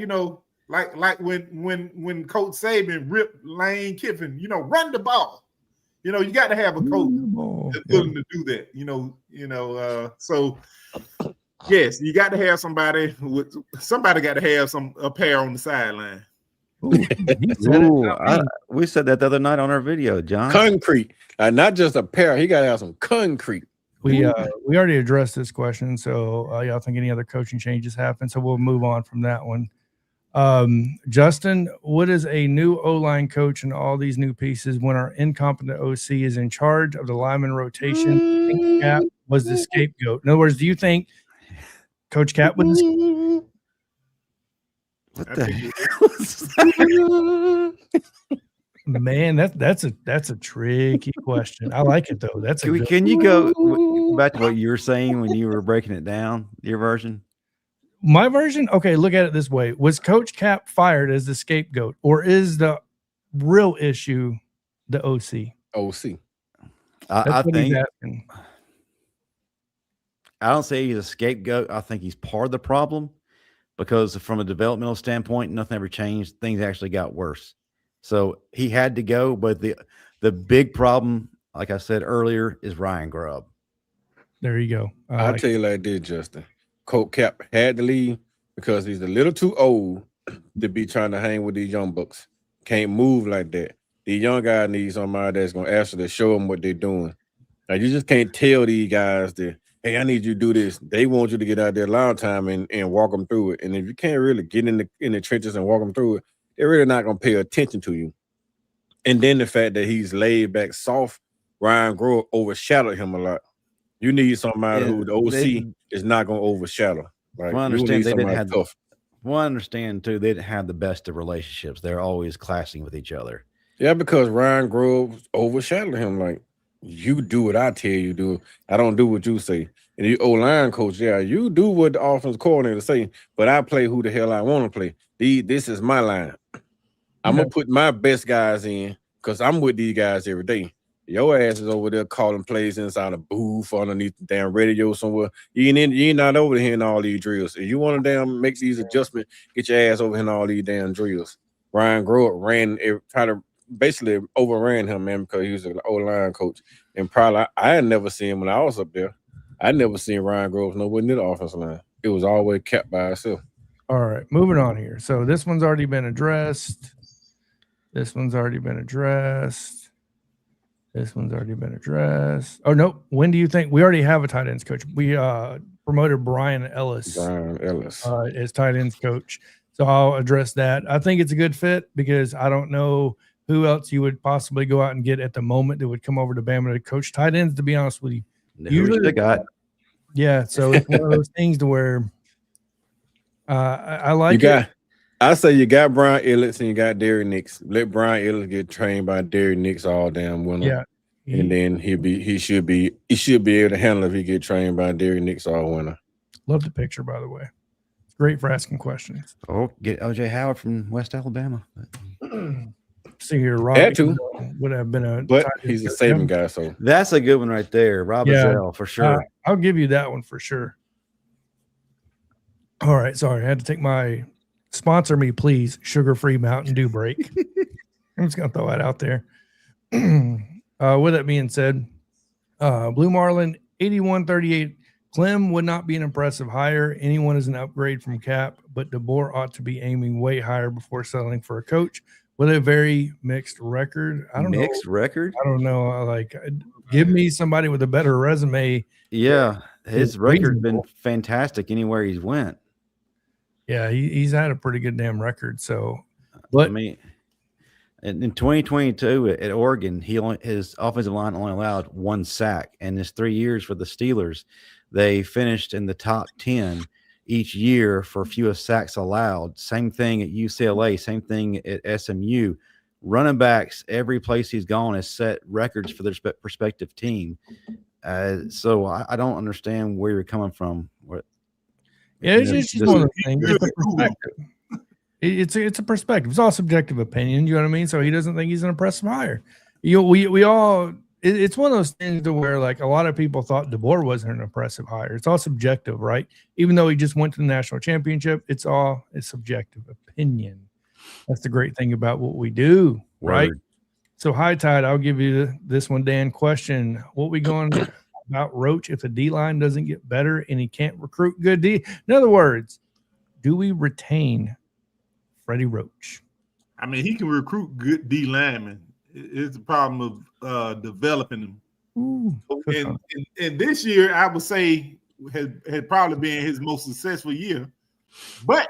like when Coach Saban ripped Lane Kiffin, run the ball. You got to have a coach that's willing to do that. So yes, you got to have somebody got to have a pair on the sideline. We said that the other night on our video, John. Concrete, not just a pair. He got to have some concrete. We already addressed this question, so y'all think any other coaching changes happen? So we'll move on from that one. Justin, what is a new O-line coach and all these new pieces when our incompetent OC is in charge of the lineman rotation? Cap was the scapegoat. In other words, do you think Coach Cap was the What the hell? Man, that's a tricky question. I like it though. Can you go back to what you were saying when you were breaking it down? Your version? My version? Okay, look at it this way. Was Coach Cap fired as the scapegoat, or is the real issue the OC? OC. I think I don't say he's a scapegoat. I think he's part of the problem because from a developmental standpoint, nothing ever changed. Things actually got worse. So he had to go, but the big problem, like I said earlier, is Ryan Grubb. There you go. I'll tell you like this, Justin. Coach Cap had to leave because he's a little too old to be trying to hang with these young bucks. Can't move like that. These young guys need somebody that's going to actually show them what they're doing. Like, you just can't tell these guys that, hey, I need you to do this. They want you to get out there a long time and walk them through it. And if you can't really get in the trenches and walk them through it, they're really not going to pay attention to you. And then the fact that he's laid back, soft, Ryan Grove overshadowed him a lot. You need somebody who the OC is not going to overshadow. Like, well, I understand they didn't have tough. Well, I understand too. They didn't have the best of relationships. They're always clashing with each other. Yeah, because Ryan Grove overshadowed him. Like, you do what I tell you to do. I don't do what you say. And the O-line coach, yeah, you do what the offensive coordinator say, but I play who the hell I want to play. This is my line. I'm going to put my best guys in because I'm with these guys every day. Your ass is over there calling plays inside a booth underneath the damn radio somewhere. You ain't not over here in all these drills. If you want to damn make these adjustments, get your ass over here in all these damn drills. Ryan Grove basically overran him, man, because he was an O-line coach. And probably I had never seen him when I was up there. I never seen Ryan Grove nowhere near the offensive line. It was always kept by itself. All right, moving on here. So this one's already been addressed. This one's already been addressed. This one's already been addressed. Oh, no. When do you think we already have a tight ends coach? We promoted Brian Ellis as tight ends coach. So I'll address that. I think it's a good fit because I don't know who else you would possibly go out and get at the moment that would come over to Bama to coach tight ends, to be honest with you. Usually they got. Yeah, so it's one of those things to where I like it. I say you got Brian Ellis and you got Derrick Nix. Let Brian Ellis get trained by Derrick Nix all damn winter. Yeah. And then he should be able to handle if he get trained by Derrick Nix all winter. Love the picture, by the way. It's great for asking questions. Oh, get OJ Howard from West Alabama. See here, Rob would have been but he's a saving guy, so that's a good one right there. Rob Azell, for sure. I'll give you that one for sure. All right, sorry, I had to take my sponsor me, please, sugar-free Mountain Dew break. I'm just gonna throw that out there. With that being said, Blue Marlin 8138. Klemm would not be an impressive hire. Anyone is an upgrade from Cap, but DeBoer ought to be aiming way higher before settling for a coach with a very mixed record. I don't know. Mixed record? I don't know. Like, give me somebody with a better resume. Yeah, his record's been fantastic anywhere he's went. Yeah, he's had a pretty good damn record. So, but I mean, in 2022 at Oregon, his offensive line only allowed 1 sack, and his 3 years for the Steelers, they finished in the top 10 each year for fewest sacks allowed. Same thing at UCLA, same thing at SMU. Running backs, every place he's gone has set records for their prospective team. So I don't understand where you're coming from. Yeah, it's just one of the things. It's a perspective. It's a perspective. It's all subjective opinion. You know what I mean? So he doesn't think he's an impressive hire. We all. It's one of those things to where, like, a lot of people thought DeBoer wasn't an impressive hire. It's all subjective, right? Even though he just went to the national championship, it's subjective opinion. That's the great thing about what we do, right? So, High Tide, I'll give you this one, Dan. Question: what we going about Roach if the D line doesn't get better and he can't recruit good D? In other words, do we retain Freddie Roach? I mean, he can recruit good D linemen. It's a problem of developing them. Ooh, and this year, I would say had probably been his most successful year. But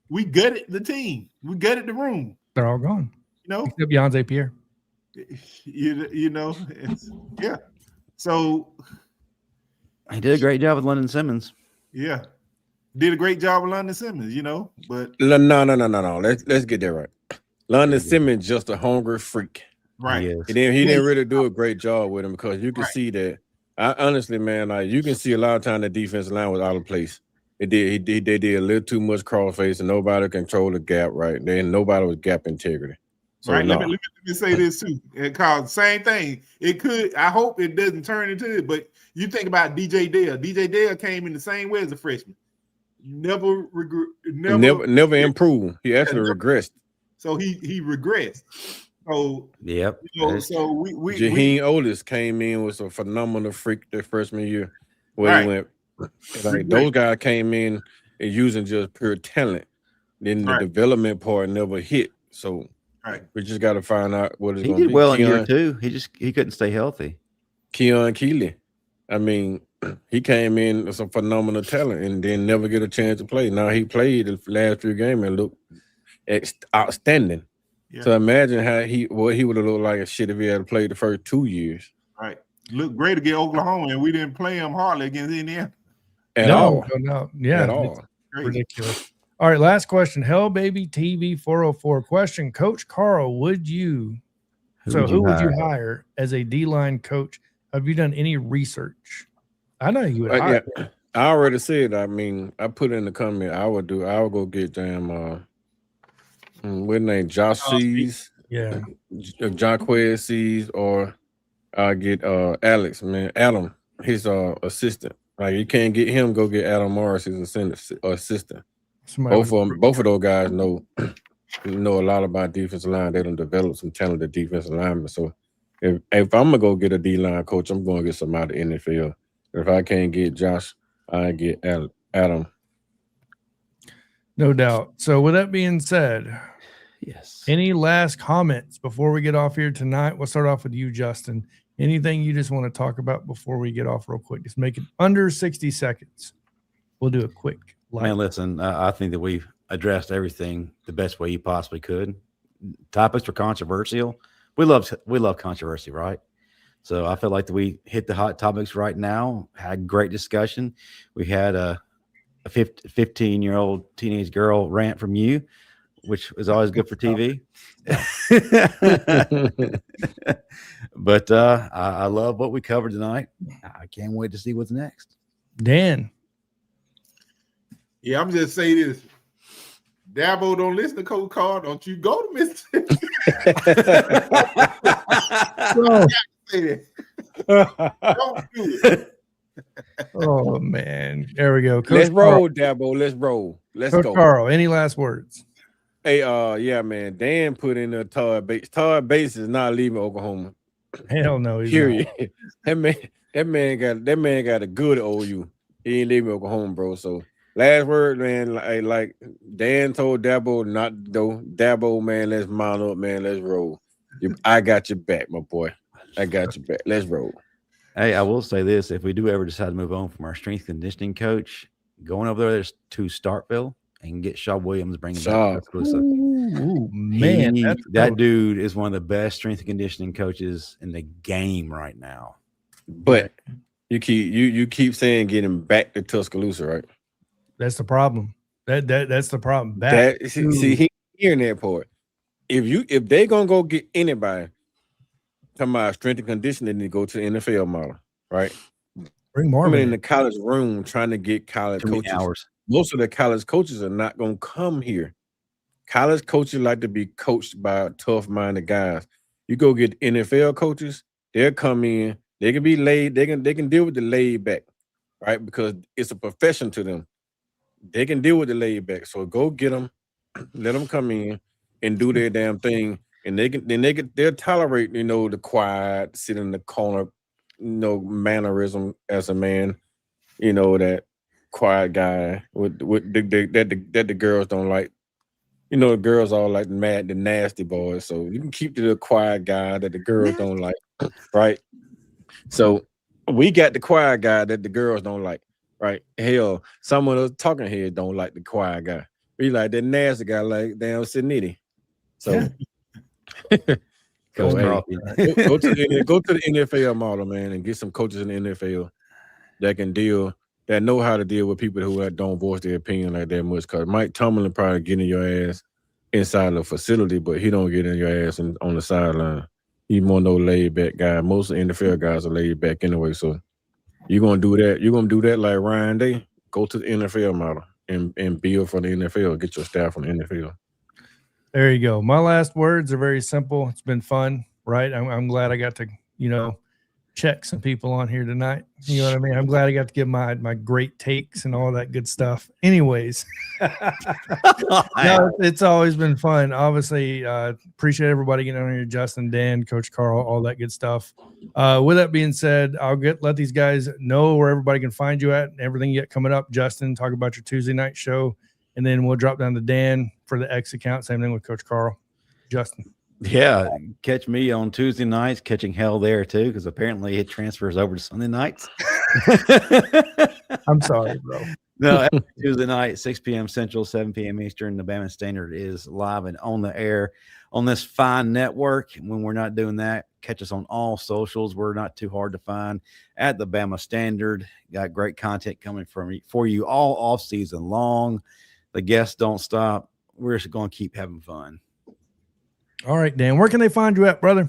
we gutted the team. We gutted the room. They're all gone. You know, except Beyonce Pierre. You know, yeah. So he did a great job with London Simmons. Yeah, did a great job with London Simmons. You know, but no. Let's get that right. London Simmons just a hungry freak. Right. He didn't really do a great job with him because you can see that. Honestly, man, like, you can see a lot of time the defensive line was out of place. They did a little too much cross face and nobody controlled the gap right. Then nobody was gap integrity. So right. Let me say this too. Because same thing. It could. I hope it doesn't turn into it. But you think about DJ Dale. DJ Dale came in the same way as a freshman. Never improved. He actually regressed. So he regressed. So Yep. so we Jaheim Otis came in was a phenomenal freak the freshman year where Right. he went. Like those guys came in and using just pure talent. Then the development part never hit. So we just got to find out what it's he going to did be. well in year 2. He couldn't stay healthy. Keon Keeley. I mean, he came in with some phenomenal talent and then never get a chance to play. Now he played the last 3 games and looked outstanding. Yeah. So imagine what he would have looked like if he had played the first 2 years. Right. Looked great against Oklahoma, and we didn't play him hardly against Indiana. At all. No. Yeah. At all. Ridiculous. All right, last question. Hell Baby TV 404 question. Coach Karl, who would you hire as a D-line coach? Have you done any research? I know you would hire. Yeah. I already said, I mean, I put in the comment, I would go get what name? Josh Sees. Yeah. Jaquez Sees, or I get Alex, man. Adam, his assistant. Like you can't get him, go get Adam Morris, his assistant. Both of those guys know a lot about defensive line. They done develop some talented defensive linemen. So if I'm gonna go get a D-line coach, I'm gonna get somebody in the NFL. If I can't get Josh, I get Adam. No doubt. So with that being said, yes. Any last comments before we get off here tonight? We'll start off with you, Justin. Anything you just want to talk about before we get off real quick? Just make it under 60 seconds. We'll do a quick. Man, listen, I think that we've addressed everything the best way you possibly could. Topics were controversial. We love controversy, right? So I feel like that we hit the hot topics right now. Had great discussion. We had a 15-year-old teenage girl rant from you, which is always good for TV. But I love what we covered tonight. I can't wait to see what's next. Dan. Yeah, I'm just saying this. Dabo don't listen to Coach Karl. Don't you go to Mississippi. Don't do it. Oh, man. There we go. Coach Let's roll, Karl. Dabo. Let's roll. Let's Coach go. Karl, any last words? Hey, yeah, man. Dan put in a Todd Bates. Todd Bates is not leaving Oklahoma. Hell no. He's Period. not. That man got a good OU. He ain't leaving Oklahoma, bro. So last word, man. Like Dan told Dabo, not though. Dabo, man, let's mount up, man. Let's roll. I got your back, my boy. I got your back. Let's roll. Hey, I will say this: if we do ever decide to move on from our strength conditioning coach, going over there to Starkville and get Shaw Williams, bring him back. Ooh, man, that dude is one of the best strength and conditioning coaches in the game right now. But you keep saying getting back to Tuscaloosa, right? That's the problem. That's the problem. See, he hearing that part. If they gonna go get anybody talking about strength and conditioning, they need to go to the NFL model, right? Bring Marvin in the college room trying to get college coaches. Hours. Most of the college coaches are not gonna come here. College coaches like to be coached by tough-minded guys. You go get NFL coaches, they'll come in, they can be laid, they can deal with the laid back, right? Because it's a profession to them. They can deal with the laid back. So go get them, let them come in and do their damn thing. And they'll tolerate, the quiet, sit in the corner, mannerism as a man, that quiet guy with that the girls don't like. The girls all like the nasty boys. So you can keep the quiet guy that the girls don't like, right? So we got the quiet guy that the girls don't like, right? Hell, some of those talking heads don't like the quiet guy. We like that nasty guy like damn Sydney. So go to the NFL model, man, and get some coaches in the NFL that know how to deal with people who don't voice their opinion like that much. Because Mike Tomlin probably get in your ass inside the facility, but he don't get in your ass on the sideline. He more no laid back guy. Most of the NFL guys are laid back anyway. So you're gonna do that. You're gonna do that like Ryan Day. Go to the NFL model and build for the NFL. Get your staff from the NFL. There you go. My last words are very simple. It's been fun, right? I'm glad I got to, check some people on here tonight. You know what I mean? I'm glad I got to give my great takes and all that good stuff. Anyways, no, it's always been fun. Obviously, appreciate everybody getting on here. Justin, Dan, Coach Karl, all that good stuff. With that being said, I'll let these guys know where everybody can find you at and everything you got coming up. Justin, talk about your Tuesday night show, and then we'll drop down to Dan for the X account. Same thing with Coach Karl. Justin. Yeah, catch me on Tuesday nights, catching hell there too, because apparently it transfers over to Sunday nights. I'm sorry, bro. No, Tuesday night, 6 p.m. Central, 7 p.m. Eastern. The Bama Standard is live and on the air on this fine network. When we're not doing that, catch us on all socials. We're not too hard to find at the Bama Standard. Got great content coming for you all off season long. The guests don't stop. We're just going to keep having fun. All right, Dan, where can they find you at, brother?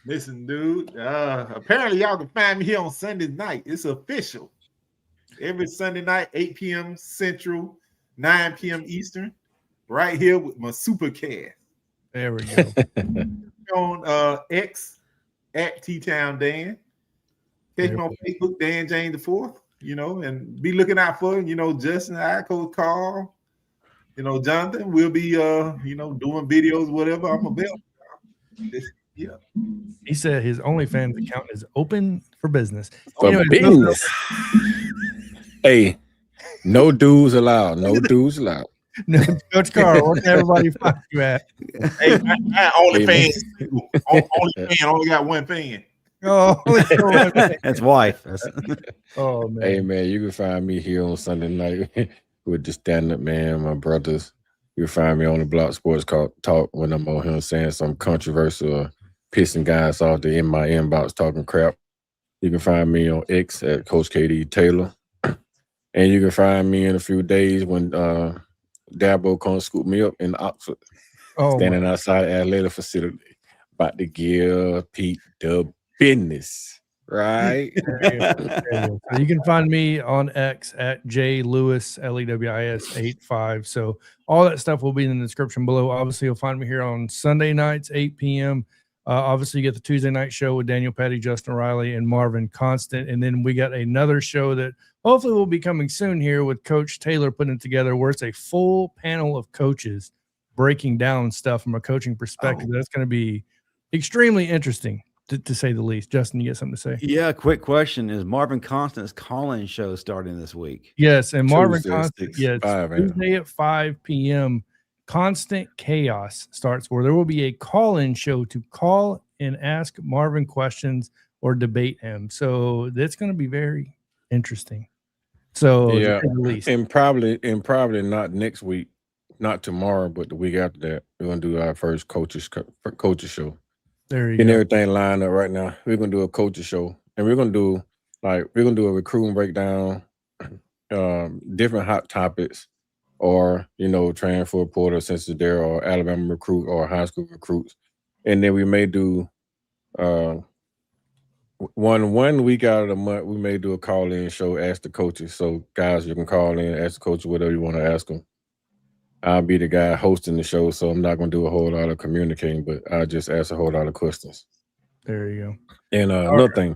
Listen, dude, apparently y'all can find me here on Sunday night. It's official. Every Sunday night, 8 p.m. Central, 9 p.m. Eastern, right here with my super cast. There we go. On X at T-Town Dan. Catch me on Facebook, Dan James IV, and be looking out for, Justin, Coach Karl, Johnathan. We'll be, doing videos, whatever. I'm available. Yeah. He said his OnlyFans account is open for business. Business. Hey, no dudes allowed. No dudes allowed. No, Coach Karl, where can everybody find you at? Hey, I only got one fan. Oh, that's wife. Oh man. Hey man, you can find me here on Sunday night with the stand-up man, my brothers. You can find me on the Block Sports Talk when I'm on here saying some controversial, pissing guys off in my inbox talking crap. You can find me on X at Coach KD Taylor. And you can find me in a few days when Dabo comes scoop me up in Oxford, standing outside the athletic facility, about to give Pete the business, right? So you can find me on X at JLewis, LEWIS 85. So all that stuff will be in the description below. Obviously, you'll find me here on Sunday nights, 8 p.m. Obviously, you get the Tuesday night show with Daniel Petty, Justin Riley, and Marvin Constant. And then we got another show that hopefully will be coming soon here with Coach Taylor putting it together, where it's a full panel of coaches breaking down stuff from a coaching perspective. That's going to be extremely interesting, to say the least. Justin, you got something to say? Yeah, quick question. Is Marvin Constant's call-in show starting this week? Yes, and Marvin Tuesday, Constant, 6, 5, Tuesday at 5 p.m., Constant Chaos starts, where there will be a call-in show to call and ask Marvin questions or debate him. So that's going to be very interesting. So yeah, and probably not next week, not tomorrow, but the week after that, we're gonna do our first coaches show. There you go. Everything lined up right now. We're gonna do a coaches show, and we're gonna do a recruiting breakdown, different hot topics, or transfer portal since it's there, or Alabama recruit, or high school recruits, and then we may do one week out of the month, we may do a call-in show, ask the coaches. So guys, you can call in, ask the coaches whatever you want to ask them. I'll be the guy hosting the show, so I'm not going to do a whole lot of communicating, but I'll just ask a whole lot of questions. There you go. And another thing,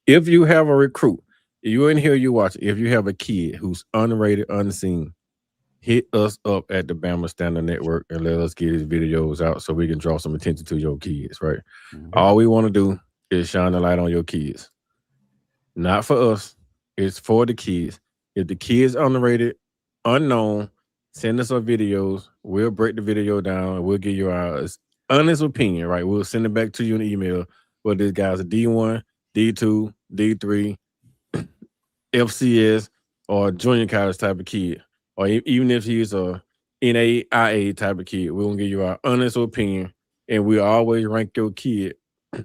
if you have a recruit, you're in here, you watch, if you have a kid who's unrated, unseen, hit us up at the Bama Standard Network and let us get his videos out so we can draw some attention to your kids, right? Mm-hmm. All we want to do is shine the light on your kids. Not for us. It's for the kids. If the kid's underrated, unknown, send us our videos. We'll break the video down and we'll give you our honest opinion, right? We'll send it back to you in an email. Whether this guy's a D1, D2, D3, FCS, or junior college type of kid. Or even if he's a NAIA type of kid, we're going to give you our honest opinion. And we'll always rank your kid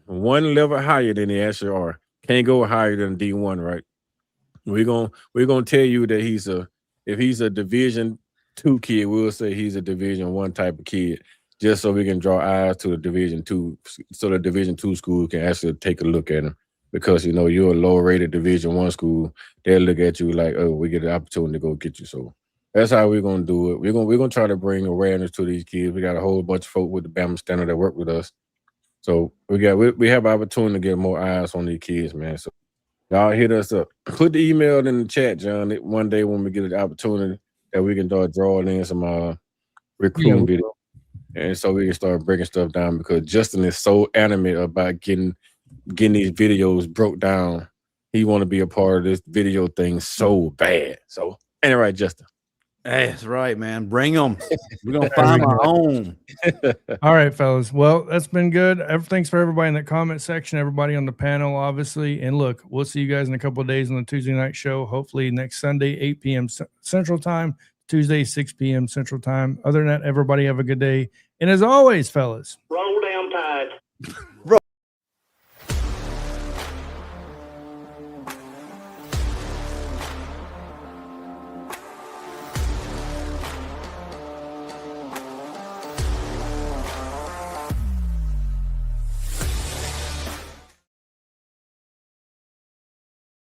one level higher than they actually are. Can't go higher than D1, right? We're gonna tell you that if he's a Division II kid, we'll say he's a Division I type of kid, just so we can draw eyes to the Division II, so the Division II school can actually take a look at him. Because you're a low-rated Division I school, they'll look at you like, oh, we get the opportunity to go get you. So that's how we're gonna do it. We're gonna try to bring awareness to these kids. We got a whole bunch of folk with the Bama Standard that work with us. So we have opportunity to get more eyes on these kids, man. So y'all hit us up. Put the email in the chat, John. One day when we get an opportunity that we can start drawing in some recruiting video. And so we can start breaking stuff down because Justin is so animated about getting these videos broke down. He want to be a part of this video thing so bad. So anyway, Justin. Hey, that's right, man. Bring them. We're going to find our own. All right, fellas. Well, that's been good. Thanks for everybody in the comment section, everybody on the panel, obviously. And look, we'll see you guys in a couple of days on the Tuesday night show. Hopefully next Sunday, 8 p.m. Central Time, Tuesday, 6 p.m. Central Time. Other than that, everybody have a good day. And as always, fellas, roll down tide.